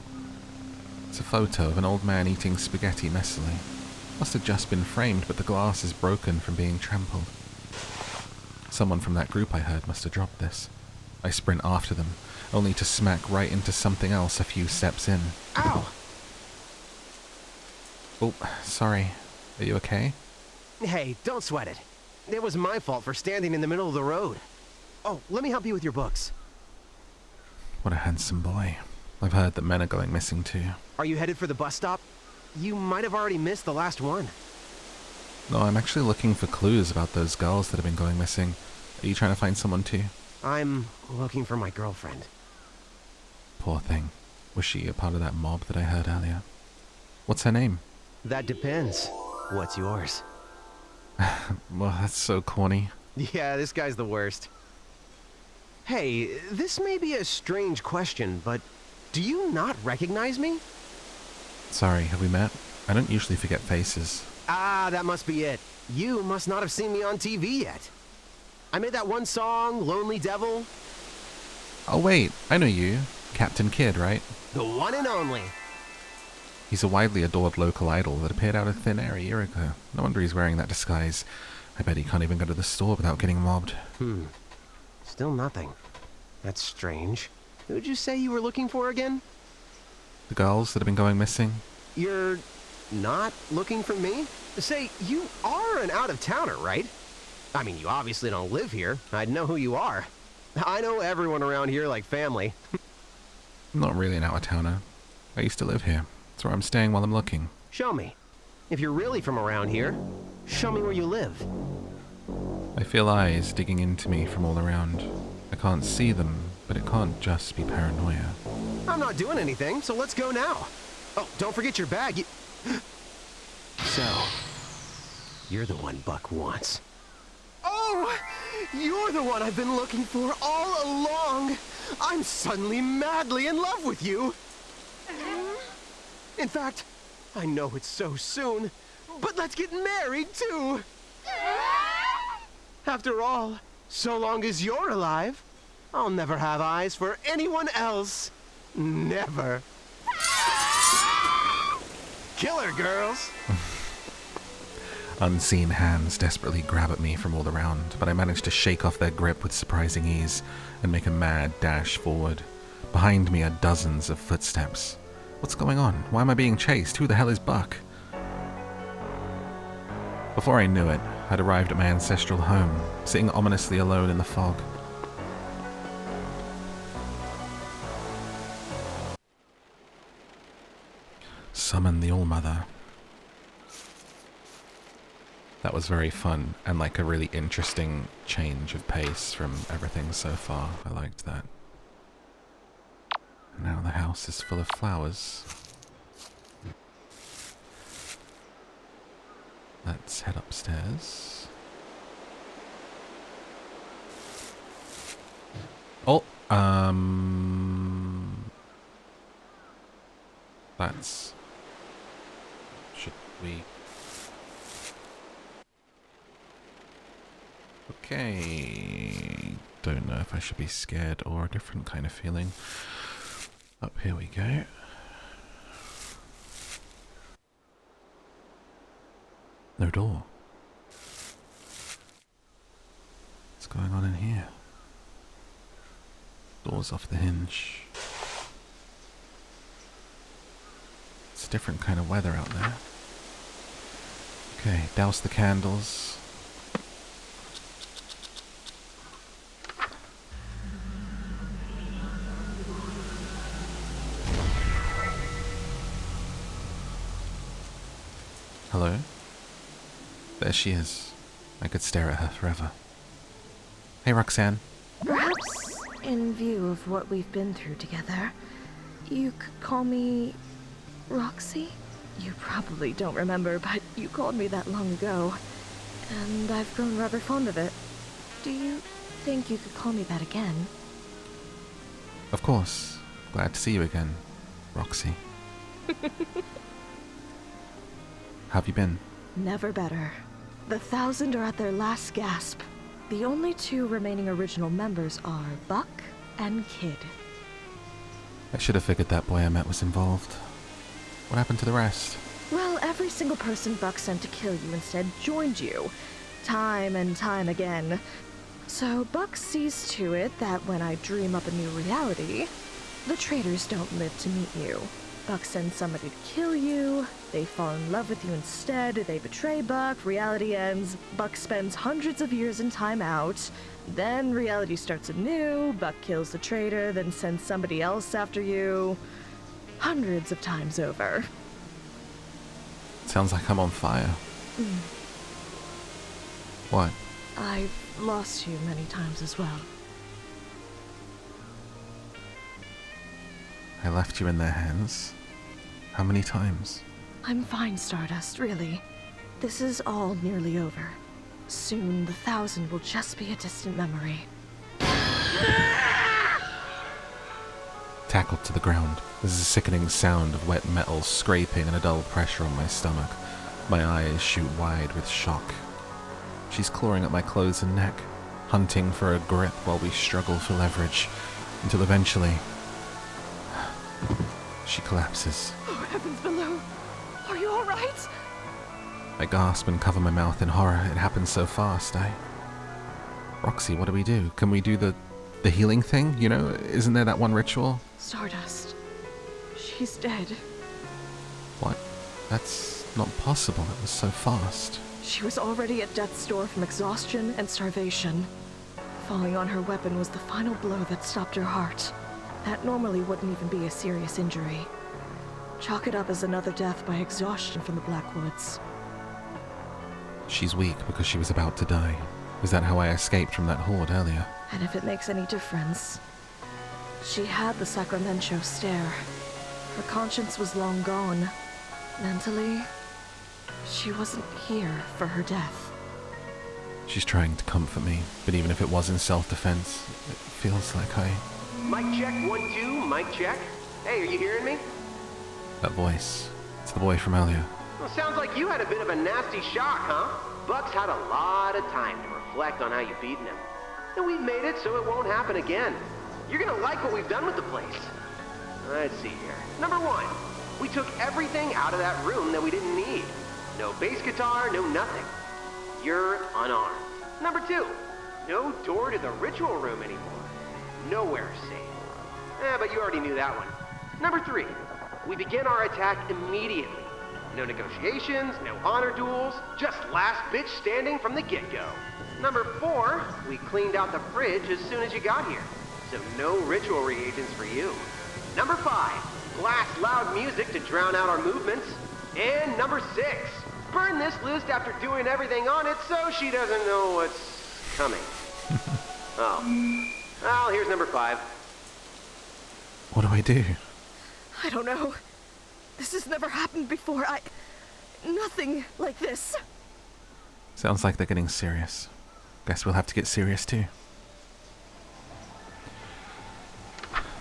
It's a photo of an old man eating spaghetti messily. Must have just been framed, but the glass is broken from being trampled. Someone from that group I heard must have dropped this. I sprint after them, only to smack right into something else a few steps in. Ow! Oh, sorry. Are you okay? Hey, don't sweat it. It was my fault for standing in the middle of the road. Oh, let me help you with your books. What a handsome boy. I've heard that men are going missing too. Are you headed for the bus stop? You might have already missed the last one. No, I'm actually looking for clues about those girls that have been going missing. Are you trying to find someone too? I'm looking for my girlfriend. Poor thing. Was she a part of that mob that I heard earlier? What's her name? That depends. What's yours? Well, that's so corny. Yeah, this guy's the worst. Hey, this may be a strange question, but do you not recognize me? Sorry, have we met? I don't usually forget faces. Ah, that must be it. You must not have seen me on TV yet. I made that one song, Lonely Devil. Oh wait, I know you. Captain Kidd, right? The one and only. He's a widely adored local idol that appeared out of thin air a year ago. No wonder he's wearing that disguise. I bet he can't even go to the store without getting mobbed. Still nothing. That's strange. Who'd you say you were looking for again? The girls that have been going missing? You're not looking for me? Say, you are an out-of-towner, right? I mean, you obviously don't live here. I'd know who you are. I know everyone around here like family. I'm not really an out-of-towner. I used to live here. That's where I'm staying while I'm looking. Show me. If you're really from around here, show me where you live. I feel eyes digging into me from all around. I can't see them, but it can't just be paranoia. I'm not doing anything, so let's go now. Oh, don't forget your bag. So, you're the one Buck wants. Oh, you're the one I've been looking for all along. I'm suddenly madly in love with you. In fact, I know it's so soon, but let's get married too. After all, so long as you're alive, I'll never have eyes for anyone else. Never. Killer girls. Unseen hands desperately grab at me from all around, but I manage to shake off their grip with surprising ease and make a mad dash forward. Behind me are dozens of footsteps. What's going on? Why am I being chased? Who the hell is Buck? Before I knew it, I'd arrived at my ancestral home, sitting ominously alone in the fog. Summon the All-Mother. That was very fun, and like a really interesting change of pace from everything so far. I liked that. Now the house is full of flowers. Let's head upstairs. Oh, that's... Should we... Okay... Don't know if I should be scared or a different kind of feeling. Up here we go. No door. What's going on in here? Door's off the hinge. It's a different kind of weather out there. Okay, douse the candles. Hello? There she is. I could stare at her forever. Hey, Roxanne. Perhaps, in view of what we've been through together, you could call me Roxy? You probably don't remember, but you called me that long ago, and I've grown rather fond of it. Do you think you could call me that again? Of course. Glad to see you again, Roxy. How have you been? Never better. The 1,000 are at their last gasp. The only 2 remaining original members are Buck and Kid. I should have figured that boy I met was involved. What happened to the rest? Well, every single person Buck sent to kill you instead joined you, time and time again. So Buck sees to it that when I dream up a new reality, the traitors don't live to meet you. Buck sends somebody to kill you, they fall in love with you instead, they betray Buck, reality ends, Buck spends hundreds of years in time out, then reality starts anew, Buck kills the traitor, then sends somebody else after you, hundreds of times over. Sounds like I'm on fire. What? I've lost you many times as well. I left you in their hands? How many times? I'm fine, Stardust, really. This is all nearly over. Soon, the 1,000 will just be a distant memory. Tackled to the ground. There's a sickening sound of wet metal scraping and a dull pressure on my stomach. My eyes shoot wide with shock. She's clawing at my clothes and neck, hunting for a grip while we struggle for leverage, until eventually she collapses. Oh, heavens below! Are you alright? I gasp and cover my mouth in horror. It happened so fast. Roxy, what do we do? Can we do the healing thing? You know, isn't there that one ritual? Stardust. She's dead. What? That's not possible. It was so fast. She was already at death's door from exhaustion and starvation. Falling on her weapon was the final blow that stopped her heart. That normally wouldn't even be a serious injury. Chalk it up as another death by exhaustion from the Blackwoods. She's weak because she was about to die. Is that how I escaped from that horde earlier? And if it makes any difference, she had the Sacramento stare. Her conscience was long gone. Mentally, she wasn't here for her death. She's trying to comfort me, but even if it was in self-defense, it feels like Mic check, 1, 2, mic check. Hey, are you hearing me? That voice. It's the boy from earlier. Well, sounds like you had a bit of a nasty shock, huh? Buck's had a lot of time to reflect on how you've beaten him. And we've made it so it won't happen again. You're gonna like what we've done with the place. Let's see here. Number 1, we took everything out of that room that we didn't need. No bass guitar, no nothing. You're unarmed. Number 2, no door to the ritual room anymore. Nowhere safe. But you already knew that one. Number 3, we begin our attack immediately. No negotiations, no honor duels, just last bitch standing from the get-go. Number 4, we cleaned out the fridge as soon as you got here, so no ritual reagents for you. Number 5, blast loud music to drown out our movements. And number 6, burn this list after doing everything on it so she doesn't know what's coming. Oh. Well, here's number 5. What do I do? I don't know. This has never happened before. Nothing like this. Sounds like they're getting serious. Guess we'll have to get serious too.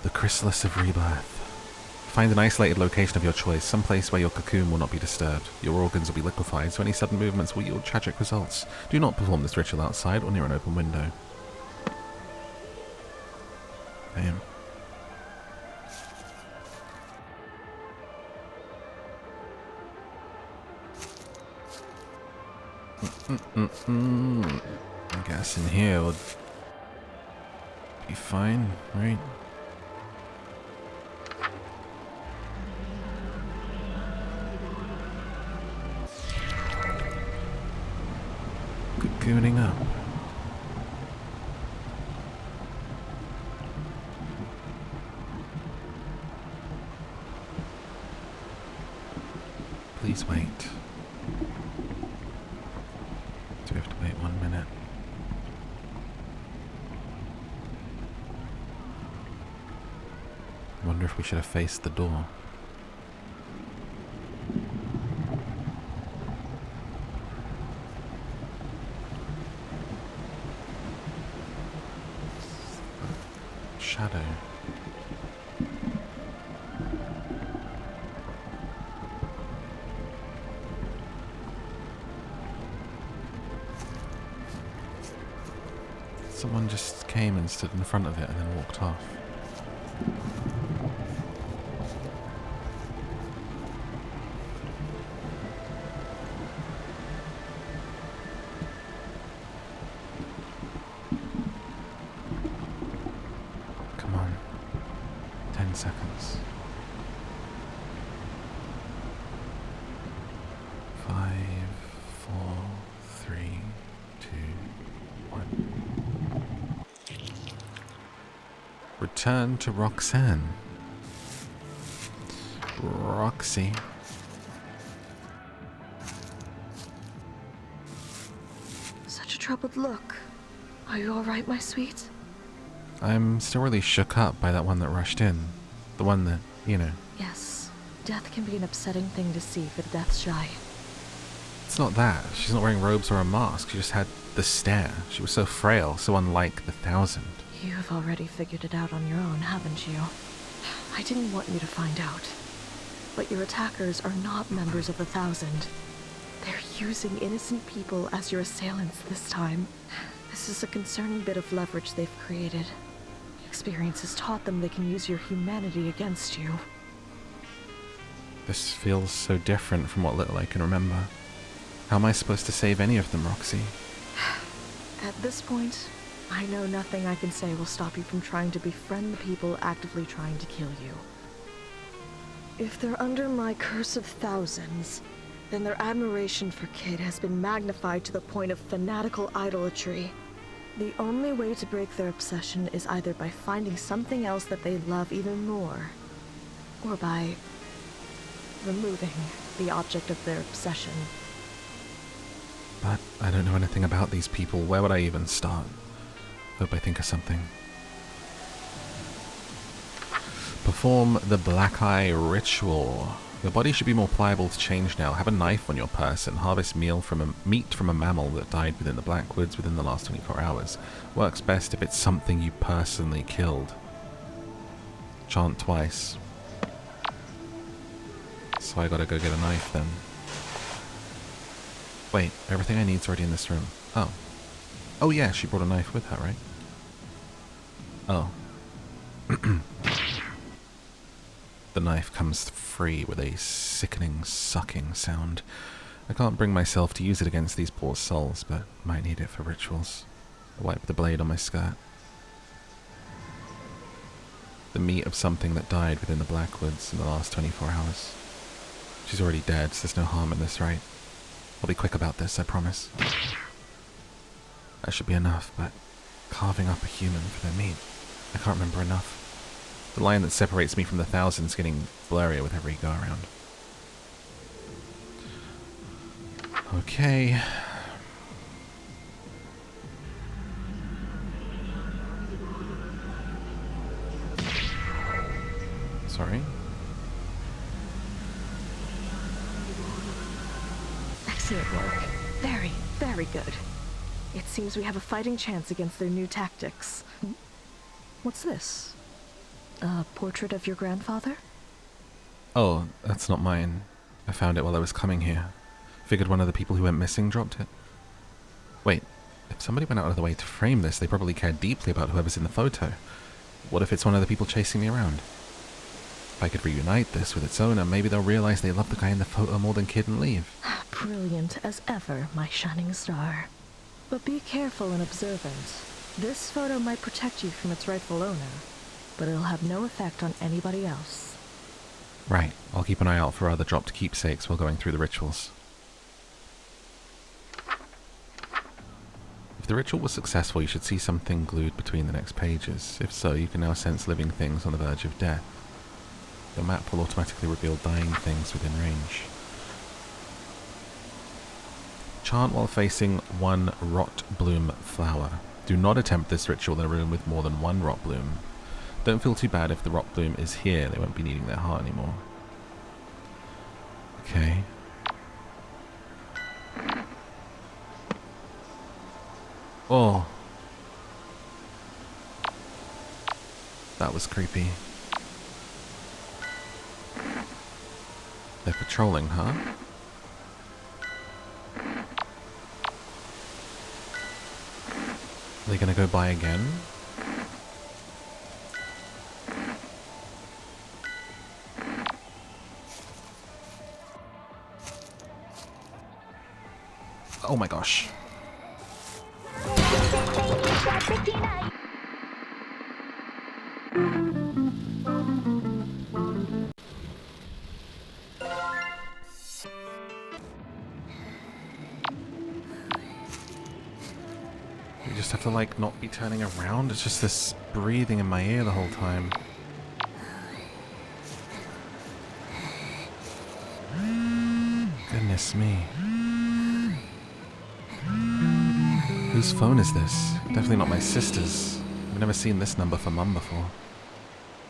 The chrysalis of rebirth. Find an isolated location of your choice, someplace where your cocoon will not be disturbed. Your organs will be liquefied, so any sudden movements will yield tragic results. Do not perform this ritual outside or near an open window. Damn. I guess in here would be fine, right? gooning up. Please wait. Do we have to wait 1 minute? I wonder if we should have faced the door. Shadow. Someone just came and stood in front of it and then walked off. Come on. 10 seconds. 5, 4, 3, 2, 1. Return to Roxanne. Roxy. Such a troubled look. Are you alright, my sweet? I'm still really shook up by that one that rushed in. The one that, you know. Yes. Death can be an upsetting thing to see for the death-shy. It's not that. She's not wearing robes or a mask. She just had the stare. She was so frail, so unlike the 1,000. You have already figured it out on your own, haven't you? I didn't want you to find out. But your attackers are not members of the 1,000. They're using innocent people as your assailants this time. This is a concerning bit of leverage they've created. Experience has taught them they can use your humanity against you. This feels so different from what little I can remember. How am I supposed to save any of them, Roxy? At this point, I know nothing I can say will stop you from trying to befriend the people actively trying to kill you. If they're under my curse of thousands, then their admiration for Kid has been magnified to the point of fanatical idolatry. The only way to break their obsession is either by finding something else that they love even more, or by removing the object of their obsession. But I don't know anything about these people. Where would I even start? Hope I think of something. Perform the Black Eye Ritual. Your body should be more pliable to change now. Have a knife on your person. Harvest meat from a mammal that died within the Blackwoods within the last 24 hours. Works best if it's something you personally killed. Chant twice. So I gotta go get a knife then. Wait, everything I need's already in this room. Oh. Oh yeah, she brought a knife with her, right? Oh. The knife comes free with a sickening, sucking sound. I can't bring myself to use it against these poor souls, but might need it for rituals. I wipe the blade on my skirt. The meat of something that died within the Blackwoods in the last 24 hours. She's already dead, so there's no harm in this, right? I'll be quick about this, I promise. That should be enough, but carving up a human for their meat, I can't remember enough. The line that separates me from the 1,000's getting blurrier with every go around. Okay. Sorry. Excellent work. Very, very good. It seems we have a fighting chance against their new tactics. What's this? A portrait of your grandfather? Oh, that's not mine. I found it while I was coming here. Figured one of the people who went missing dropped it. Wait, if somebody went out of the way to frame this, they probably cared deeply about whoever's in the photo. What if it's one of the people chasing me around? If I could reunite this with its owner, maybe they'll realize they love the guy in the photo more than Kid and leave. Brilliant as ever, my shining star. But be careful and observant. This photo might protect you from its rightful owner, but it'll have no effect on anybody else. Right, I'll keep an eye out for other dropped keepsakes while going through the rituals. If the ritual was successful, you should see something glued between the next pages. If so, you can now sense living things on the verge of death. Your map will automatically reveal dying things within range. Chant while facing one rot bloom flower. Do not attempt this ritual in a room with more than one rot bloom. Don't feel too bad if the rot bloom is here, they won't be needing their heart anymore. Okay. Oh. That was creepy. They're patrolling, huh? Are they gonna go by again? Oh my gosh. You just have to like not be turning around. It's just this breathing in my ear the whole time. Goodness me. Whose phone is this? Definitely not my sister's. I've never seen this number for Mum before.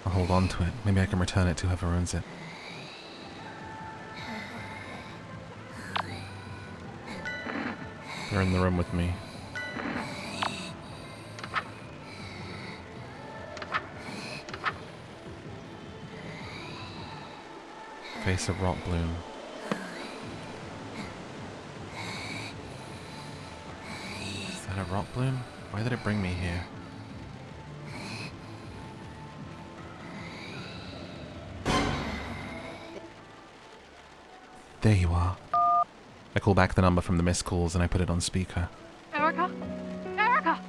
I'll hold on to it. Maybe I can return it to whoever owns it. They're in the room with me. Face of rot bloom. Is that a rot bloom? Why did it bring me here? There you are. I call back the number from the missed calls and I put it on speaker. Erica? Erica!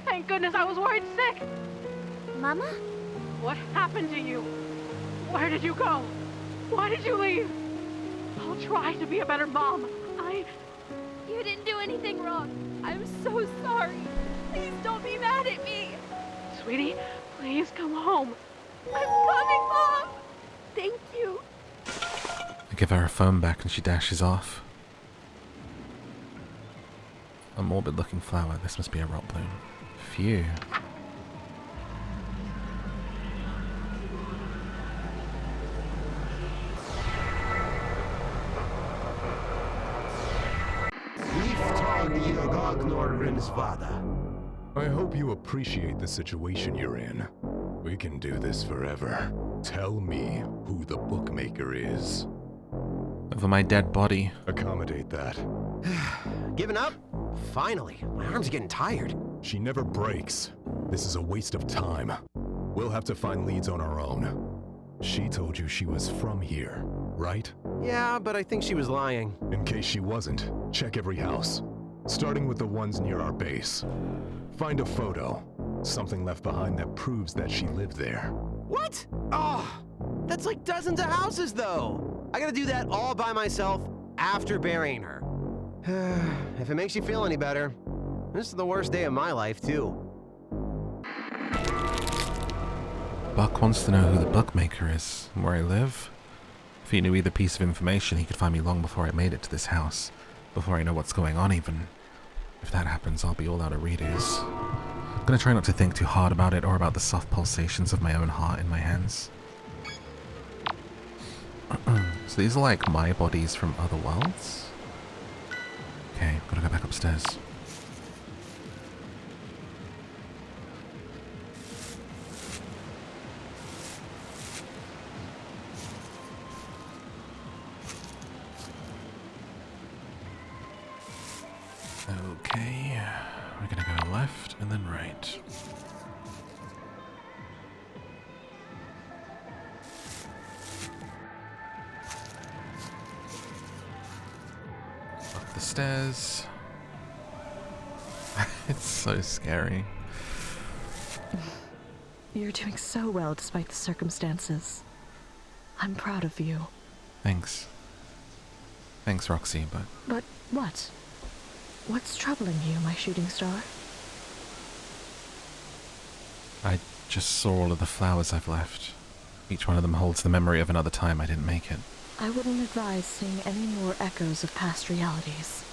Thank goodness, I was worried sick! Mama? What happened to you? Where did you go? Why did you leave? I'll try to be a better mom. You didn't do anything wrong. I'm so sorry. Please don't be mad at me. Sweetie, please come home. I'm coming, Mom! Thank you. I give her her phone back and she dashes off. A morbid looking flower. This must be a rot bloom. Phew. I hope you appreciate the situation you're in. We can do this forever. Tell me who the bookmaker is. Over my dead body. Accommodate that. Giving up? Finally. My arms are getting tired. She never breaks. This is a waste of time. We'll have to find leads on our own. She told you she was from here, right? Yeah, but I think she was lying. In case she wasn't, check every house. Starting with the ones near our base. Find a photo. Something left behind that proves that she lived there. What? Oh, that's like dozens of houses, though. I gotta do that all by myself after burying her. If it makes you feel any better, this is the worst day of my life, too. Buck wants to know who the bookmaker is and where I live. If he knew either piece of information, he could find me long before I made it to this house. Before I know what's going on, even. If that happens, I'll be all out of readers. I'm gonna try not to think too hard about it or about the soft pulsations of my own heart in my hands. So these are like my bodies from other worlds? Okay, gotta go back upstairs. Okay, we're gonna go left and then right. Up the stairs. It's so scary. You're doing so well despite the circumstances. I'm proud of you. Thanks. Thanks, Roxy, but... But what? What's troubling you, my shooting star? I just saw all of the flowers I've left. Each one of them holds the memory of another time I didn't make it. I wouldn't advise seeing any more echoes of past realities.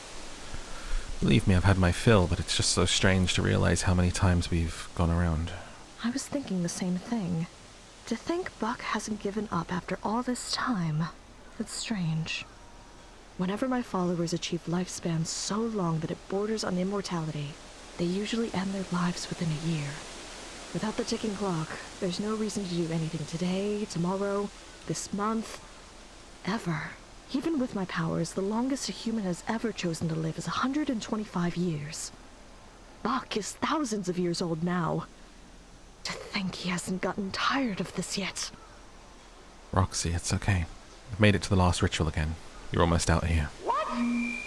Believe me, I've had my fill, but it's just so strange to realize how many times we've gone around. I was thinking the same thing. To think Buck hasn't given up after all this time, it's strange. Whenever my followers achieve lifespans so long that it borders on immortality, they usually end their lives within a year. Without the ticking clock, there's no reason to do anything today, tomorrow, this month, ever. Even with my powers, the longest a human has ever chosen to live is 125 years. Buck is thousands of years old now. To think he hasn't gotten tired of this yet. Roxy, it's okay. I've made it to the last ritual again. You're almost out here. What?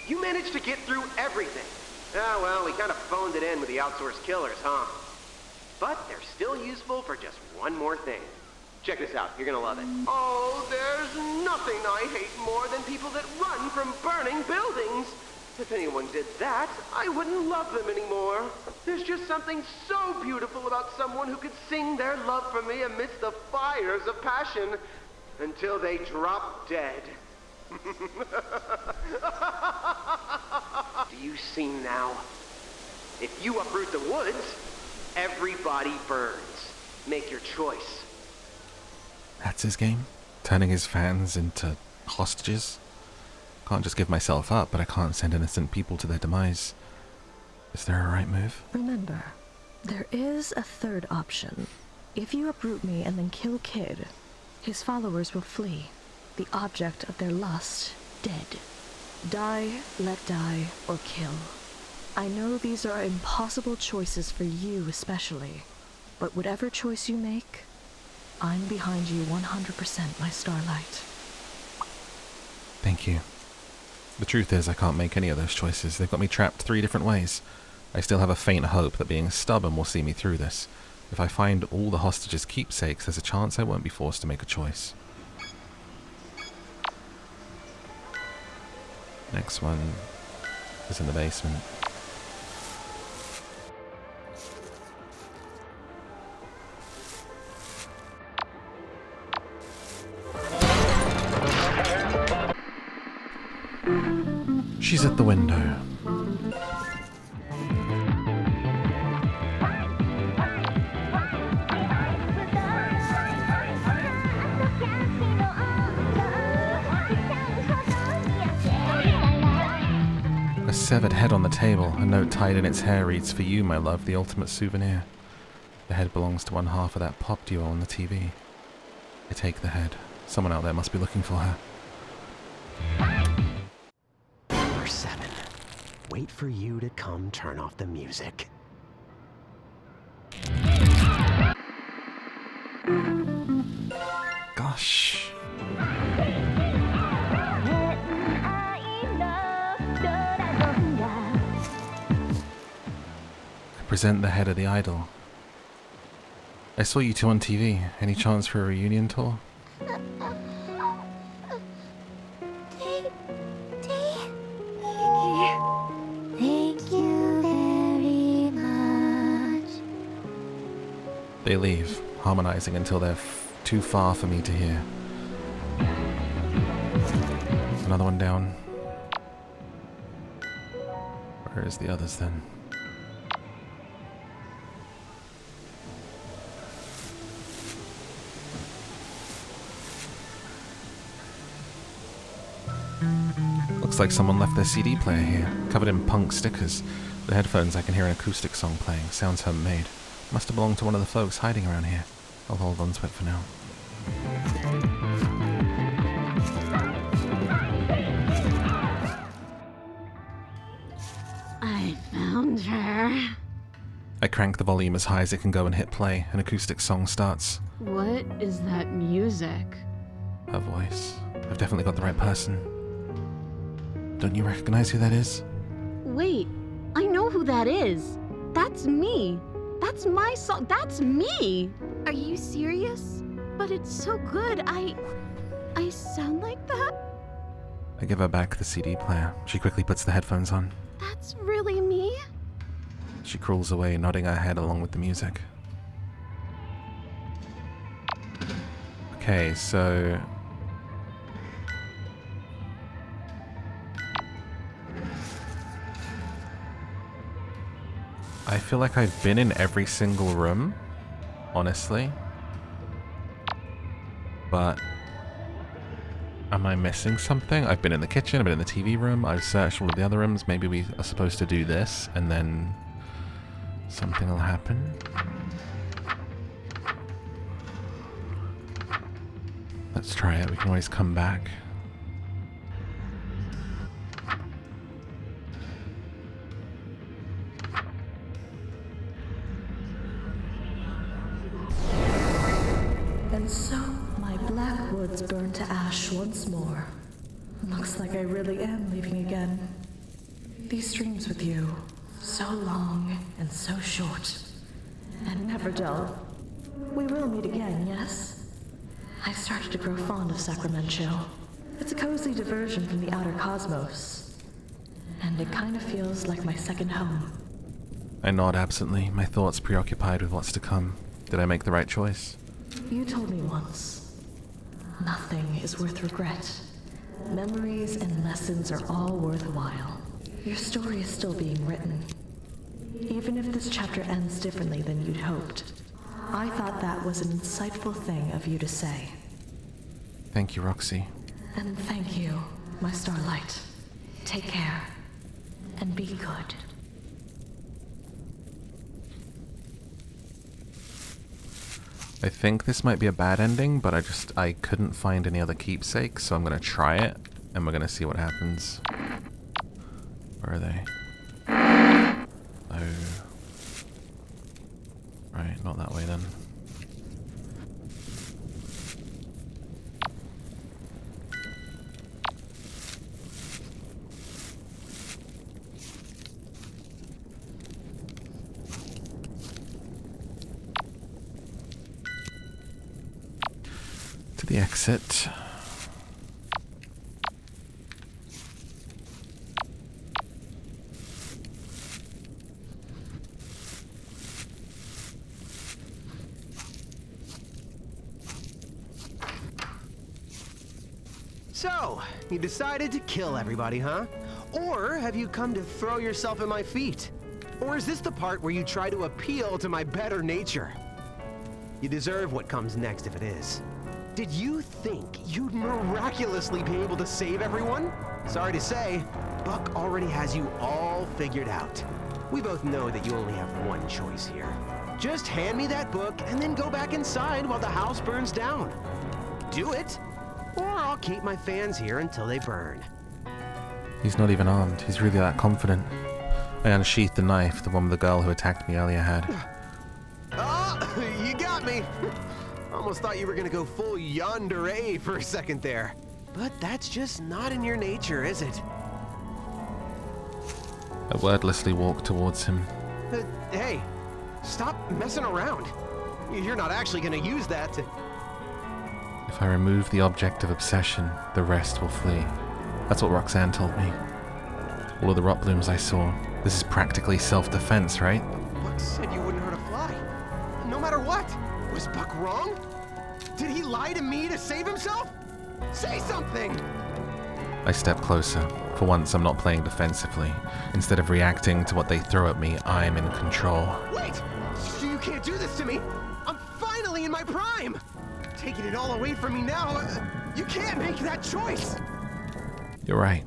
You managed to get through everything. Ah, well, we kind of phoned it in with the outsourced killers, huh? But they're still useful for just one more thing. Check this out. You're gonna love it. Oh, there's nothing I hate more than people that run from burning buildings. If anyone did that, I wouldn't love them anymore. There's just something so beautiful about someone who could sing their love for me amidst the fires of passion until they drop dead. Do you see now? If you uproot the woods, everybody burns. Make your choice. That's his game? Turning his fans into hostages? Can't just give myself up, but I can't send innocent people to their demise. Is there a right move? Remember, there is a third option. If you uproot me and then kill Kid, his followers will flee. The object of their lust, dead. Die, let die, or kill. I know these are impossible choices for you especially, but whatever choice you make, I'm behind you 100%, my starlight. Thank you. The truth is, I can't make any of those choices. They've got me trapped 3 different ways. I still have a faint hope that being stubborn will see me through this. If I find all the hostages' keepsakes, there's a chance I won't be forced to make a choice. Next one is in the basement. She's at the window. A severed head on the table, a note tied in its hair reads, "For you, my love, the ultimate souvenir." The head belongs to one half of that pop duo on the TV. I take the head. Someone out there must be looking for her. Number 7. Wait for you to come turn off the music. Gosh. I present the head of the idol. I saw you two on TV. Any chance for a reunion tour? Thank you very much. They leave, harmonizing until they're too far for me to hear. Another one down. Where is the others then? Looks like someone left their CD player here, covered in punk stickers. The headphones, I can hear an acoustic song playing. Sounds homemade. Must have belonged to one of the folks hiding around here. I'll hold on to it for now. I found her. I crank the volume as high as it can go and hit play. An acoustic song starts. What is that music? Her voice. I've definitely got the right person. Don't you recognize who that is? Wait, I know who that is. That's me. That's my song. That's me. Are you serious? But it's so good. I sound like that? I give her back the CD player. She quickly puts the headphones on. That's really me? She crawls away, nodding her head along with the music. Okay, so... I feel like I've been in every single room, honestly. But... am I missing something? I've been in the kitchen, I've been in the TV room, I've searched all of the other rooms. Maybe we are supposed to do this, and then something will happen. Let's try it, we can always come back. And so, my black woods burn to ash once more. Looks like I really am leaving again. These dreams with you, so long and so short, and never dull. We will meet again, yes? I've started to grow fond of Sacramento. It's a cozy diversion from the outer cosmos, and it kind of feels like my second home. I nod absently, my thoughts preoccupied with what's to come. Did I make the right choice? You told me once, nothing is worth regret. Memories and lessons are all worthwhile. Your story is still being written. Even if this chapter ends differently than you'd hoped, I thought that was an insightful thing of you to say. Thank you, Roxy. And thank you, my starlight. Take care, and be good. I think this might be a bad ending, but I couldn't find any other keepsakes, so I'm gonna try it, and we're gonna see what happens. Where are they? Oh. Right, not that way then. To the exit. So, you decided to kill everybody, huh? Or have you come to throw yourself at my feet? Or is this the part where you try to appeal to my better nature? You deserve what comes next if it is. Did you think you'd miraculously be able to save everyone? Sorry to say, Buck already has you all figured out. We both know that you only have one choice here. Just hand me that book and then go back inside while the house burns down. Do it, or I'll keep my fans here until they burn. He's not even armed. He's really that confident. I unsheathed the knife the one the girl who attacked me earlier had. Oh, you got me. Almost thought you were gonna go full yandere for a second there. But that's just not in your nature, is it? I wordlessly walked towards him. Hey, stop messing around. You're not actually gonna use that to... If I remove the object of obsession, the rest will flee. That's what Roxanne told me. All of the rot blooms I saw. This is practically self-defense, right? Buck said you wouldn't hurt a fly. No matter what. Was Buck wrong? Did he lie to me to save himself? Say something! I step closer. For once, I'm not playing defensively. Instead of reacting to what they throw at me, I'm in control. Wait! You can't do this to me! I'm finally in my prime! Taking it all away from me now, you can't make that choice! You're right.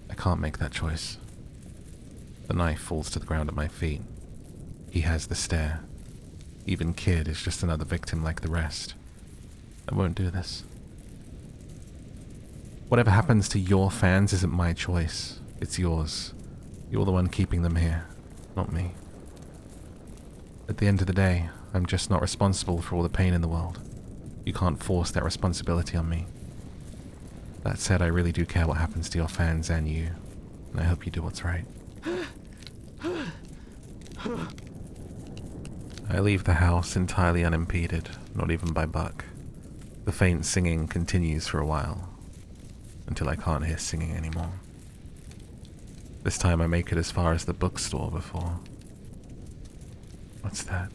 I can't make that choice. The knife falls to the ground at my feet. He has the stare. Even Kid is just another victim like the rest. I won't do this. Whatever happens to your fans isn't my choice. It's yours. You're the one keeping them here, not me. At the end of the day, I'm just not responsible for all the pain in the world. You can't force that responsibility on me. That said, I really do care what happens to your fans and you, and I hope you do what's right. I leave the house entirely unimpeded, not even by Buck. The faint singing continues for a while, until I can't hear singing anymore. This time I make it as far as the bookstore before. What's that?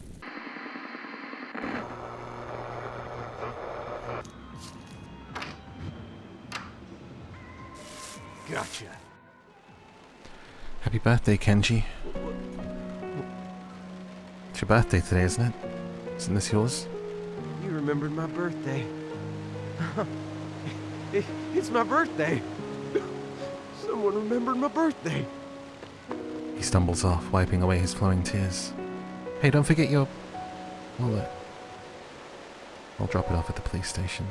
Gotcha. Happy birthday, Kenji. It's your birthday today, isn't it? Isn't this yours? You remembered my birthday. It's my birthday. Someone remembered my birthday. He stumbles off, wiping away his flowing tears. Hey, don't forget your wallet. I'll drop it off at the police station.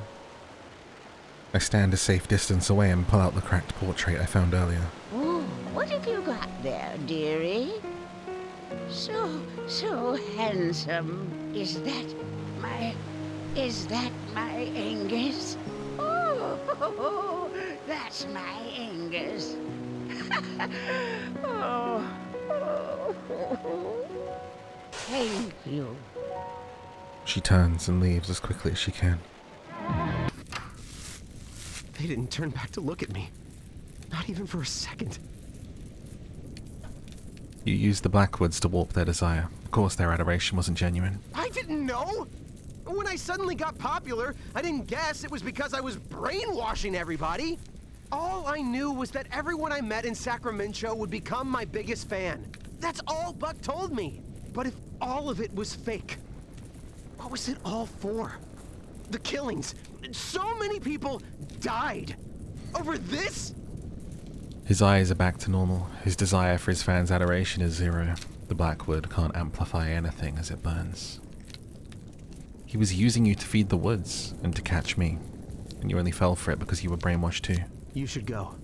I stand a safe distance away and pull out the cracked portrait I found earlier. Oh, what have you got there, dearie? So handsome. Is that my Angus? Oh, that's my Angus. Oh. Thank you. She turns and leaves as quickly as she can. They didn't turn back to look at me. Not even for a second. You used the Blackwoods to warp their desire. Of course, their adoration wasn't genuine. I didn't know! When I suddenly got popular, I didn't guess it was because I was brainwashing everybody. All I knew was that everyone I met in Sacramento would become my biggest fan. That's all Buck told me. But if all of it was fake, what was it all for? The killings. So many people died. Over this? His eyes are back to normal. His desire for his fans' adoration is zero. The Blackwood can't amplify anything as it burns. He was using you to feed the woods and to catch me. And you only fell for it because you were brainwashed too. You should go.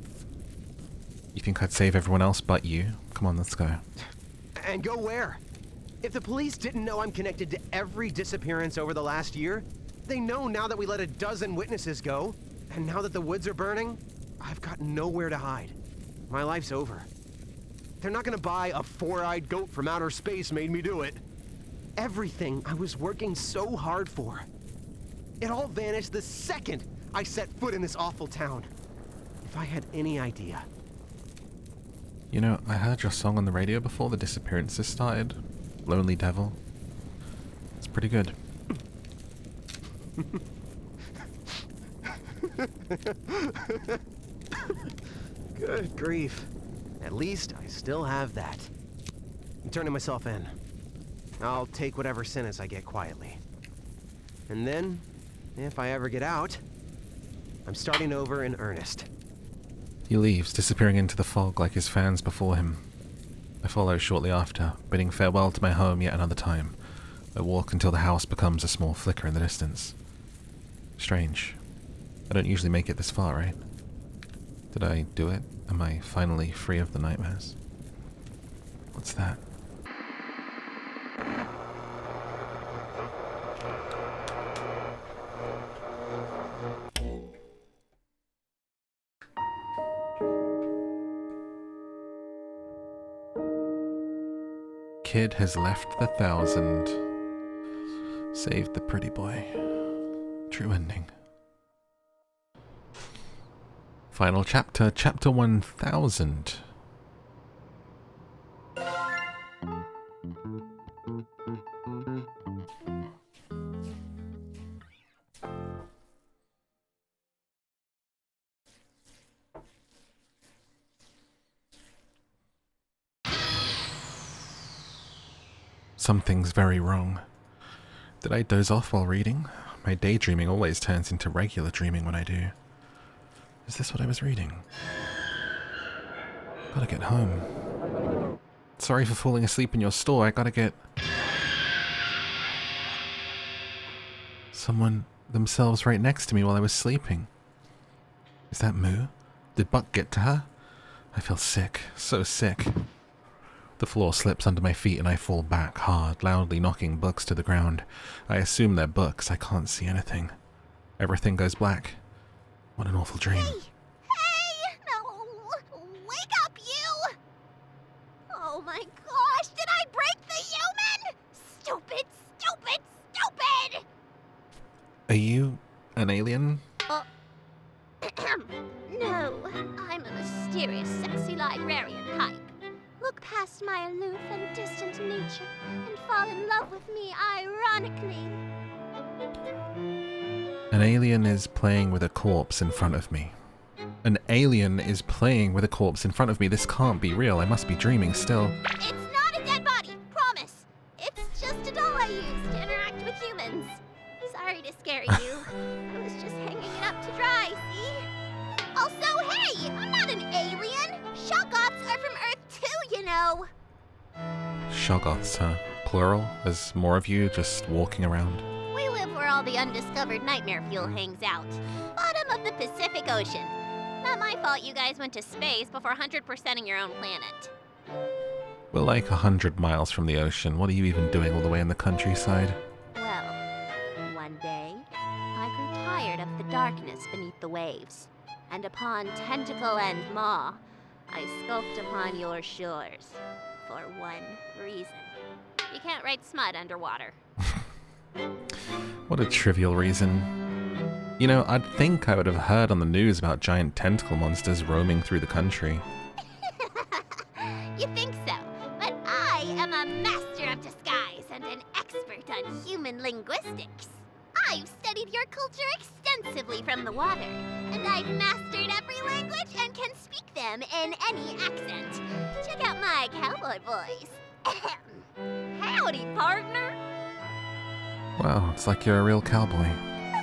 You think I'd save everyone else but you? Come on, let's go. And go where? If the police didn't know I'm connected to every disappearance over the last year, they know now that we let a dozen witnesses go, and now that the woods are burning, I've got nowhere to hide. My life's over. They're not gonna buy a four-eyed goat from outer space made me do it. Everything I was working so hard for. It all vanished the second I set foot in this awful town. If I had any idea. You know, I heard your song on the radio before the disappearances started. Lonely Devil. It's pretty good. Good grief. At least I still have that. I'm turning myself in. I'll take whatever sentence I get quietly. And then, if I ever get out, I'm starting over in earnest. He leaves, disappearing into the fog like his fans before him. I follow shortly after, bidding farewell to my home yet another time. I walk until the house becomes a small flicker in the distance. Strange. I don't usually make it this far, right? Did I do it? Am I finally free of the nightmares? What's that? Kid has left the 1,000. Saved the pretty boy. True ending. Final chapter, chapter 1000. Something's very wrong. Did I doze off while reading? My daydreaming always turns into regular dreaming when I do. Is this what I was reading? Gotta get home. Sorry for falling asleep in your store, I gotta get... Someone themselves right next to me while I was sleeping. Is that Moo? Did Buck get to her? I feel sick, so sick. The floor slips under my feet and I fall back hard, loudly knocking books to the ground. I assume they're books, I can't see anything. Everything goes black. What an awful dream. Hey! No! Wake up, you! Oh my gosh, did I break the human? Stupid, stupid, stupid! Are you an alien? No, I'm a mysterious mysterious, sexy librarian type. Look past my aloof and distant nature and fall in love with me ironically. An alien is playing with a corpse in front of me. An alien is playing with a corpse in front of me. This can't be real. I must be dreaming still. It's not a dead body, promise. It's just a doll I use to interact with humans. Sorry to scare you. I was just hanging it up to dry, see? Also, hey, I'm not an alien. Shoggoths are from Earth too, you know. Shoggoths, huh? Plural? There's more of you just walking around? We live where all the undiscovered nightmare fuel hangs out. Bottom of the Pacific Ocean. Not my fault you guys went to space before 100%ing your own planet. We're like 100 miles from the ocean. What are you even doing all the way in the countryside? Well, one day, I grew tired of the darkness beneath the waves. And upon tentacle and maw, I skulked upon your shores. For one reason. You can't write smut underwater. What a trivial reason. You know, I'd think I would have heard on the news about giant tentacle monsters roaming through the country. You think so, but I am a master of disguise and an expert on human linguistics. I've studied your culture extensively from the water, and I've mastered every language and can speak them in any accent. Check out my cowboy voice. Howdy, partner. Wow, it's like you're a real cowboy.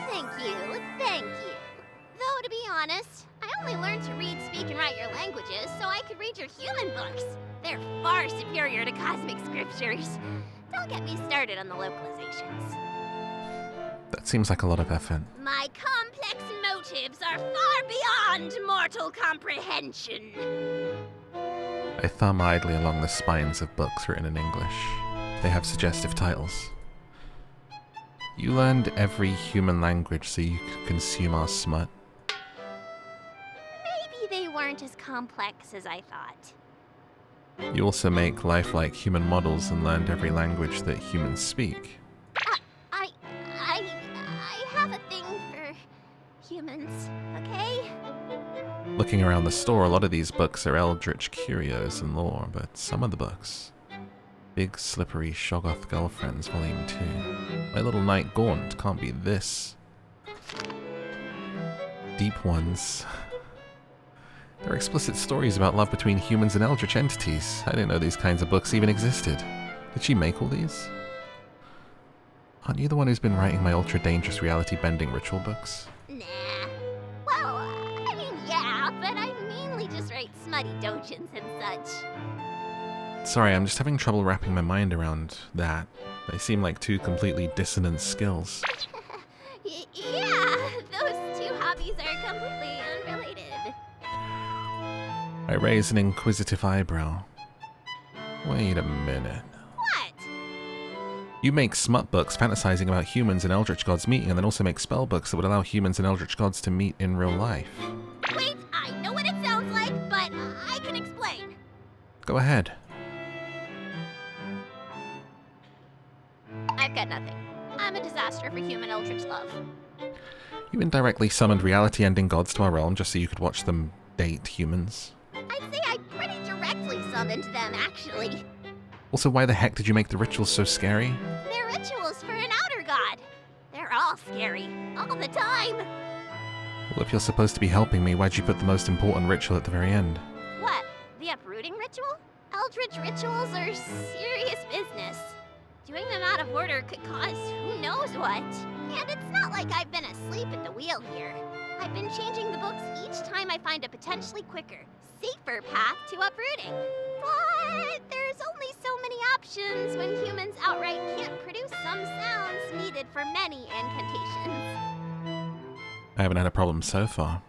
Thank you. Though, to be honest, I only learned to read, speak, and write your languages so I could read your human books. They're far superior to cosmic scriptures. Don't get me started on the localizations. That seems like a lot of effort. My complex motives are far beyond mortal comprehension. I thumb idly along the spines of books written in English. They have suggestive titles. You learned every human language so you could consume our smut. Maybe they weren't as complex as I thought. You also make lifelike human models and learned every language that humans speak. I have a thing for humans, okay? Looking around the store, a lot of these books are eldritch curios and lore, but some of the books... Big Slippery Shoggoth Girlfriends, Volume 2. My Little Knight Gaunt can't be this. Deep Ones. There are explicit stories about love between humans and eldritch entities. I didn't know these kinds of books even existed. Did she make all these? Aren't you the one who's been writing my ultra-dangerous reality-bending ritual books? Nah. Well, I mean, yeah, but I mainly just write smutty dojins and such. Sorry, I'm just having trouble wrapping my mind around that. They seem like two completely dissonant skills. Yeah, those two hobbies are completely unrelated. I raise an inquisitive eyebrow. Wait a minute. What? You make smut books fantasizing about humans and eldritch gods meeting, and then also make spell books that would allow humans and eldritch gods to meet in real life. Wait, I know what it sounds like, but I can explain. Go ahead. I've got nothing. I'm a disaster for human eldritch love. You indirectly summoned reality-ending gods to our realm just so you could watch them date humans. I'd say I pretty directly summoned them, actually. Also, why the heck did you make the rituals so scary? They're rituals for an outer god. They're all scary, all the time. Well, if you're supposed to be helping me, why'd you put the most important ritual at the very end? What, the uprooting ritual? Eldritch rituals are serious business. Doing them out of order could cause who knows what. And it's not like I've been asleep at the wheel here. I've been changing the books each time I find a potentially quicker, safer path to uprooting. But there's only so many options when humans outright can't produce some sounds needed for many incantations. I haven't had a problem so far.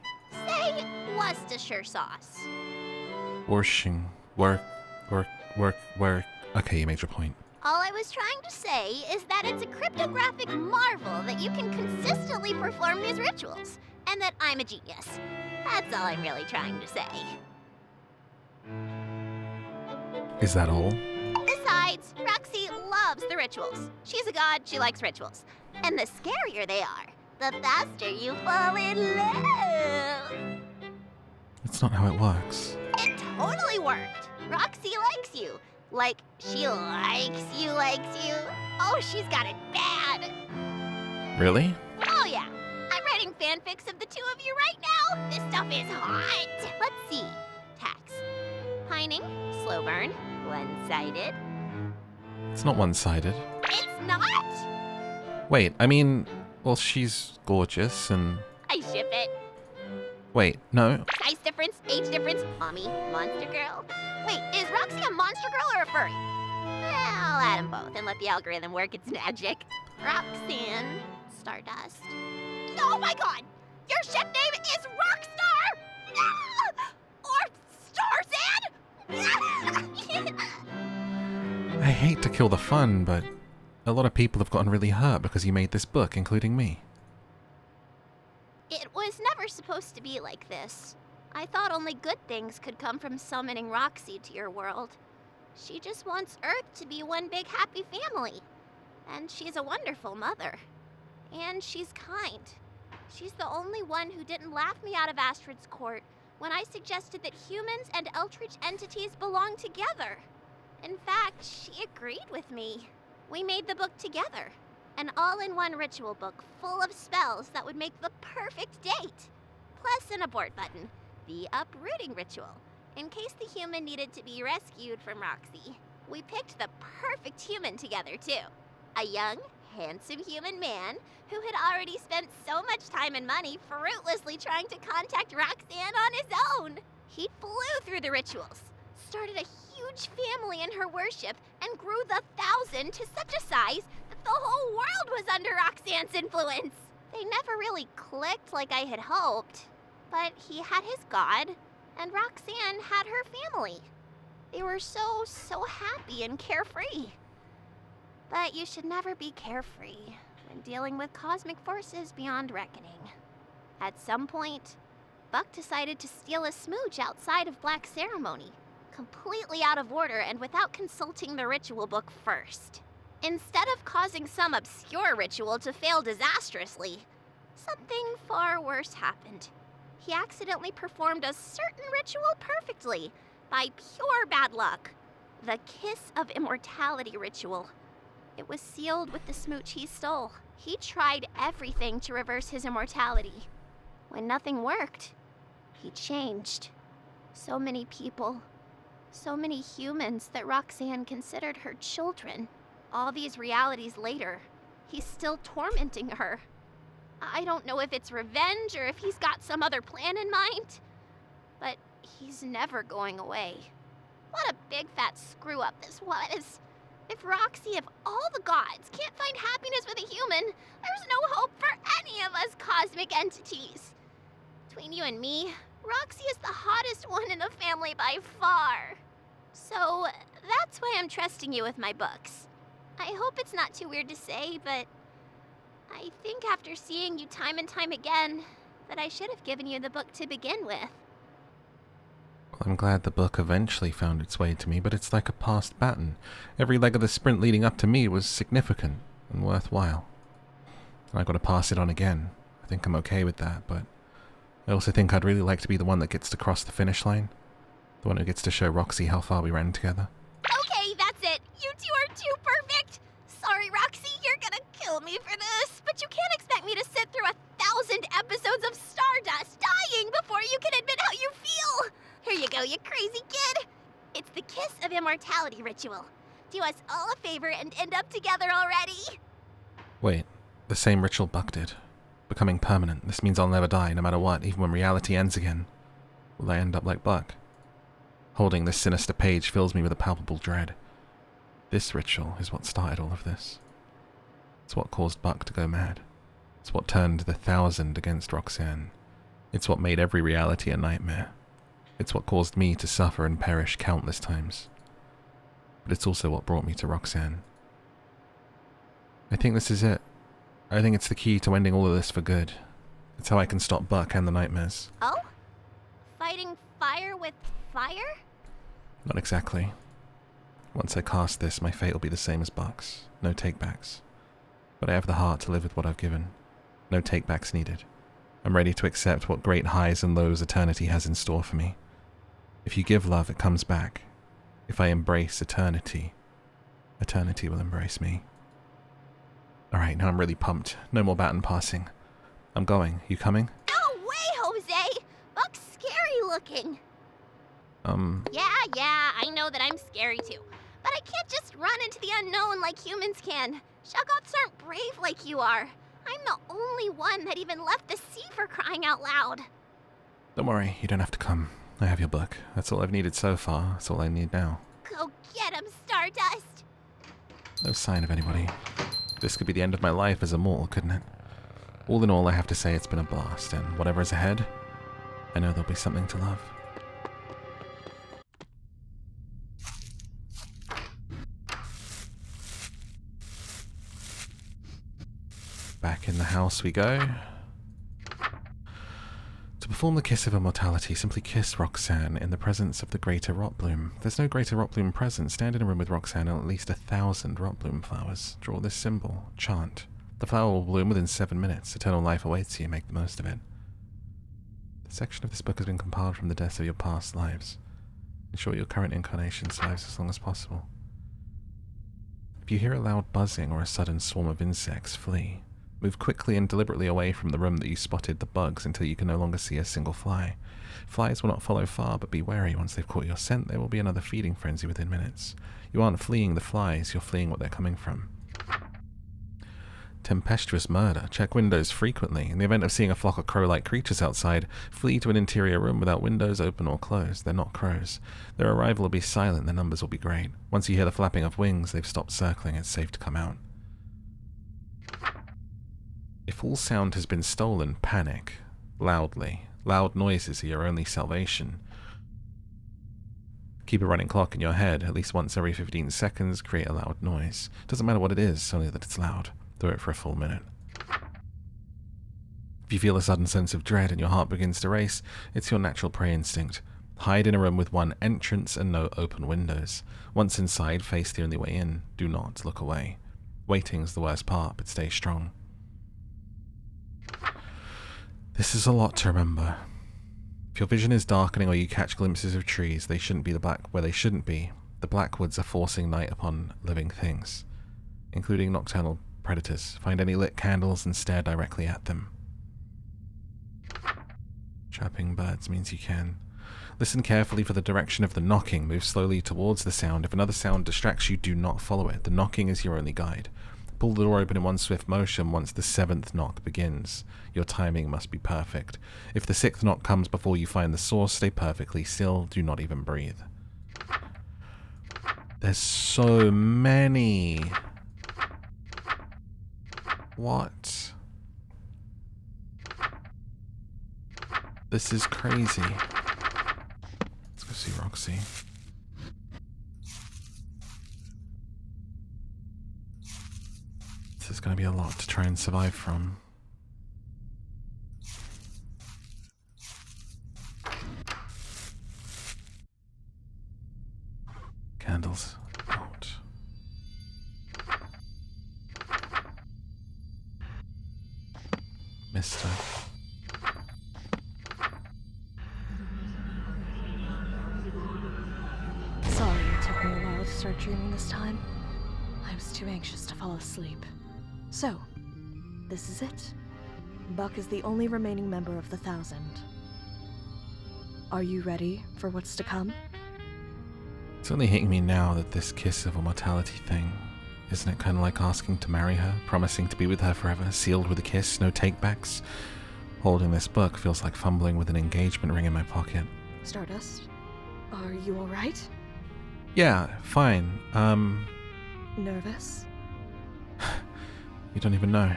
Say Worcestershire sauce. Worshing. Work. Okay, you made your point. All I was trying to say is that it's a cryptographic marvel that you can consistently perform these rituals, and that I'm a genius. That's all I'm really trying to say. Is that all? Besides, Roxy loves the rituals. She's a god, she likes rituals. And the scarier they are, the faster you fall in love. That's not how it works. totally worked. Roxy likes you. Like, she likes you. Oh, she's got it bad. Really? Oh, yeah. I'm writing fanfics of the two of you right now. This stuff is hot. Let's see. Tax. Pining, slow burn, one-sided. It's not one-sided. It's not? Wait, I mean, well, she's gorgeous and... I ship it. Wait, no. Size difference, age difference, mommy, monster girl. Wait, is Roxy a monster girl or a furry? I'll add them both and let the algorithm work its magic. Roxanne Stardust. Oh my god! Your ship name is Rockstar! Or Starzan? I hate to kill the fun, but a lot of people have gotten really hurt because you made this book, including me. It was never supposed to be like this. I thought only good things could come from summoning Roxy to your world. She just wants Earth to be one big happy family. And she's a wonderful mother. And she's kind. She's the only one who didn't laugh me out of Astrid's court when I suggested that humans and Eldritch entities belong together. In fact, she agreed with me. We made the book together. An all-in-one ritual book full of spells that would make the perfect date. Plus an abort button, the uprooting ritual, in case the human needed to be rescued from Roxy. We picked the perfect human together, too. A young, handsome human man who had already spent so much time and money fruitlessly trying to contact Roxanne on his own. He flew through the rituals, started a huge family in her worship, and grew the 1,000 to such a size that the whole world was under Roxanne's influence. They never really clicked like I had hoped, but he had his god, and Roxanne had her family. They were so happy and carefree. But you should never be carefree when dealing with cosmic forces beyond reckoning. At some point, Buck decided to steal a smooch outside of Black Ceremony, completely out of order and without consulting the ritual book first. Instead of causing some obscure ritual to fail disastrously, something far worse happened. He accidentally performed a certain ritual perfectly, by pure bad luck. The Kiss of Immortality ritual. It was sealed with the smooch he stole. He tried everything to reverse his immortality. When nothing worked, he changed. So many people, so many humans that Roxanne considered her children. All these realities later, he's still tormenting her. I don't know if it's revenge or if he's got some other plan in mind, but he's never going away. What a big fat screw up this was. If Roxy of all the gods can't find happiness with a human, there's no hope for any of us cosmic entities. Between you and me, Roxy is the hottest one in the family by far. So that's why I'm trusting you with my books. I hope it's not too weird to say, but I think after seeing you time and time again, that I should have given you the book to begin with. Well, I'm glad the book eventually found its way to me, but it's like a passed baton. Every leg of the sprint leading up to me was significant and worthwhile. And I gotta pass it on again. I think I'm okay with that, but I also think I'd really like to be the one that gets to cross the finish line. The one who gets to show Roxy how far we ran together. Okay, that's it. You two are too perfect. Sorry, Roxy, you're gonna kill me for this, but you can't expect me to sit through 1,000 episodes of Stardust dying before you can admit how you feel. Here you go, you crazy kid. It's the Kiss of Immortality ritual. Do us all a favor and end up together already. Wait, the same ritual Buck did. Becoming permanent. This means I'll never die, no matter what, even when reality ends again. Will I end up like Buck? Holding this sinister page fills me with a palpable dread. This ritual is what started all of this. It's what caused Buck to go mad. It's what turned the 1,000 against Roxanne. It's what made every reality a nightmare. It's what caused me to suffer and perish countless times. But it's also what brought me to Roxanne. I think this is it. I think it's the key to ending all of this for good. It's how I can stop Buck and the nightmares. Oh? Fighting fire with fire? Not exactly. Once I cast this, my fate will be the same as Buck's. No takebacks. But I have the heart to live with what I've given. No takebacks needed. I'm ready to accept what great highs and lows eternity has in store for me. If you give love, it comes back. If I embrace eternity, eternity will embrace me. Alright, now I'm really pumped. No more baton passing. I'm going. You coming? No way, Jose! Buck's scary looking. Yeah, I know that I'm scary too. But I can't just run into the unknown like humans can. Shoggoths aren't brave like you are. I'm the only one that even left the sea for crying out loud. Don't worry, you don't have to come. I have your book. That's all I've needed so far. That's all I need now. Go get him, Stardust! No sign of anybody. This could be the end of my life as a mortal, couldn't it? All in all, I have to say it's been a blast, and whatever is ahead, I know there'll be something to love. Back in the house we go. To perform the kiss of immortality, simply kiss Roxanne in the presence of the greater rot bloom. If there's no greater rot bloom present, stand in a room with Roxanne and at least 1,000 rot bloom flowers. Draw this symbol. Chant. The flower will bloom within 7 minutes. Eternal life awaits you. Make the most of it. The section of this book has been compiled from the deaths of your past lives. Ensure your current incarnation survives as long as possible. If you hear a loud buzzing or a sudden swarm of insects, flee. Move quickly and deliberately away from the room that you spotted the bugs until you can no longer see a single fly. Flies will not follow far, but be wary. Once they've caught your scent, there will be another feeding frenzy within minutes. You aren't fleeing the flies, you're fleeing what they're coming from. Tempestuous murder. Check windows frequently. In the event of seeing a flock of crow-like creatures outside, flee to an interior room without windows open or closed. They're not crows. Their arrival will be silent, their numbers will be great. Once you hear the flapping of wings, they've stopped circling, it's safe to come out. If all sound has been stolen, panic. Loudly. Loud noises are your only salvation. Keep a running clock in your head. At least once every 15 seconds, create a loud noise. Doesn't matter what it is, only that it's loud. Do it for a full minute. If you feel a sudden sense of dread and your heart begins to race, it's your natural prey instinct. Hide in a room with one entrance and no open windows. Once inside, face the only way in. Do not look away. Waiting's the worst part, but stay strong. This is a lot to remember. If your vision is darkening or you catch glimpses of trees, they shouldn't be where they shouldn't be. The Blackwoods are forcing night upon living things, including nocturnal predators. Find any lit candles and stare directly at them. Trapping birds means you can. Listen carefully for the direction of the knocking. Move slowly towards the sound. If another sound distracts you, do not follow it. The knocking is your only guide. Pull the door open in one swift motion once the 7th knock begins. Your timing must be perfect. If the 6th knock comes before you find the source, stay perfectly still. Do not even breathe. There's so many. What? This is crazy. Let's go see Roxy. This is going to be a lot to try and survive from. Candles out. Mister. Sorry it took me a while to start dreaming this time. I was too anxious to fall asleep. So, this is it. Buck is the only remaining member of the 1,000. Are you ready for what's to come? It's only hitting me now that this kiss of immortality thing, isn't it kind of like asking to marry her, promising to be with her forever, sealed with a kiss, no takebacks? Holding this book feels like fumbling with an engagement ring in my pocket. Stardust, are you alright? Yeah, fine. Nervous? You don't even know.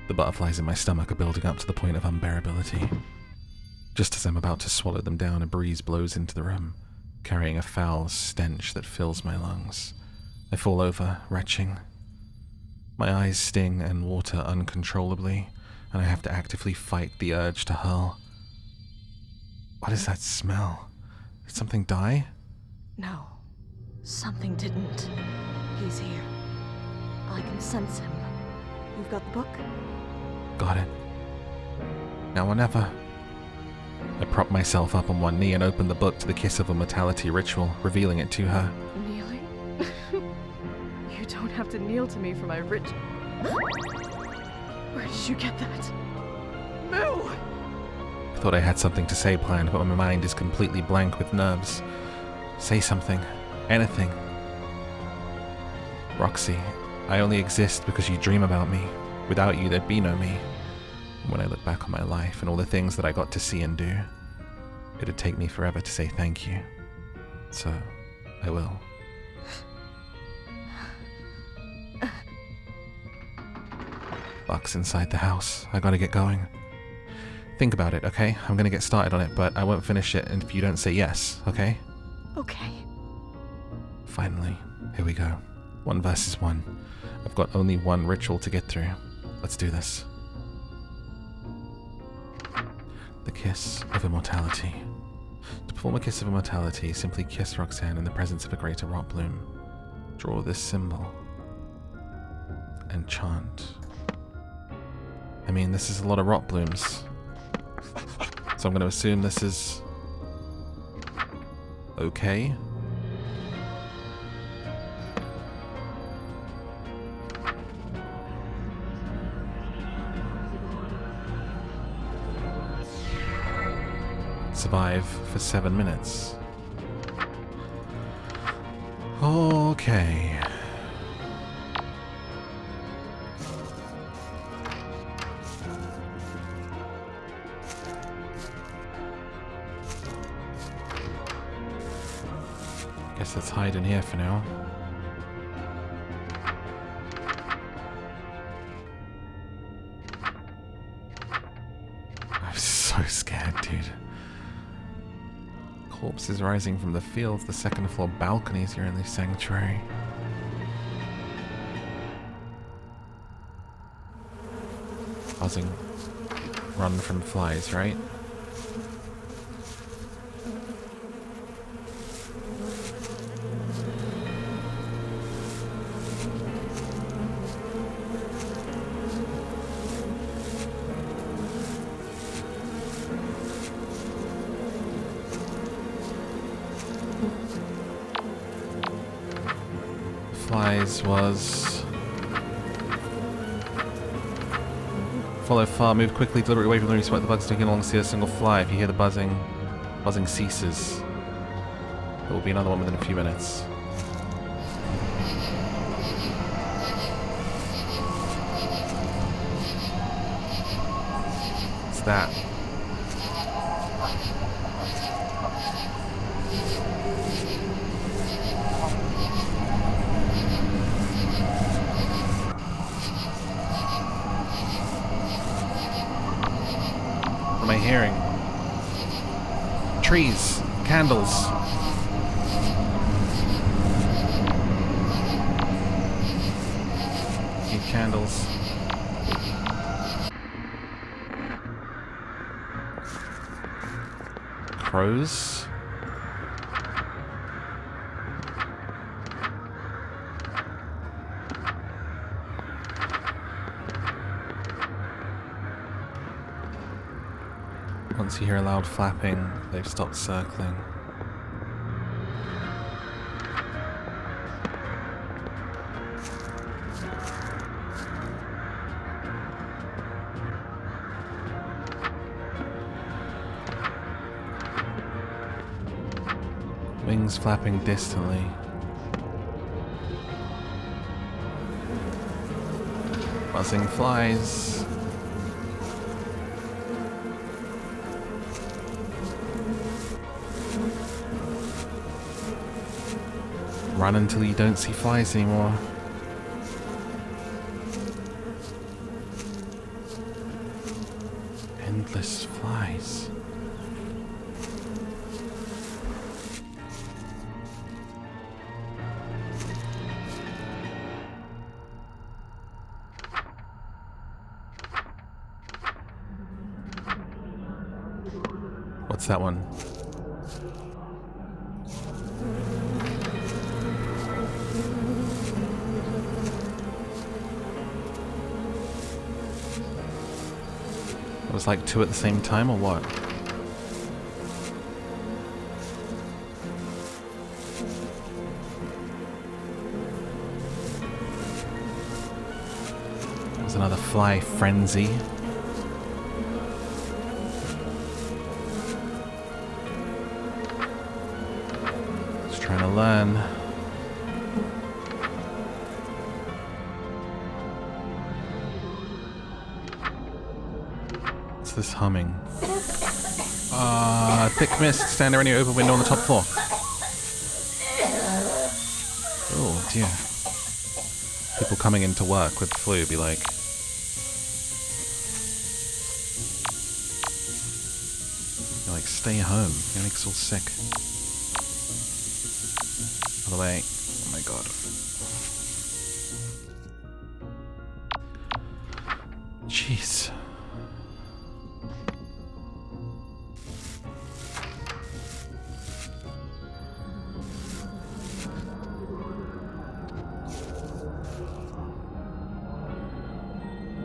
The butterflies in my stomach are building up to the point of unbearability. Just as I'm about to swallow them down, a breeze blows into the room, carrying a foul stench that fills my lungs. I fall over, retching. My eyes sting and water uncontrollably, and I have to actively fight the urge to hurl. What is that smell? Did something die? No, something didn't. He's here. I can sense him. You've got the book? Got it. Now or never. I propped myself up on one knee and opened the book to the Kiss of Immortality ritual, revealing it to her. Kneeling? You don't have to kneel to me for my rich... Where did you get that? Moo! I thought I had something to say planned, but my mind is completely blank with nerves. Say something. Anything. Roxy, I only exist because you dream about me. Without you, there'd be no me. And when I look back on my life and all the things that I got to see and do, it'd take me forever to say thank you. So, I will. Buck's inside the house. I gotta get going. Think about it, okay? I'm gonna get started on it, but I won't finish it if you don't say yes, okay? Okay. Finally, here we go. 1 versus 1. I've got only one ritual to get through. Let's do this. The Kiss of Immortality. To perform a Kiss of Immortality, simply kiss Roxanne in the presence of a greater rot bloom. Draw this symbol and chant. I mean, this is a lot of rot blooms. So I'm going to assume this is okay. Survive for 7 minutes. Okay. Guess let's hide in here for now. I'm so scared, dude. Corpses rising from the fields, the second floor balconies here in this sanctuary. Buzzing. Run from flies, right? Flies was... Follow far, move quickly, deliberately away from them, you sweat the bugs taking along, see a single fly. If you hear the buzzing ceases. There will be another one within a few minutes. What's that? What am I hearing? Trees, candles. Need candles. Crows. Once you hear a loud flapping, they've stopped circling. Wings flapping distantly. Buzzing flies. Run until you don't see flies anymore. Endless flies. What's that one? It was like 2 at the same time, or what? There's another fly frenzy. Just trying to learn. What's this humming? Thick mist, stand there any open window on the top floor. Oh dear. People coming into work with the flu be like, you're like, stay home, you make us all sick. By the way, oh my god. Jeez.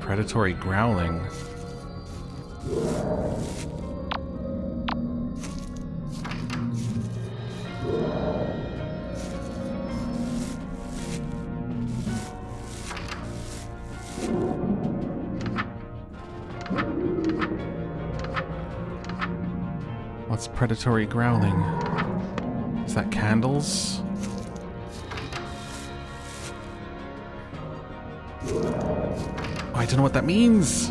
Predatory growling. What's predatory growling? Is that candles? I don't know what that means.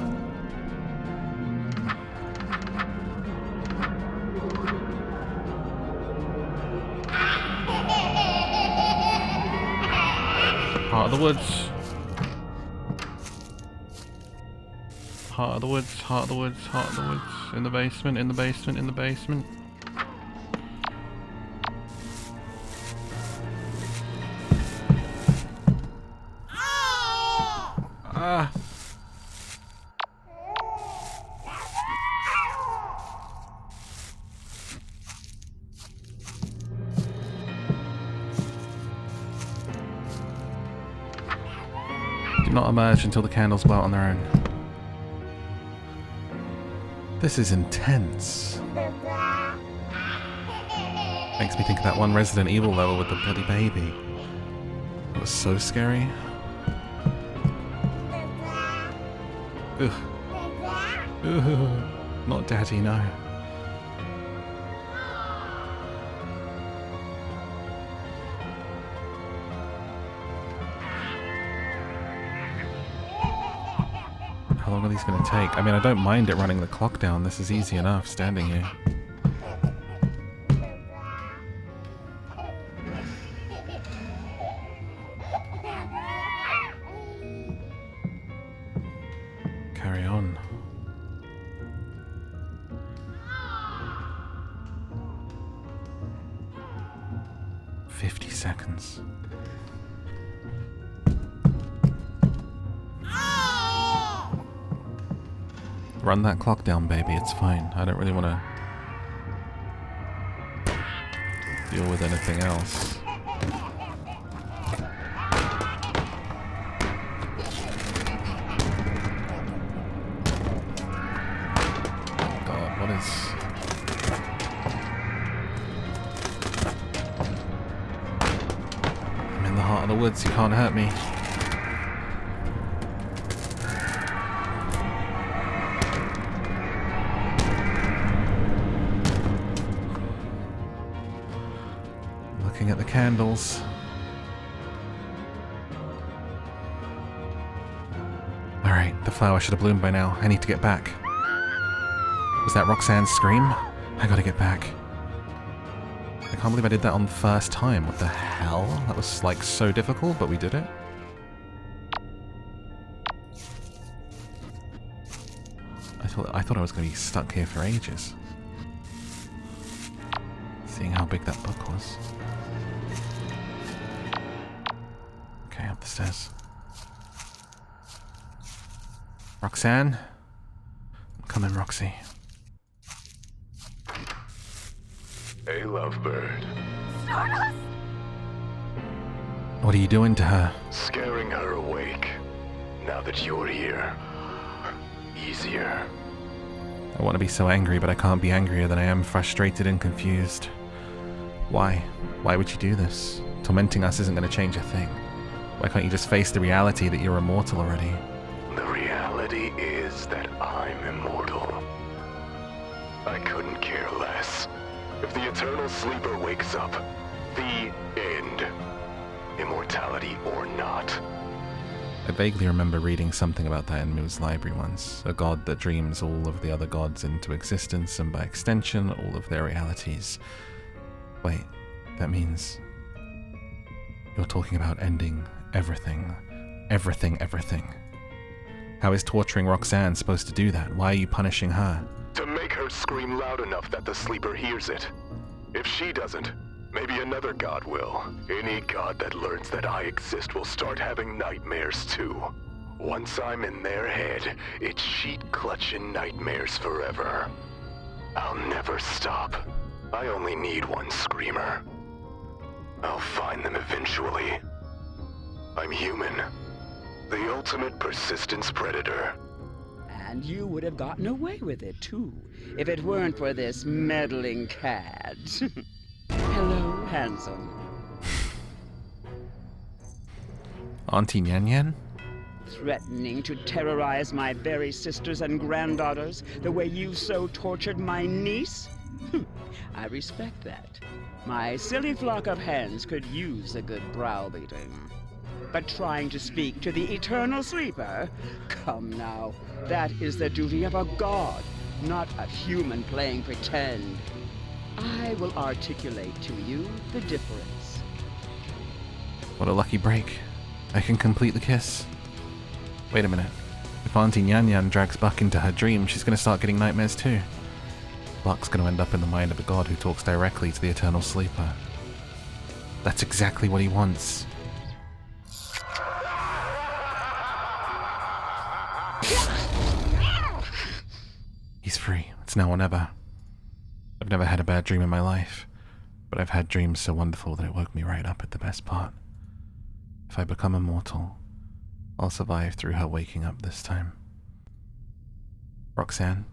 Heart of the woods. Heart of the woods, heart of the woods, heart of the woods. In the basement, in the basement, in the basement. Ah. Do not emerge until the candles go out on their own. This is intense. Makes me think of that one Resident Evil level with the bloody baby. It was so scary. Ugh. Ugh. Not daddy, no. How long are these going to take? I mean, I don't mind it running the clock down. This is easy enough, standing here. Carry on. "50 seconds. Run that clock down, baby. It's fine. I don't really want to deal with anything else. God, what is... I'm in the heart of the woods. You can't hurt me. Looking at the candles. Alright, the flower should have bloomed by now. I need to get back. Was that Roxanne's scream? I gotta get back. I can't believe I did that on the first time. What the hell? That was like so difficult, but we did it. I thought I was gonna be stuck here for ages. Seeing how big that book was. Okay, up the stairs. Roxanne? I'm coming, Roxy. Hey, lovebird. Stardust! What are you doing to her? Scaring her awake. Now that you're here. Easier. I want to be so angry, but I can't be angrier than I am frustrated and confused. Why? Why would you do this? Tormenting us isn't going to change a thing. Why can't you just face the reality that you're immortal already? The reality is that I'm immortal. I couldn't care less. If the Eternal Sleeper wakes up, the end. Immortality or not. I vaguely remember reading something about that in Moo's library once. A god that dreams all of the other gods into existence, and by extension, all of their realities. Wait, that means... you're talking about ending everything. Everything. How is torturing Roxanne supposed to do that? Why are you punishing her? To make her scream loud enough that the Sleeper hears it. If she doesn't, maybe another god will. Any god that learns that I exist will start having nightmares too. Once I'm in their head, it's sheet-clutching nightmares forever. I'll never stop. I only need one screamer. I'll find them eventually. I'm human. The ultimate persistence predator. And you would have gotten away with it, too, if it weren't for this meddling cad. Hello, handsome. Auntie Nyan Nyan? Threatening to terrorize my very sisters and granddaughters the way you so tortured my niece? I respect that. My silly flock of hens could use a good browbeating. But trying to speak to the Eternal Sleeper? Come now, that is the duty of a god, not a human playing pretend. I will articulate to you the difference. What a lucky break. I can complete the kiss. Wait a minute. If Auntie Nyan Nyan drags Buck into her dream, she's gonna start getting nightmares too. Buck's gonna end up in the mind of a god who talks directly to the Eternal Sleeper. That's exactly what he wants. He's free. It's now or never. I've never had a bad dream in my life, but I've had dreams so wonderful that it woke me right up at the best part. If I become immortal, I'll survive through her waking up this time. Roxanne,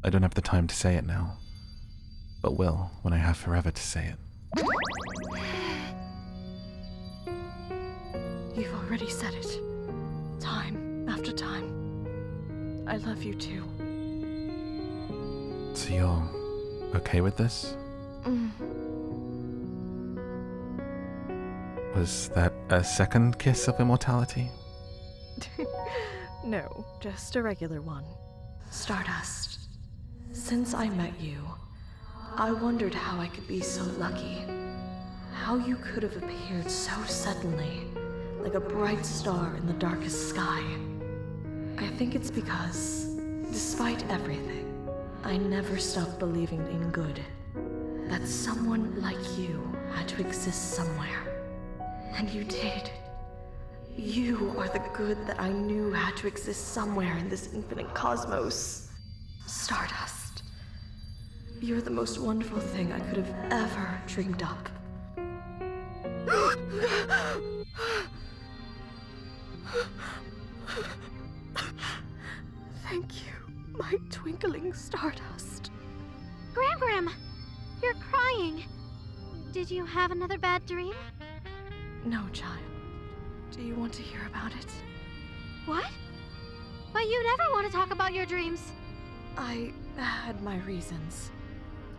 I don't have the time to say it now, but will when I have forever to say it. You've already said it. Time after time. I love you too. So you're okay with this? Was that a second kiss of immortality? No, just a regular one. Stardust. Since I met you, I wondered how I could be so lucky. How you could have appeared so suddenly, like a bright star in the darkest sky. I think it's because, despite everything, I never stopped believing in good. That someone like you had to exist somewhere. And you did. You are the good that I knew had to exist somewhere in this infinite cosmos. Stardust. You're the most wonderful thing I could have ever dreamed up. Thank you, my twinkling Stardust. Gram, you're crying. Did you have another bad dream? No, child. Do you want to hear about it? What? But you never want to talk about your dreams. I had my reasons.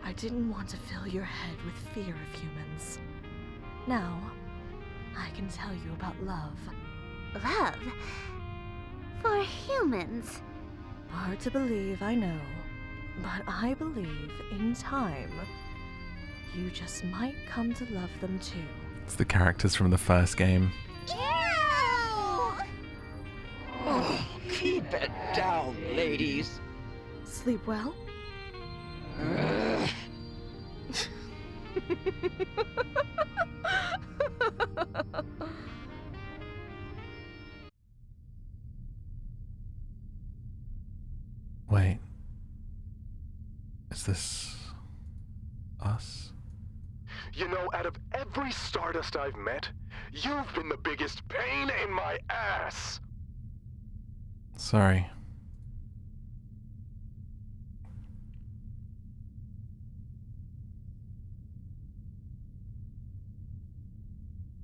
I didn't want to fill your head with fear of humans. Now, I can tell you about love. Love? For humans? Hard to believe, I know. But I believe, in time, you just might come to love them too. It's the characters from the first game. Ew! Oh, keep it down, ladies. Sleep well? Wait. Is this... us? You know, out of every Stardust I've met, you've been the biggest pain in my ass! Sorry.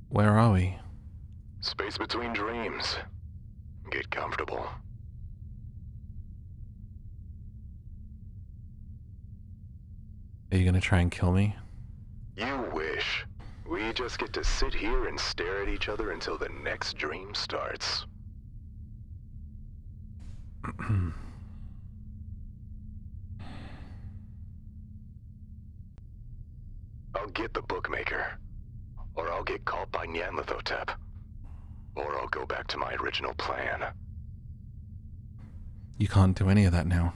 Where are we? Space between dreams. Get comfortable. you gonna try and kill me? You wish. We just get to sit here and stare at each other until the next dream starts. I'll get the bookmaker. Or I'll get caught by Nyanlithotep. Or I'll go back to my original plan. You can't do any of that now.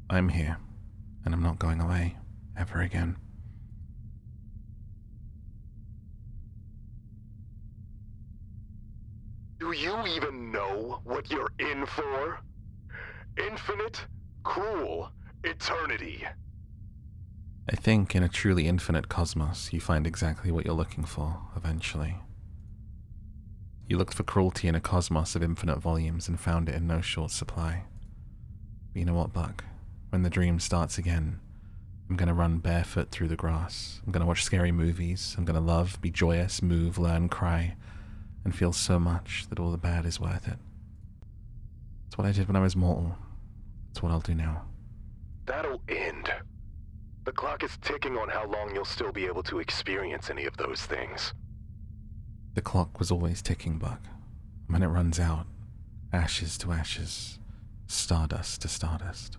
I'm here, and I'm not going away, ever again. Do you even know what you're in for? Infinite, cruel, eternity. I think in a truly infinite cosmos, you find exactly what you're looking for, eventually. You looked for cruelty in a cosmos of infinite volumes and found it in no short supply. But you know what, Buck? When the dream starts again, I'm gonna run barefoot through the grass. I'm gonna watch scary movies. I'm gonna love, be joyous, move, learn, cry, and feel so much that all the bad is worth it. It's what I did when I was mortal. It's what I'll do now. That'll end. The clock is ticking on how long you'll still be able to experience any of those things. The clock was always ticking, Buck. When it runs out, ashes to ashes, stardust to stardust.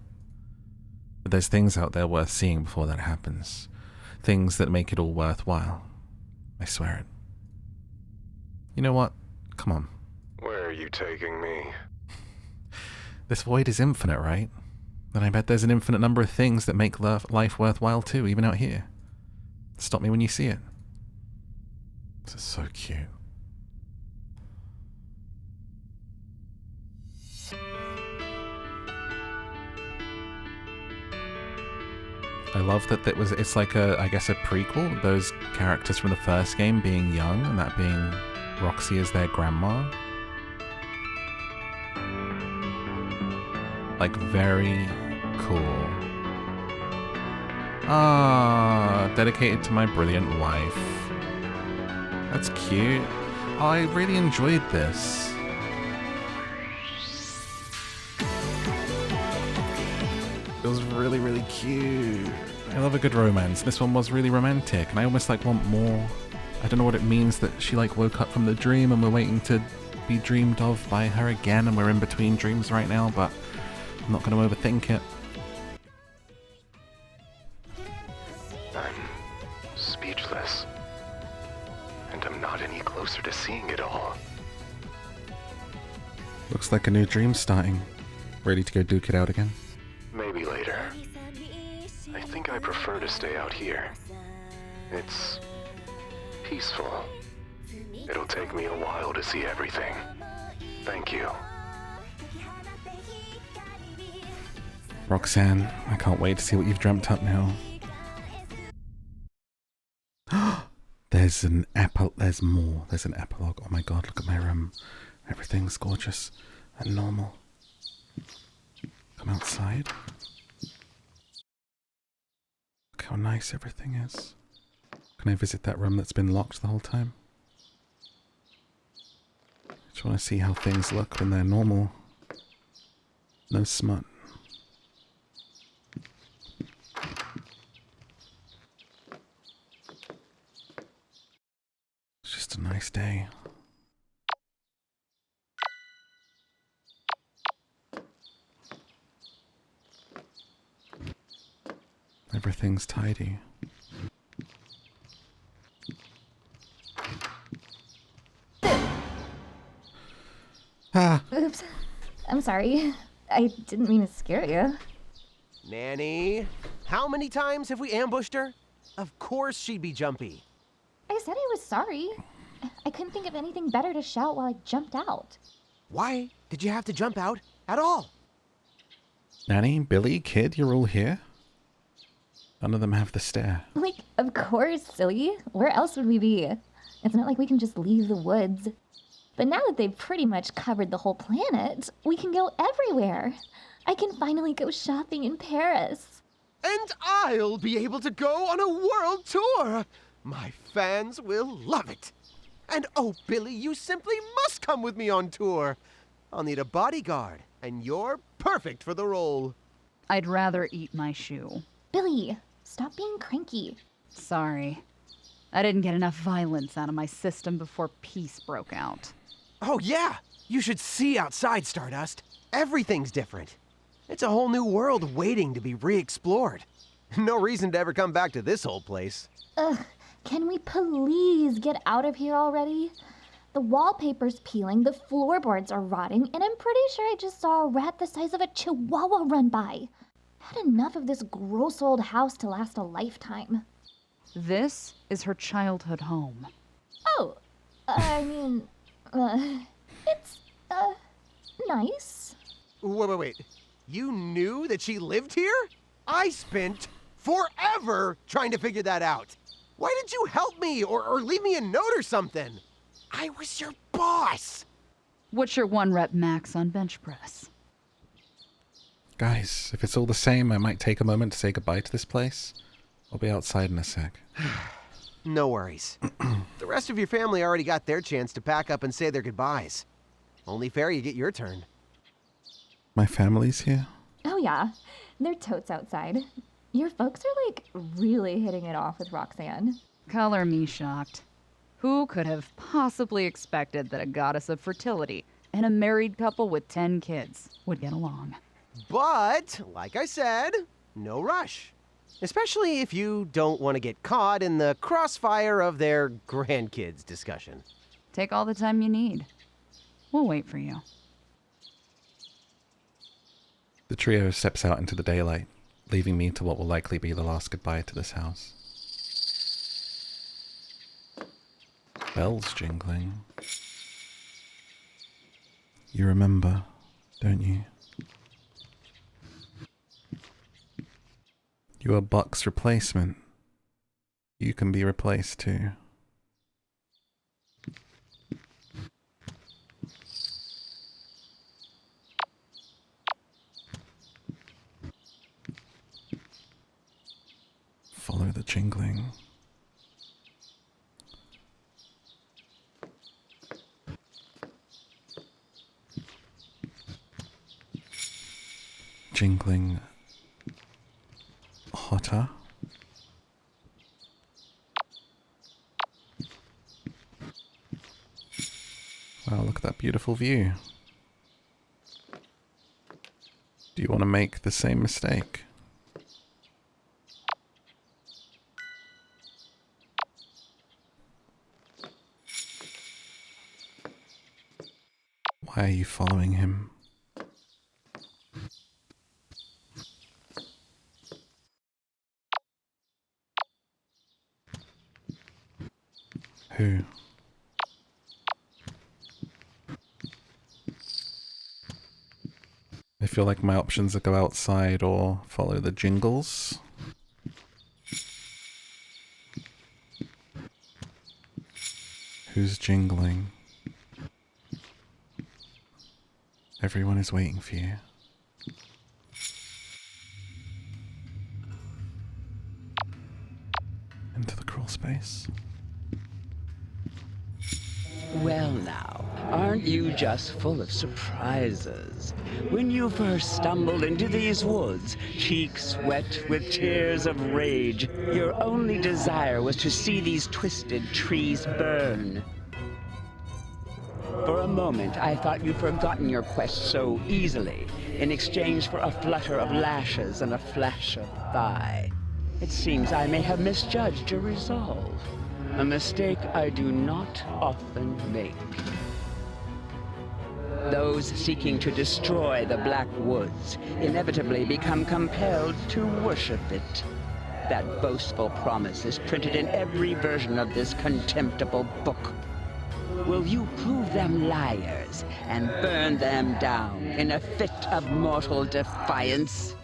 But there's things out there worth seeing before that happens. Things that make it all worthwhile. I swear it. You know what? Come on. Where are you taking me? This void is infinite, right? Then I bet there's an infinite number of things that make life worthwhile too, even out here. Stop me when you see it. This is so cute. I love that it's like I guess a prequel, those characters from the first game being young and that being Roxy as their grandma. Like, very cool. Ah, dedicated to my brilliant wife. That's cute. Oh, I really enjoyed this. It was really, really cute. I love a good romance. This one was really romantic, and I almost like want more. I don't know what it means that she like woke up from the dream and we're waiting to be dreamed of by her again, and we're in between dreams right now, but I'm not going to overthink it. I'm speechless. And I'm not any closer to seeing it all. Looks like a new dream's starting. Ready to go duke it out again? Maybe later. I think I prefer to stay out here. It's peaceful. It'll take me a while to see everything. Thank you. Roxanne, I can't wait to see what you've dreamt up now. There's more. There's an epilogue. Oh my god, look at my room. Everything's gorgeous and normal. Come outside. Look how nice everything is. Can I visit that room that's been locked the whole time? I just want to see how things look when they're normal. No smut. It's just a nice day. Everything's tidy. Ah! Oops. I'm sorry. I didn't mean to scare you. Nanny, how many times have we ambushed her? Of course she'd be jumpy. I said I was sorry. I couldn't think of anything better to shout while I jumped out. Why did you have to jump out at all? Nanny, Billie, Kid, you're all here? None of them have the stare. Like, of course, silly. Where else would we be? It's not like we can just leave the woods. But now that they've pretty much covered the whole planet, we can go everywhere. I can finally go shopping in Paris. And I'll be able to go on a world tour. My fans will love it. And oh, Billie, you simply must come with me on tour. I'll need a bodyguard, and you're perfect for the role. I'd rather eat my shoe. Billie, Stop being cranky. Sorry. I didn't get enough violence out of my system before peace broke out. Oh yeah! You should see outside, Stardust. Everything's different. It's a whole new world waiting to be re-explored. No reason to ever come back to this old place. Ugh, can we please get out of here already? The wallpaper's peeling, the floorboards are rotting, and I'm pretty sure I just saw a rat the size of a chihuahua run by. Had enough of this gross old house to last a lifetime. This is her childhood home. Oh, I mean, it's, nice. Wait. You knew that she lived here? I spent forever trying to figure that out. Why didn't you help me or leave me a note or something? I was your boss. What's your 1 rep max on bench press? Guys, if it's all the same, I might take a moment to say goodbye to this place. I'll be outside in a sec. No worries. The rest of your family already got their chance to pack up and say their goodbyes. Only fair you get your turn. My family's here? Oh yeah, they're totes outside. Your folks are like really hitting it off with Roxanne. Color me shocked. Who could have possibly expected that a goddess of fertility and a married couple with 10 kids would get along? But, like I said, no rush. Especially if you don't want to get caught in the crossfire of their grandkids discussion. Take all the time you need. We'll wait for you. The trio steps out into the daylight, leaving me to what will likely be the last goodbye to this house. Bells jingling. You remember, don't you? You are Buck's replacement. You can be replaced too. Follow the jingling. Jingling hotter. Wow, look at that beautiful view. Do you want to make the same mistake? Why are you following him? Who? I feel like my options are go outside or follow the jingles. Who's jingling? Everyone is waiting for you. Into the crawl space. Well now, aren't you just full of surprises? When you first stumbled into these woods, cheeks wet with tears of rage, your only desire was to see these twisted trees burn. For a moment, I thought you'd forgotten your quest so easily, in exchange for a flutter of lashes and a flash of thigh. It seems I may have misjudged your resolve. A mistake I do not often make. Those seeking to destroy the Black Woods inevitably become compelled to worship it. That boastful promise is printed in every version of this contemptible book. Will you prove them liars and burn them down in a fit of mortal defiance?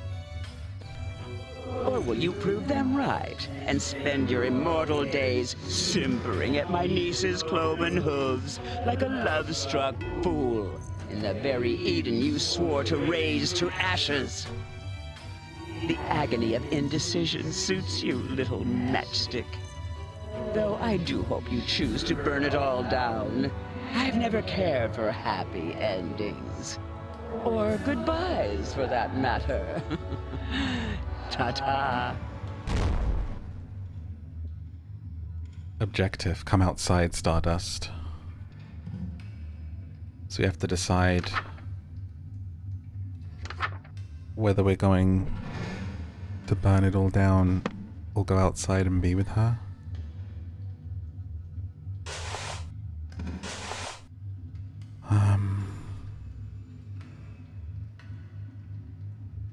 Or will you prove them right and spend your immortal days simpering at my niece's cloven hooves like a love-struck fool in the very Eden you swore to raise to ashes? The agony of indecision suits you, little matchstick. Though I do hope you choose to burn it all down. I've never cared for happy endings. Or goodbyes, for that matter. Ta-ta. Objective, come outside, Stardust. So we have to decide whether we're going to burn it all down or go outside and be with her.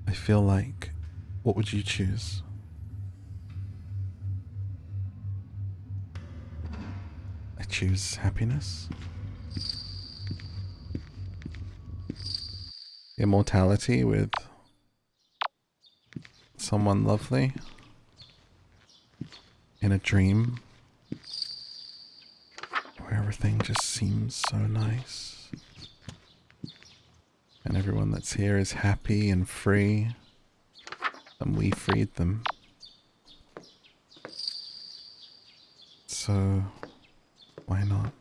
I feel like, what would you choose? I choose happiness. Immortality with someone lovely in a dream where everything just seems so nice and everyone that's here is happy and free and we freed them. So why not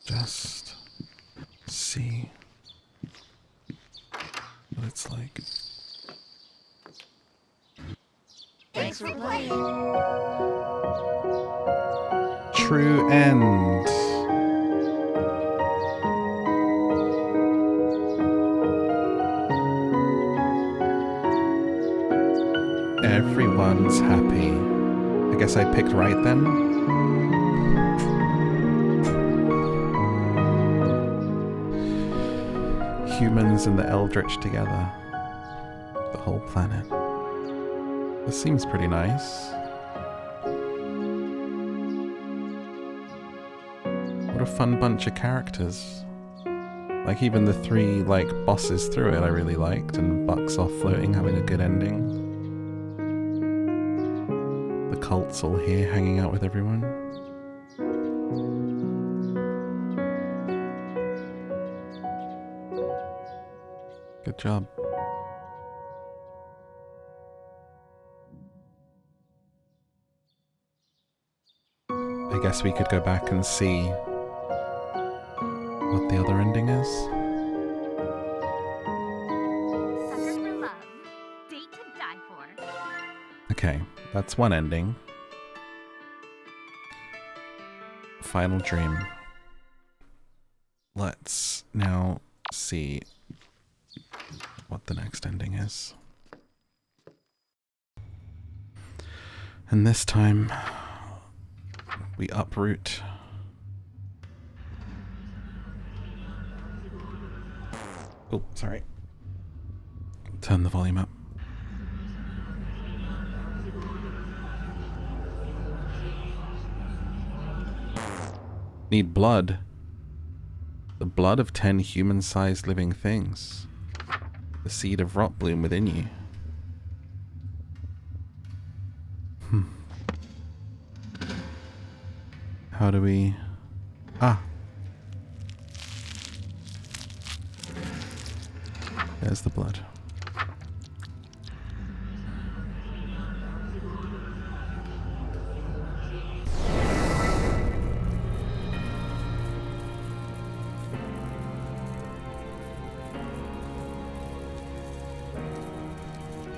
just see what it's like? Thanks for playing. True end. Everyone's happy. I guess I picked right then. Humans and the Eldritch together. The whole planet. This seems pretty nice. What a fun bunch of characters. Like even the three bosses through it I really liked, and Buck's off floating having a good ending. The cult's all here hanging out with everyone. Good job. I guess we could go back and see what the other ending is. Sucker for love. Date to die for. Okay, that's one ending. Final dream. Let's now see what the next ending is. And this time we uproot. Oh, sorry. Turn the volume up. Need blood. The blood of 10 human-sized living things. The seed of rot bloom within you. How do we... Ah! There's the blood.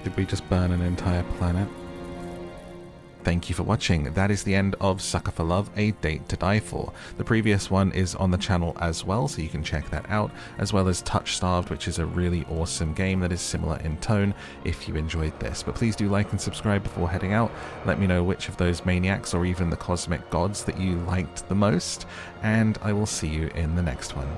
Did we just burn an entire planet? Thank you for watching. That is the end of Sucker for Love, A Date to Die For. The previous one is on the channel as well, so you can check that out, as well as Touch Starved, which is a really awesome game that is similar in tone if you enjoyed this. But please do like and subscribe before heading out. Let me know which of those maniacs or even the cosmic gods that you liked the most, and I will see you in the next one.